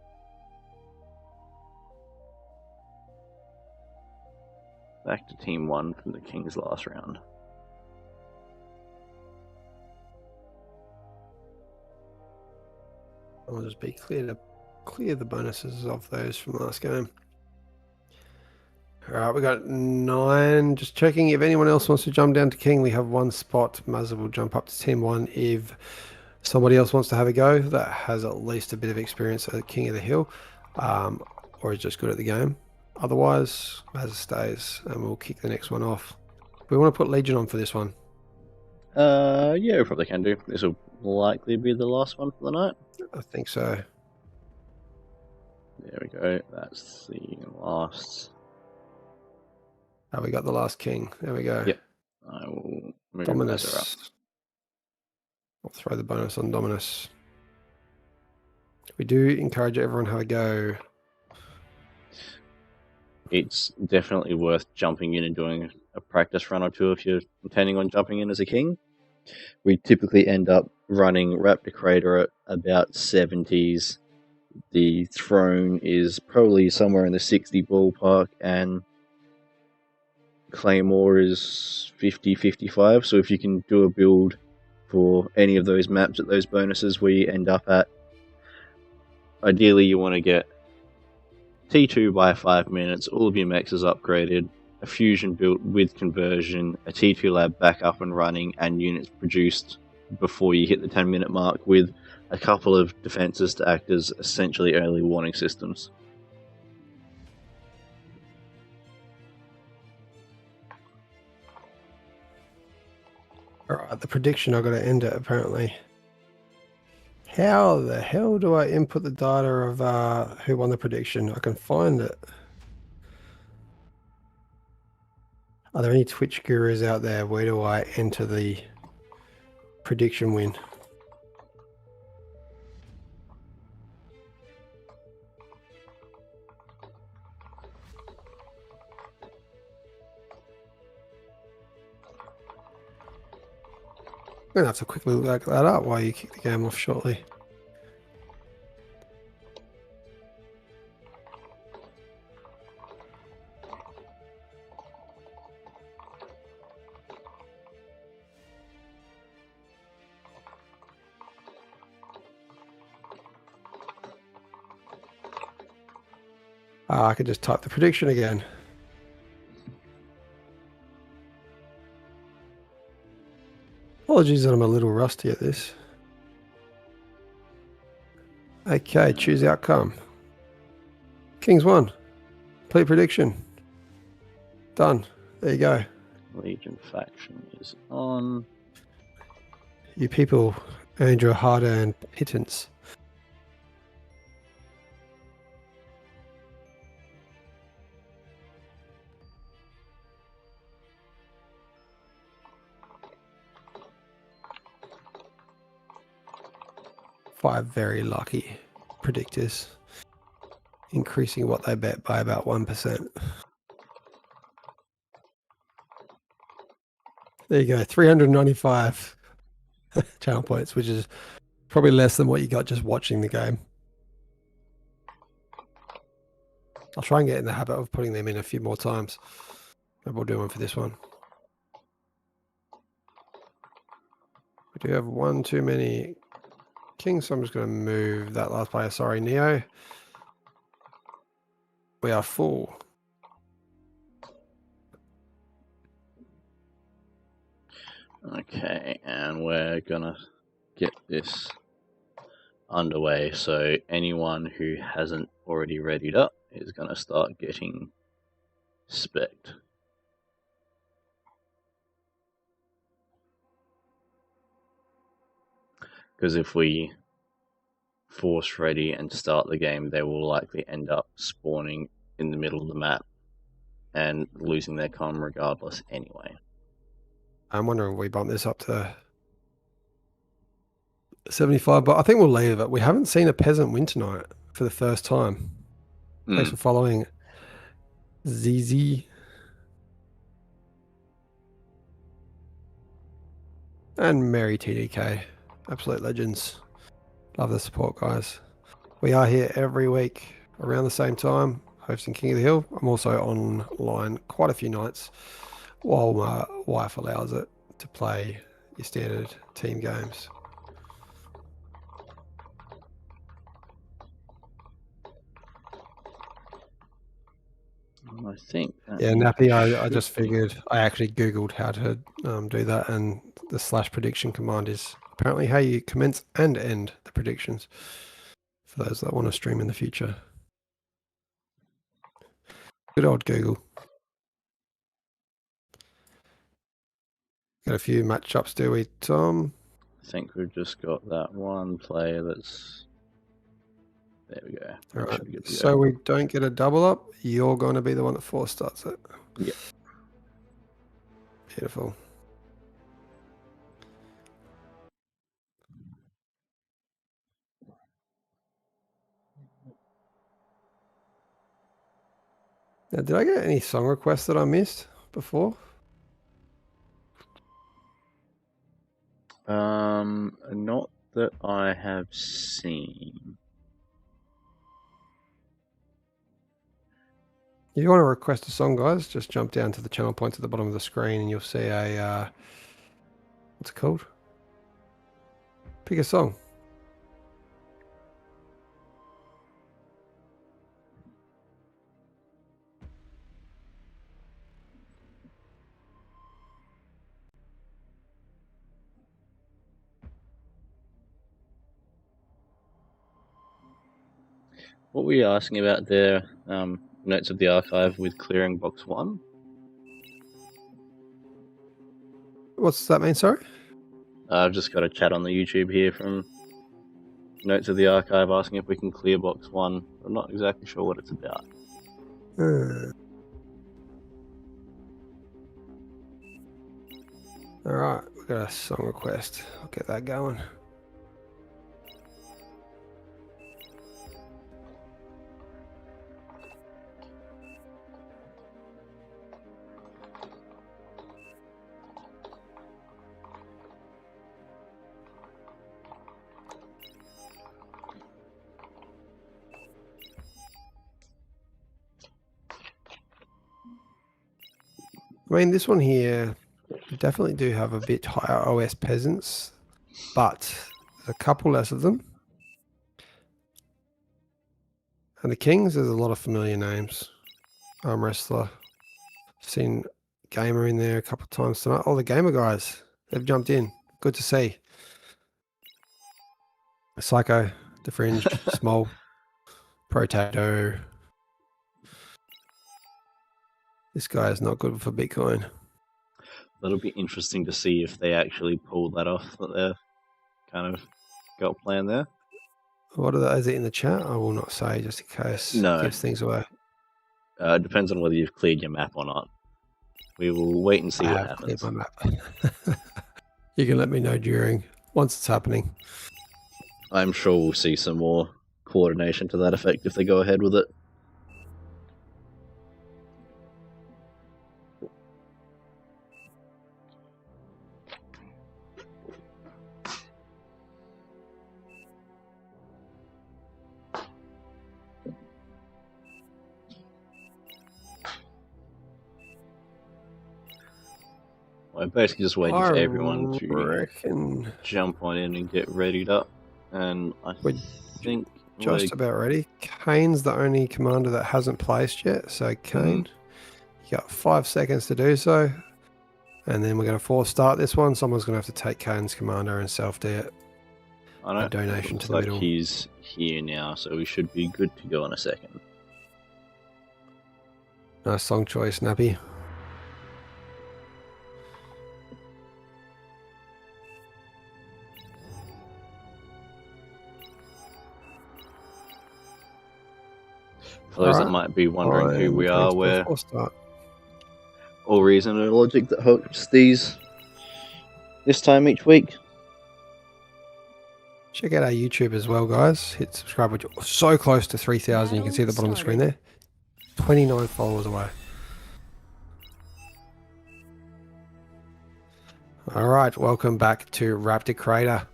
Back to Team 1 from the Kings last round. I'll just be clear to clear the bonuses of those from last game. All right, we got 9. Just checking if anyone else wants to jump down to King. We have 1 spot. Mazza will jump up to Team 1 if somebody else wants to have a go that has at least a bit of experience at King of the Hill, or is just good at the game. Otherwise, Mazza stays and we'll kick the next one off. We want to put Legion on for this one. Yeah, we probably can do. This will likely be the last one for the night. I think so. There we go. That's the last. Oh, we got the last King. There we go. Yep. I will move Dominus. Mazza up. I'll throw the bonus on Dominus. We do encourage everyone to have a go. It's definitely worth jumping in and doing a practice run or two if you're intending on jumping in as a king. We typically end up running Raptor Crater at about 70s. The throne is probably somewhere in the 60 ballpark, and Claymore is 50, 55. So if you can do a build for any of those maps at those bonuses we end up at, ideally you want to get T2 by 5 minutes, all of your mechs is upgraded, a fusion built with conversion, a T2 lab back up and running, and units produced before you hit the 10-minute mark, with a couple of defenses to act as essentially early warning systems. Alright, the prediction I've got to end it apparently. How the hell do I input the data of who won the prediction? I can find it. Are there any Twitch gurus out there? Where do I enter the prediction win? I'm going to have to quickly look that up while you kick the game off shortly. I could just type the prediction again. Apologies that I'm a little rusty at this. Okay, choose outcome. Kings won. Complete prediction. Done. There you go. Legion faction is on. You people earned your hard-earned pittance. Five very lucky predictors, increasing what they bet by about 1%. There you go, 395 channel points, which is probably less than what you got just watching the game. I'll try and get in the habit of putting them in a few more times. Maybe we'll do one for this one. We do have one too many Kings, so I'm just going to move that last player. Sorry, Neo. We are full. Okay, and we're gonna get this underway. So anyone who hasn't already readied up is gonna start getting spec'd. Because if we force ready and start the game, they will likely end up spawning in the middle of the map and losing their comm regardless anyway. I'm wondering if we bump this up to 75, but I think we'll leave it. We haven't seen a peasant win tonight for the first time. Thanks for following, ZZ. And Mary TDK. Absolute legends. Love the support, guys. We are here every week around the same time, hosting King of the Hill. I'm also online quite a few nights while my wife allows it to play your standard team games. I think. Yeah, Nappy, I just figured, I actually Googled how to do that, and the / prediction command is apparently how you commence and end the predictions for those that want to stream in the future. Good old Google. Got a few matchups, do we, Tom? I think we've just got that one player that's... There we go. All right. So we don't get a double up. You're going to be the one that force starts it. Yep. Beautiful. Now, did I get any song requests that I missed before? Not that I have seen. If you want to request a song, guys, just jump down to the channel points at the bottom of the screen and you'll see a, what's it called? Pick a song. What were you asking about there? Notes of the archive with clearing box 1? What's that mean, sorry? I've just got a chat on the YouTube here from Notes of the Archive asking if we can clear box 1. I'm not exactly sure what it's about. Alright, we've got a song request. I'll get that going. I mean, this one here, we definitely do have a bit higher OS peasants, but there's a couple less of them. And the kings, there's a lot of familiar names. Arm wrestler. Seen gamer in there a couple of times tonight. Oh, the gamer guys, they've jumped in. Good to see. Psycho, Defringed, Small, Protato. This guy is not good for Bitcoin. That'll be interesting to see if they actually pull that off that they've kind of got planned there. What are they? Is it in the chat? I will not say just in case. No. It gives things away. It depends on whether you've cleared your map or not. We will wait and see I what have happens. cleared my map. You can let me know once it's happening. I'm sure we'll see some more coordination to that effect if they go ahead with it. I'm basically just waiting for everyone to jump on in and get readied up. And I think just about ready. Kane's the only commander that hasn't placed yet. So Kane, you got 5 seconds to do so. And then we're going to force start this one. Someone's going to have to take Kane's commander and self-do it. A donation to the middle. He's here now, so we should be good to go in a second. Nice song choice, Nappy. For those that Alright. might be wondering who we I'm are, going to we're do a force start. AllReasonNoLogic that hosts these this time each week. Check out our YouTube as well, guys. Hit subscribe. We're so close to 3,000. You can see at the bottom of the screen there. 29 followers away. Alright, welcome back to Raptor Crater.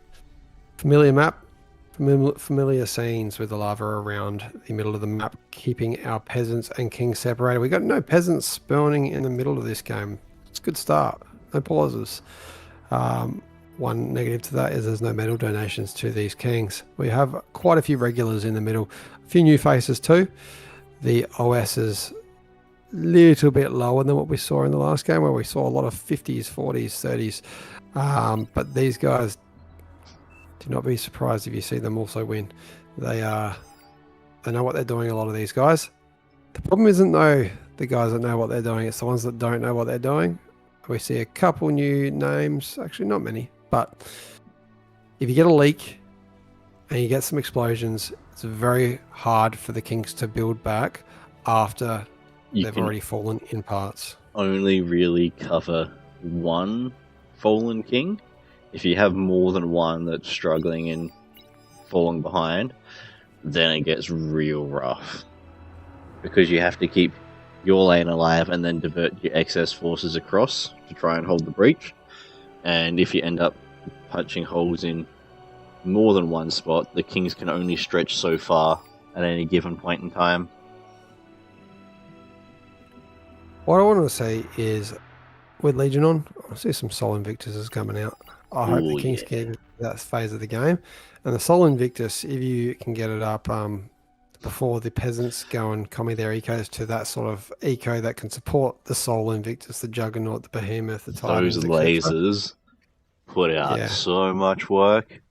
Familiar map, familiar scenes with the lava around the middle of the map, keeping our peasants and kings separated. We got no peasants spawning in the middle of this game. It's a good start. No pauses. One negative to that is there's no medal donations to these kings. We have quite a few regulars in the middle. A few new faces too. The OS is a little bit lower than what we saw in the last game, where we saw a lot of 50s, 40s, 30s. But these guys, do not be surprised if you see them also win. They know what they're doing, a lot of these guys. The problem isn't though the guys that know what they're doing, it's the ones that don't know what they're doing. We see a couple new names, actually not many, but if you get a leak and you get some explosions, it's very hard for the kings to build back after they've already fallen in parts. Only really cover one fallen king. If you have more than one that's struggling and falling behind, then it gets real rough. Because you have to keep your lane alive and then divert your excess forces across to try and hold the breach. And if you end up punching holes in more than one spot, the kings can only stretch so far at any given point in time. What I want to say is, with Legion on, I see some Sol Invictus is coming out. I hope the Kings can get that phase of the game. And the Sol Invictus, if you can get it up before the peasants go and commie their ecos to that sort of eco that can support the Sol Invictus, the Juggernaut, the Behemoth, the Titans, those lasers put out so much work.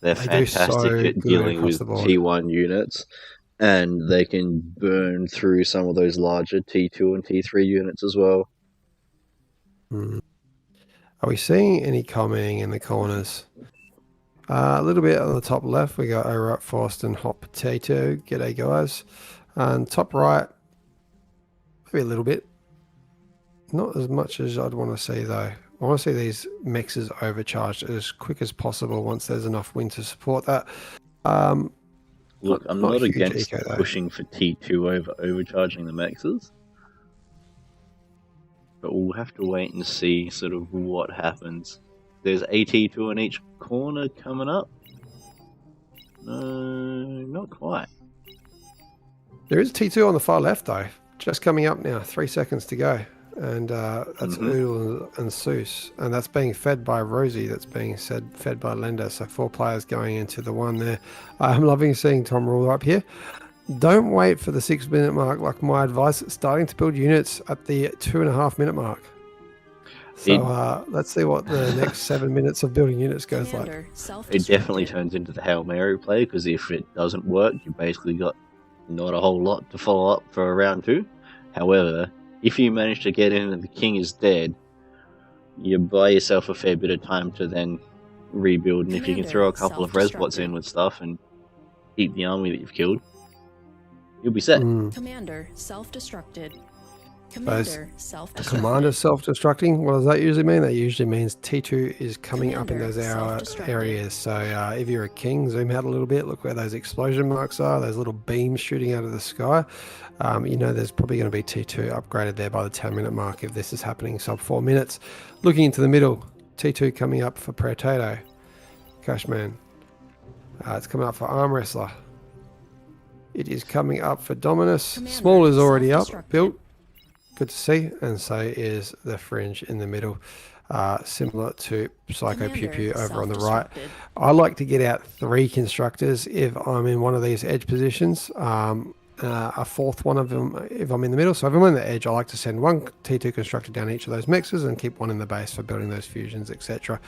They're fantastic at dealing with T1 units, and they can burn through some of those larger T2 and T3 units as well. Are we seeing any coming in the corners? A little bit on the top left, we got O'Rourke, Forst and Hot Potato. G'day, guys. And top right, maybe a little bit. Not as much as I'd want to see, though. I want to see these mixes overcharged as quick as possible once there's enough wind to support that. Look, I'm not against pushing for T2 over overcharging the mexes, but we'll have to wait and see sort of what happens. There's a T2 in each corner coming up. No, not quite. There is T2 on the far left, though. Just coming up now, 3 seconds to go. And that's Oodle and Seuss. And that's being fed by Rosie, that's being fed by Lender. So 4 players going into the one there. I'm loving seeing Tom Ruler up here. Don't wait for the 6 minute mark, like my advice. Starting to build units at the 2.5 minute mark. So let's see what the next 7 minutes of building units goes like. It definitely turns into the Hail Mary play, because if it doesn't work, you basically got not a whole lot to follow up for round 2. However, if you manage to get in and the king is dead, you buy yourself a fair bit of time to then rebuild. And if you can throw a couple of resbots in with stuff and eat the army that you've killed, you'll be set. Commander self-destructed. Commander self-destructed. Commander self-destructing, what does that usually mean? That usually means T2 is coming up in those areas. So if you're a king, zoom out a little bit, look where those explosion marks are, those little beams shooting out of the sky. You know there's probably going to be T2 upgraded there by the 10 minute mark if this is happening sub 4 minutes. Looking into the middle, T2 coming up for Potato. Cashman. It's coming up for Arm Wrestler. It is coming up for Dominus. Commander Small is already up, built. Good to see, and so is the Fringe in the middle, similar to Psycho Pew Pew over on the right. I like to get out 3 constructors if I'm in one of these edge positions, a 4th one of them if I'm in the middle. So if I'm on the edge, I like to send 1 T2 constructor down each of those mixes and keep 1 in the base for building those fusions, etc.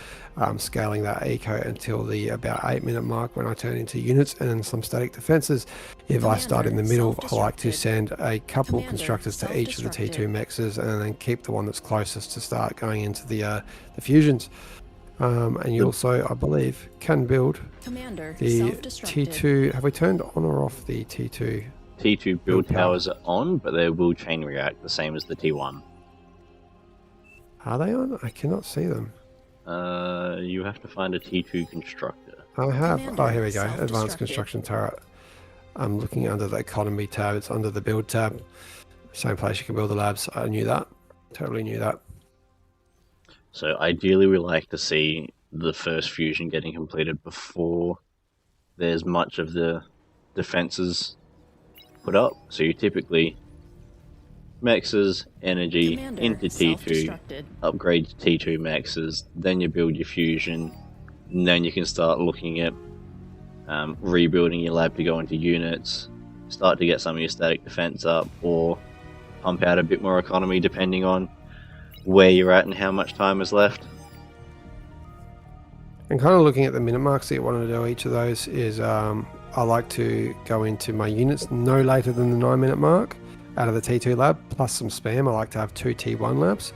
Scaling that eco until the about 8 minute mark when I turn into units and then some static defenses. If I start in the middle, I like to send a couple constructors to each of the T2 mixes and then keep the one that's closest to start going into the fusions. And you also, I believe, can build the T2. Have we turned on or off the T2? T2 build Build power. towers are on, but they will chain react the same as the T1. Are they on? I cannot see them. You have to find a T2 constructor. I have. Commander, Oh, here we go. self-destructed. Advanced construction turret. I'm looking under the economy tab. It's under the build tab. Same place you can build the labs. I knew that. Totally knew that. So ideally we like to see the first fusion getting completed before there's much of the defenses put up. So you typically maxes energy Commander, into T2, self-destructed. upgrade to T2 maxes, then you build your fusion, and then you can start looking at rebuilding your lab to go into units, start to get some of your static defense up, or pump out a bit more economy depending on where you're at and how much time is left. And kind of looking at the minute marks that you want to do each of those is I like to go into my units no later than the 9-minute mark out of the T2 lab, plus some spam. I like to have 2 T1 labs.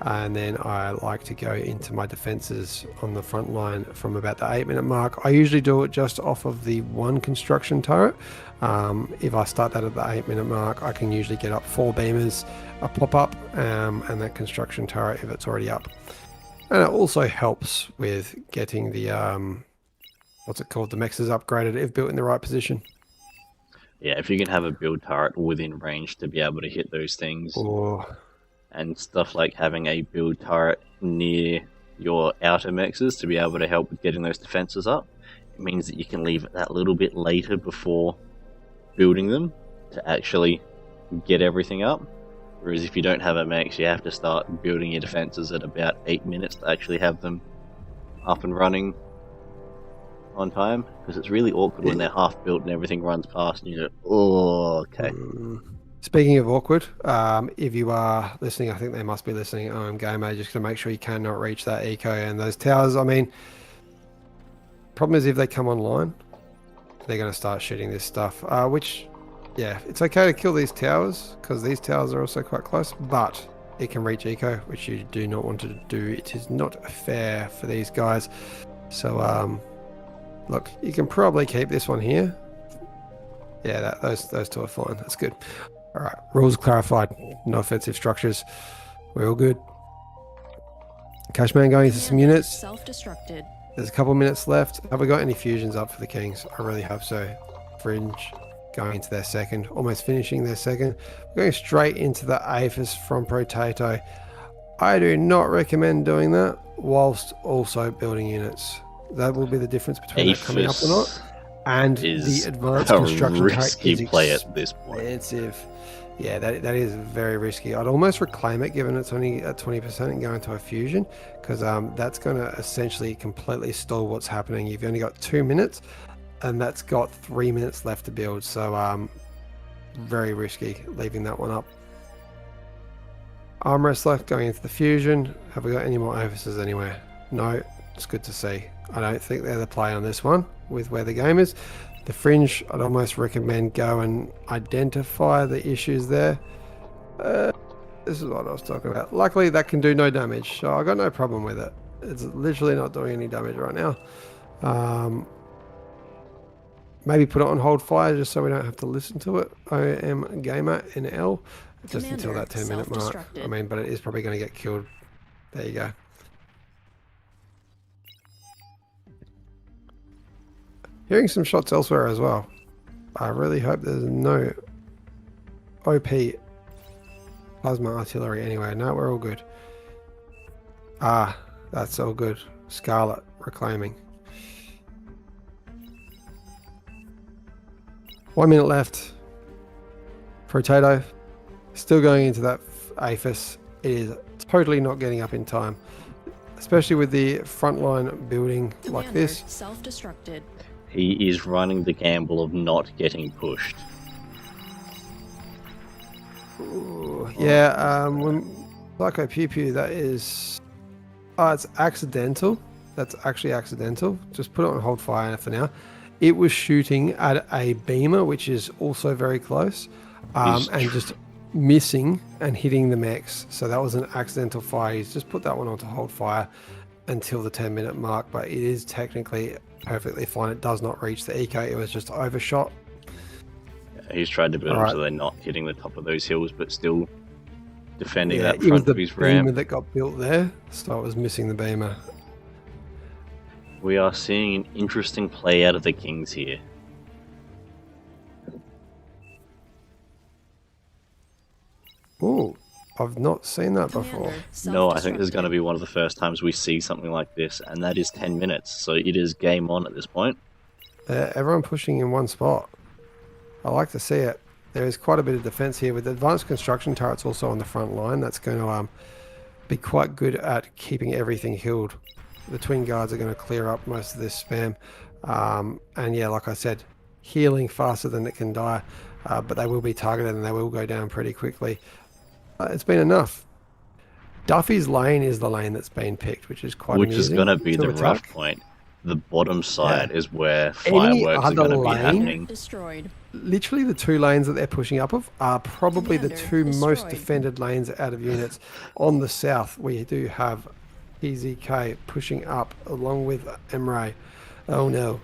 And then I like to go into my defenses on the front line from about the 8-minute mark. I usually do it just off of the 1 construction turret. If I start that at the 8-minute mark, I can usually get up 4 beamers, a pop-up, and that construction turret if it's already up. And it also helps with getting the, what's it called, the mexes upgraded if built in the right position. Yeah, if you can have a build turret within range to be able to hit those things. Or And stuff like having a build turret near your outer mexes to be able to help with getting those defenses up. It means that you can leave it that little bit later before building them to actually get everything up. Whereas if you don't have a mex, you have to start building your defenses at about 8 minutes to actually have them up and running on time. Because it's really awkward when they're half built and everything runs past and you go, oh, okay. Speaking of awkward, if you are listening, I think they must be listening. Gamer, just to make sure you cannot reach that eco and those towers. I mean, problem is if they come online, they're going to start shooting this stuff. Which, yeah, it's okay to kill these towers because these towers are also quite close, but it can reach eco, which you do not want to do. It is not fair for these guys. So, look, you can probably keep this one here. Yeah, those 2 are fine. That's good. All right, rules clarified. No offensive structures. We're all good. Cashman going into some units. Self-destructed. There's a couple minutes left. Have we got any fusions up for the Kings? I really hope so. Fringe going into their second, almost finishing their second. We're going straight into the Aphis from Potato. I do not recommend doing that whilst also building units. That will be the difference between that coming up or not. And the advanced construction risky play at this point. Expensive. Yeah, that is very risky. I'd almost reclaim it, given it's only at 20% and go into a fusion, because that's going to essentially completely stall what's happening. You've only got 2 minutes, and that's got 3 minutes left to build. So, very risky leaving that one up. Arm wrestler going into the fusion. Have we got any more officers anywhere? No, it's good to see. I don't think they're the play on this one with where the game is. The Fringe, I'd almost recommend go and identify the issues there. This is what I was talking about. Luckily, that can do no damage, so I got no problem with it. It's literally not doing any damage right now. Maybe put it on hold fire just so we don't have to listen to it. I am gamer in L, just until that 10-minute mark. I mean, but it is probably going to get killed. There you go. Hearing some shots elsewhere as well. I really hope there's no OP plasma artillery anyway. No, we're all good. Ah, that's all good. Scarlet reclaiming. 1 minute left. Potato still going into that Aphis. It is totally not getting up in time, especially with the frontline building like this. Self-destructed. He is running the gamble of not getting pushed. Ooh, yeah, when Psycho Pew Pew, that is... Oh, it's accidental. That's actually accidental. Just put it on hold fire for now. It was shooting at a beamer, which is also very close, and just missing and hitting the mechs. So that was an accidental fire. He's just put that one onto hold fire until the 10-minute mark, but it is technically perfectly fine. It does not reach the eco. It was just overshot. he's tried to build them Alright. so they're not hitting the top of those hills, but still defending Yeah, that it was front the of his beamer ramp. that got built there, so it was missing the beamer. We are seeing an interesting play out of the kings here. Ooh, I've not seen that before. Commander, No, I think this is going to self-destructed. be one of the first times we see something like this, and that is 10 minutes, so it is game on at this point. Everyone pushing in one spot. I like to see it. There is quite a bit of defense here with advanced construction turrets also on the front line. That's going to be quite good at keeping everything healed. The twin guards are going to clear up most of this spam. And yeah, like I said, healing faster than it can die. But they will be targeted and they will go down pretty quickly. It's been enough. Duffy's lane is the lane that's been picked, which is quite Which is amusing going to be the attack. rough point. The bottom side is where Any fireworks are other going to be lane? happening. Destroyed. Literally the two lanes that they're pushing up of are probably the Commander two most destroyed. defended lanes out of units. On the south, we do have PZK pushing up along with Emre. Oh no,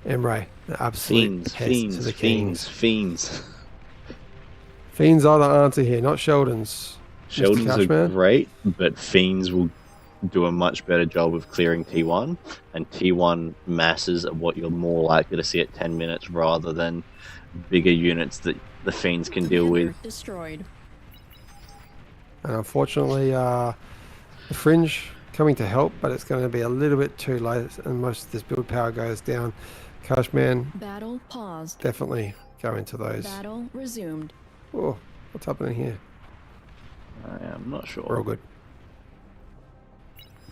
Emre, the absolute pest to the Kings. Fiends. Fiends are the answer here, not Sheldon's. Mr. Sheldons are Cashman. great, but Fiends will do a much better job of clearing T1, and T1 masses are what you're more likely to see at 10 minutes rather than bigger units that the Fiends can deal Commander with. destroyed. And unfortunately, the Fringe coming to help, but it's going to be a little bit too late, and most of this build power goes down. Cashman, Battle paused. definitely go into those. Battle resumed. Oh, what's happening here? I'm not We're all sure. good.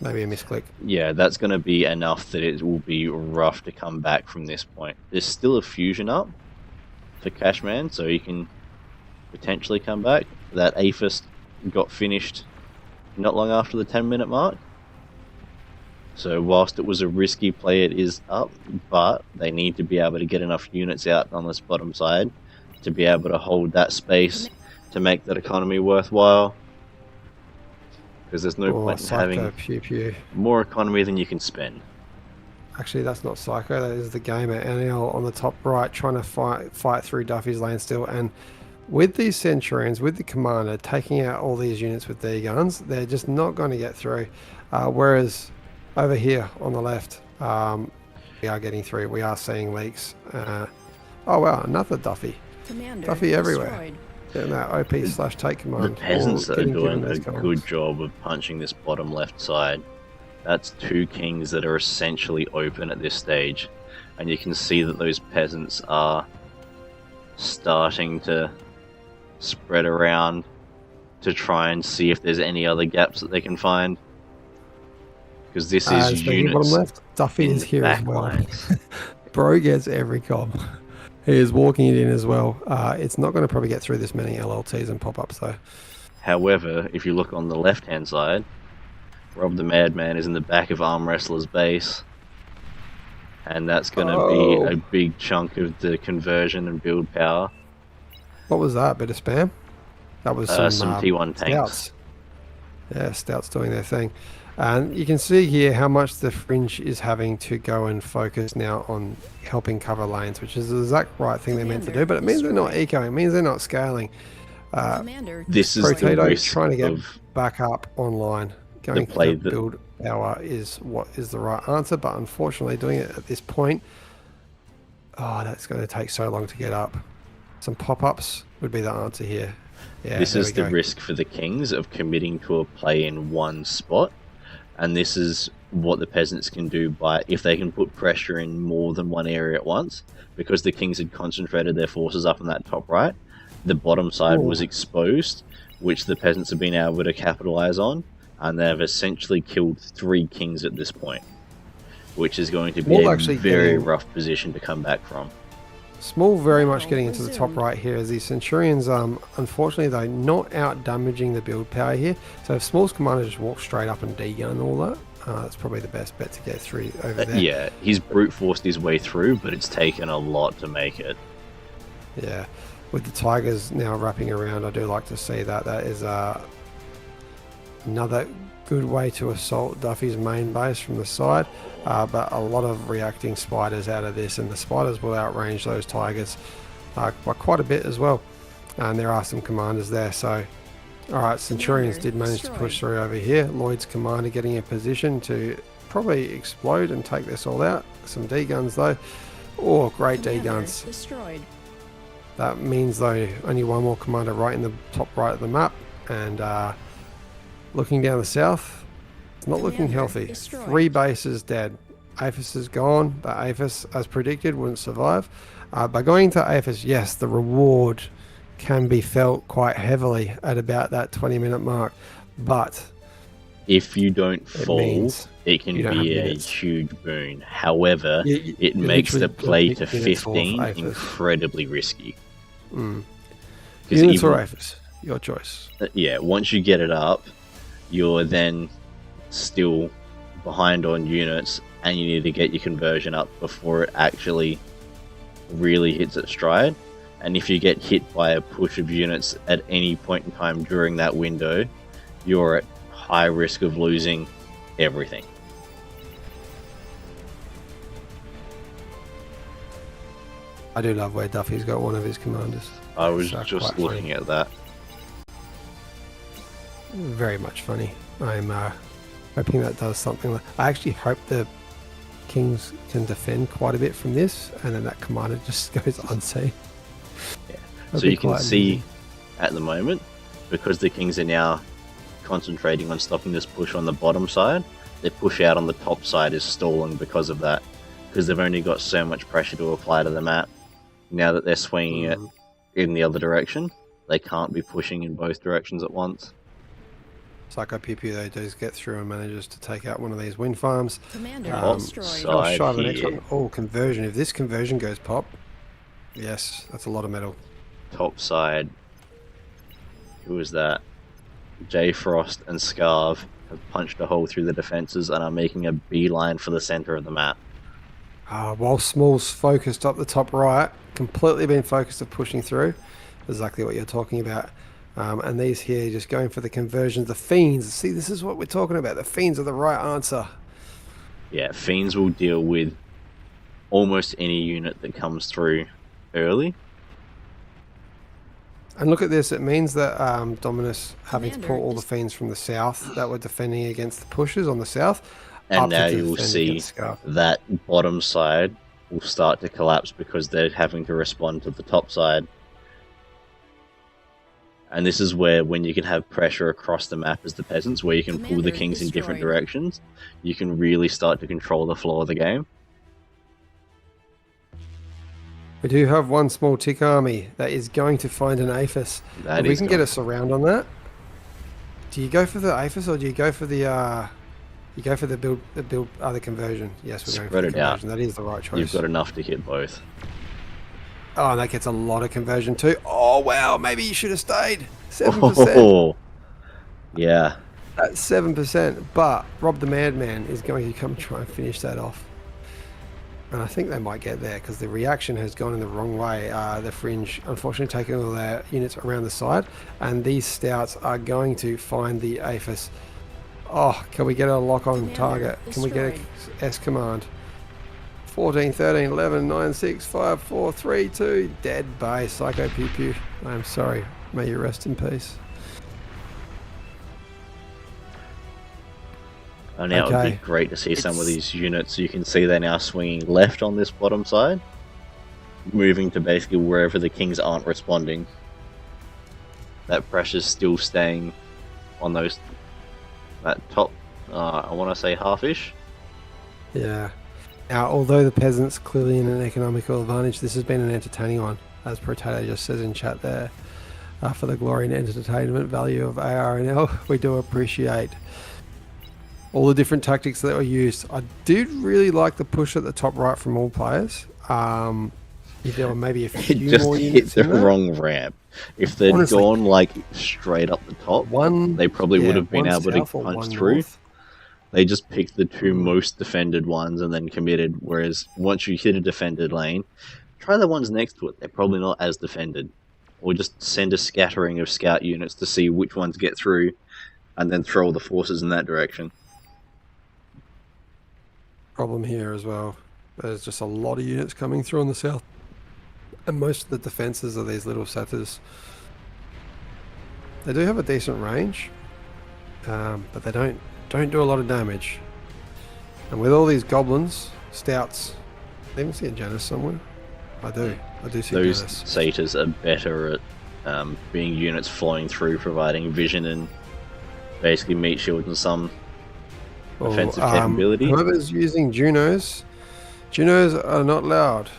Maybe a misclick. Yeah, that's going to be enough that it will be rough to come back from this point. There's still a fusion up for Cashman, so he can potentially come back. That Aphis got finished not long after the 10-minute mark. So whilst it was a risky play, it is up, but they need to be able to get enough units out on this bottom side to be able to hold that space to make that economy worthwhile. Because there's no point in Psycho, having pew pew. more economy than you can spend. Actually, that's not Psycho. That is the gamer NL on the top right, trying to fight through Duffy's lane still. And with these Centurions, with the commander taking out all these units with their guns, they're just not going to get through. Whereas over here on the left, we are getting through. We are seeing leaks. Oh wow, another Duffy. Commander Duffy everywhere. destroyed. Getting that OP/take command. The peasants or that are getting given doing a those commands. good job of punching this bottom left side. That's two kings that are essentially open at this stage. And you can see that those peasants are starting to spread around to try and see if there's any other gaps that they can find. Because this is Speaking of bottom units left, Duffy in is the here as back well. lines. Bro gets every comm. He is walking it in as well. It's not going to probably get through this many LLTs and pop-ups though. However, if you look on the left-hand side, Rob the Madman is in the back of Arm Wrestler's base. And that's going to be a big chunk of the conversion and build power. What was that? Bit of spam? That was Some T1 tanks. Stouts. Yeah, Stouts doing their thing. And you can see here how much the Fringe is having to go and focus now on helping cover lanes, which is the exact right thing they're meant to do. But it means they're not ecoing. It means they're not scaling. Commander This is the Potato risk trying to get of back up online. Going play to that- build power is what is the right answer, but unfortunately doing it at this point, that's going to take so long to get up. Some pop-ups would be the answer here. Yeah, this there is we the go. risk for the kings of committing to a play in one spot, and this is what the peasants can do by if they can put pressure in more than one area at once. Because the kings had concentrated their forces up on that top right, the bottom side was exposed, which the peasants have been able to capitalize on, and they've essentially killed 3 kings at this point, which is going to be Well, a actually very getting- rough position to come back from. Small very much getting into the top Resumed. right here as these Centurions, unfortunately though, not out damaging the build power here. So if Small's commander just walks straight up and D-gun all that, that's probably the best bet to get through over there. Yeah, he's brute forced his way through, but it's taken a lot to make it. Yeah. With the Tigers now wrapping around, I do like to see that. That is another good way to assault Duffy's main base from the side. But a lot of reacting spiders out of this, and the spiders will outrange those Tigers by quite a bit as well. And there are some commanders there. So, all right, Centurions did manage to push through over here. Lloyd's commander getting in position to probably explode and take this all out. Some D guns though. Oh, great D guns. Destroyed. That means though only one more commander right in the top right of the map, and looking down the south, it's not looking healthy. Destroyed. 3 bases dead. APHIS is gone. The APHIS, as predicted, wouldn't survive. By going to APHIS, yes, the reward can be felt quite heavily at about that 20-minute mark, but if you don't fall, it can you don't be have a minutes. huge boon. However, You it makes the literally play don't to get minutes off 15 APHIS. incredibly risky. Mm. 'Cause Units or even- APHIS, your choice. yeah, once you get it up, you're then still behind on units, and you need to get your conversion up before it actually really hits its stride. And if you get hit by a push of units at any point in time during that window, you're at high risk of losing everything. I do love where Duffy's got one of his commanders. I was So just quite looking funny. at that. Very much funny. I'm hoping that does something. I actually hope the Kings can defend quite a bit from this, and then that commander just goes unseen. Yeah. That'd So be you can quite see amusing. at the moment, because the Kings are now concentrating on stopping this push on the bottom side, their push out on the top side is stalling because of that. Because they've only got so much pressure to apply to the map. Now that they're swinging it in the other direction, they can't be pushing in both directions at once. Psycho Pew Pew though does get through and manages to take out one of these wind farms. Commander destroyed. so- Oh, Side shy of the next here. one. Oh, conversion. If this conversion goes pop, yes, that's a lot of metal. Top side, who is that? J Frost and Scarv have punched a hole through the defenses and are making a beeline for the center of the map. While Small's focused up the top right, completely been focused of pushing through, exactly what you're talking about. And these here just going for the conversions. The Fiends, see, this is what we're talking about. The Fiends are the right answer. Yeah, Fiends will deal with almost any unit that comes through early. And look at this, it means that Dominus having to Commander pull all the is- Fiends from the south that were defending against the pushes on the south. And up now to you will defend see against Scarf. that bottom side will start to collapse because they're having to respond to the top side. And this is where, when you can have pressure across the map as the peasants, where you can pull the Commander kings in different destroyed. directions, you can really start to control the flow of the game. We do have one small tick army that is going to find an APHIS. That If we is can get going- a surround on that, do you go for the APHIS or do you go for the other conversion? Yes, we're going for Spread the it out. conversion. That is the right choice. You've got enough to hit both. Oh, and that gets a lot of conversion too. Oh wow, maybe you should have stayed. 7%. Oh, yeah. That's 7%. But Rob the Madman is going to come try and finish that off. And I think they might get there because the reaction has gone in the wrong way. The Fringe, unfortunately, taking all their units around the side. And these stouts are going to find the APHIS. Oh, can we get a lock on Commander target? Can we get destroyed. a S command? 14, 13, 11, 9, 6, 5, 4, 3, 2. Dead by Psycho Pew Pew. I'm sorry. May you rest in peace. And now it would Okay. be great to see some of It's- these units. You can see they're now swinging left on this bottom side, moving to basically wherever the kings aren't responding. That pressure's still staying on those, that top, I want to say half-ish. Yeah. Now, although the peasants clearly in an economical advantage, this has been an entertaining one, as Potato just says in chat there. For the glory and entertainment value of ARNL, we do appreciate all the different tactics that were used. I did really like the push at the top right from all players. If there were maybe a It few just more hit units the in there. wrong ramp. If they'd Honestly. gone like straight up the top, One, they probably would yeah, have been one able to south or punch one through. north. They just picked the two most defended ones and then committed. Whereas once you hit a defended lane, try the ones next to it. They're probably not as defended. Or just send a scattering of scout units to see which ones get through, and then throw all the forces in that direction. Problem here as well. There's just a lot of units coming through on the south. And most of the defenses of these little setters, they do have a decent range, but they don't do a lot of damage. And with all these goblins, stouts, I even see a Janus somewhere. I do see Those Janus. satyrs are better at being units flowing through, providing vision and basically meat shield and some offensive capability. Whoever's using Junos are not loud.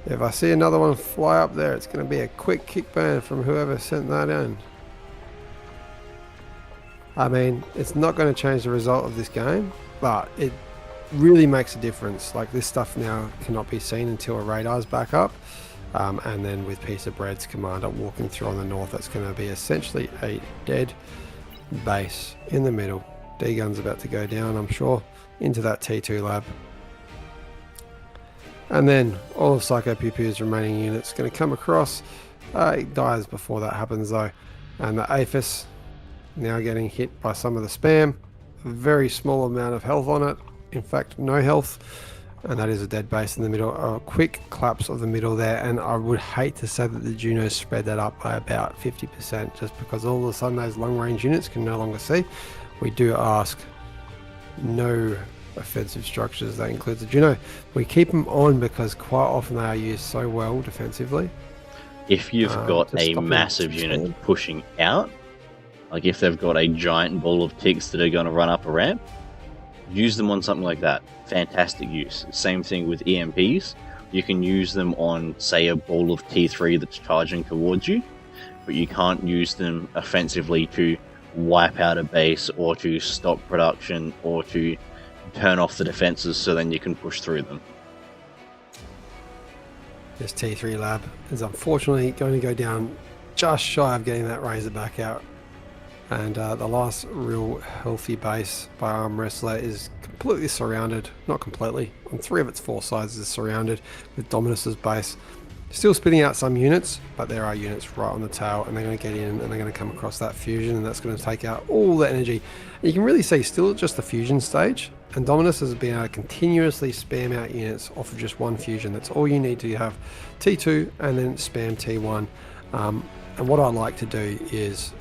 If I see another one fly up there, it's going to be a quick kick burn from whoever sent that in. I mean, it's not going to change the result of this game, but it really makes a difference. Like, this stuff now cannot be seen until a radar's back up. And then with Piece of Bread's commander walking through on the north, that's going to be essentially a dead base in the middle. D-gun's about to go down, I'm sure, into that T2 lab. And then all of Psycho Pew Pew's remaining units going to come across. It dies before that happens though. And the Aphis now getting hit by some of the spam. A very small amount of health on it. In fact, no health. And that is a dead base in the middle. A quick collapse of the middle there. And I would hate to say that the Junos spread that up by about 50%, just because all of a sudden those long range units can no longer see. We do ask no offensive structures. That includes the Juno. We keep them on because quite often they are used so well defensively. If you've got a massive unit pushing out, like if they've got a giant ball of ticks that are going to run up a ramp, use them on something like that. Fantastic use. Same thing with EMPs. You can use them on, say, a ball of T3 that's charging towards you, but you can't use them offensively to wipe out a base or to stop production or to turn off the defenses so then you can push through them. This T3 lab is unfortunately going to go down just shy of getting that Razor back out. And the last real healthy base by Arm Wrestler is completely surrounded. Not completely. On 3 of its 4 sides is surrounded with Dominus's base. Still spitting out some units, but there are units right on the tail, and they're going to get in and they're going to come across that fusion, and that's going to take out all the energy. And you can really see still just the fusion stage, and Dominus has been able to continuously spam out units off of just one fusion. That's all you need to have T2 and then spam T1. And what I like to do is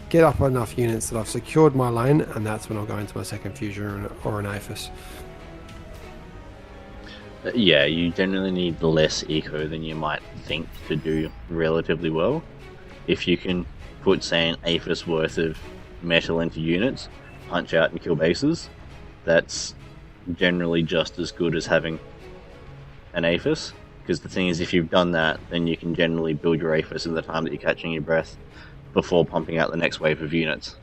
get up enough units that I've secured my lane, and that's when I'll go into my second fusion or an Aphis. Yeah, you generally need less eco than you might think to do relatively well. If you can put, say, an Aphis worth of metal into units, punch out and kill bases, that's generally just as good as having an Aphis. Because the thing is, if you've done that, then you can generally build your Aphis in the time that you're catching your breath before pumping out the next wave of units.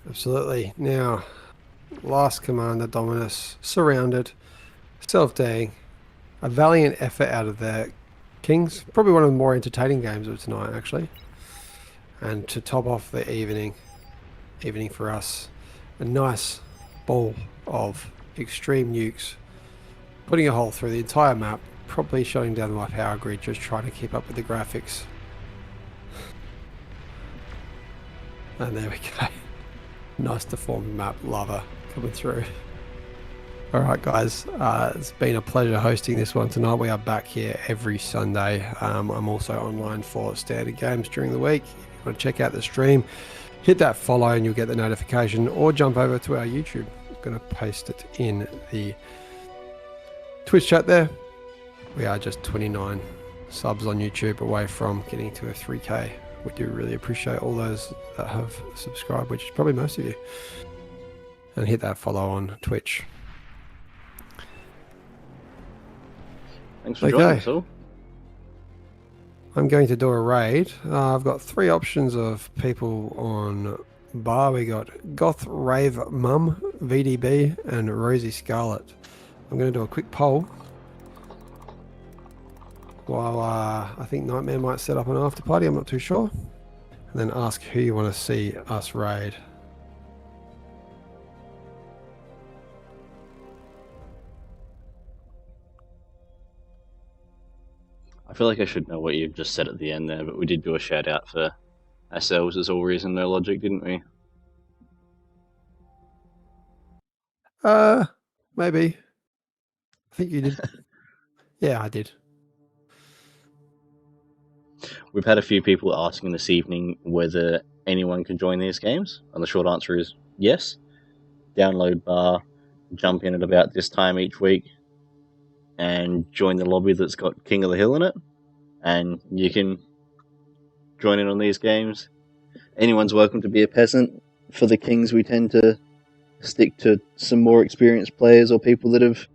Absolutely. Now, last commander, Dominus, surrounded, self-daying, a valiant effort out of their Kings. Probably one of the more entertaining games of tonight, actually. And to top off the evening for us, a nice ball of extreme nukes, putting a hole through the entire map, probably shutting down my power grid, just trying to keep up with the graphics. And there we go. Nice deformed map, lava coming through. Alright guys, it's been a pleasure hosting this one tonight. We are back here every Sunday. I'm also online for standard games during the week. If you want to check out the stream, hit that follow and you'll get the notification, or jump over to our YouTube. I'm going to paste it in the Twitch chat there. We are just 29 subs on YouTube away from getting to a 3K. We do really appreciate all those that have subscribed, which is probably most of you. And hit that follow on Twitch. Thanks for joining us all. I'm going to do a raid. I've got 3 options of people on bar. We got Goth Rave Mum, VDB, and Rosie Scarlet. I'm going to do a quick poll. While I think Nightmare might set up an after party, I'm not too sure. And then ask who you want to see us raid. I feel like I should know what you've just said at the end there, but we did do a shout out for ourselves as AllReasonNoLogic, didn't we? Maybe. I think you did. Yeah, I did. We've had a few people asking this evening whether anyone can join these games, and the short answer is yes. Download bar, jump in at about this time each week, and join the lobby that's got King of the Hill in it, and you can join in on these games. Anyone's welcome to be a peasant. For the Kings, we tend to stick to some more experienced players or people that have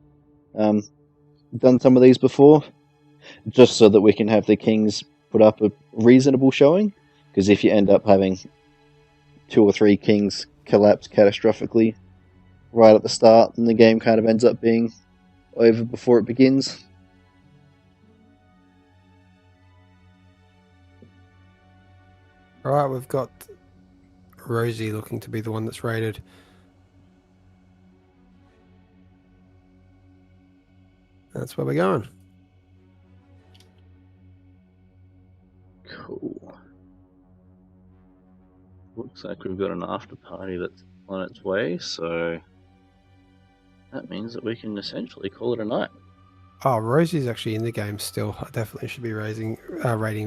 done some of these before, just so that we can have the Kings put up a reasonable showing. Because if you end up having 2 or 3 Kings collapse catastrophically right at the start, then the game kind of ends up being over before it begins. Alright, we've got Rosie looking to be the one that's raided. That's where we're going. Cool. Looks like we've got an after party that's on its way, so that means that we can essentially call it a night. Oh, Rosie's actually in the game still. I definitely should be raiding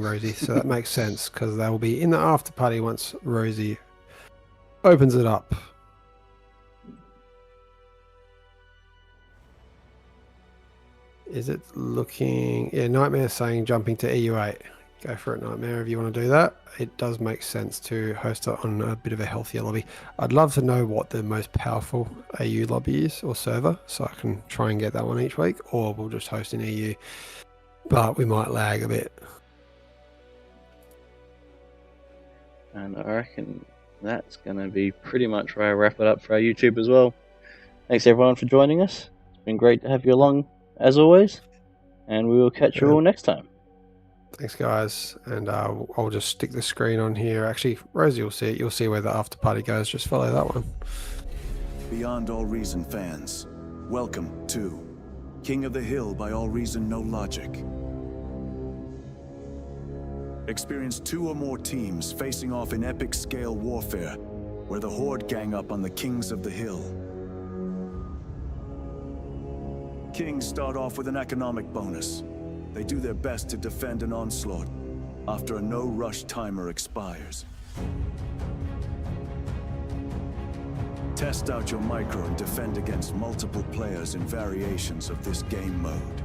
Rosie, so that makes sense because they will be in the after party once Rosie opens it up. Is it looking... Yeah, Nightmare saying jumping to EU8. Go for it, Nightmare, if you want to do that. It does make sense to host it on a bit of a healthier lobby. I'd love to know what the most powerful AU lobby is, or server, so I can try and get that one each week, or we'll just host in EU. But we might lag a bit. And I reckon that's going to be pretty much where I wrap it up for our YouTube as well. Thanks everyone for joining us. It's been great to have you along, as always. And we will catch you all next time. Thanks, guys. And I'll just stick the screen on here. Actually, Rosie will see it. You'll see where the after party goes. Just follow that one. Beyond All Reason fans, welcome to King of the Hill by AllReasonNoLogic. Experience 2 or more teams facing off in epic scale warfare, where the Horde gang up on the Kings of the Hill. Kings start off with an economic bonus. They do their best to defend an onslaught after a no-rush timer expires. Test out your micro and defend against multiple players in variations of this game mode.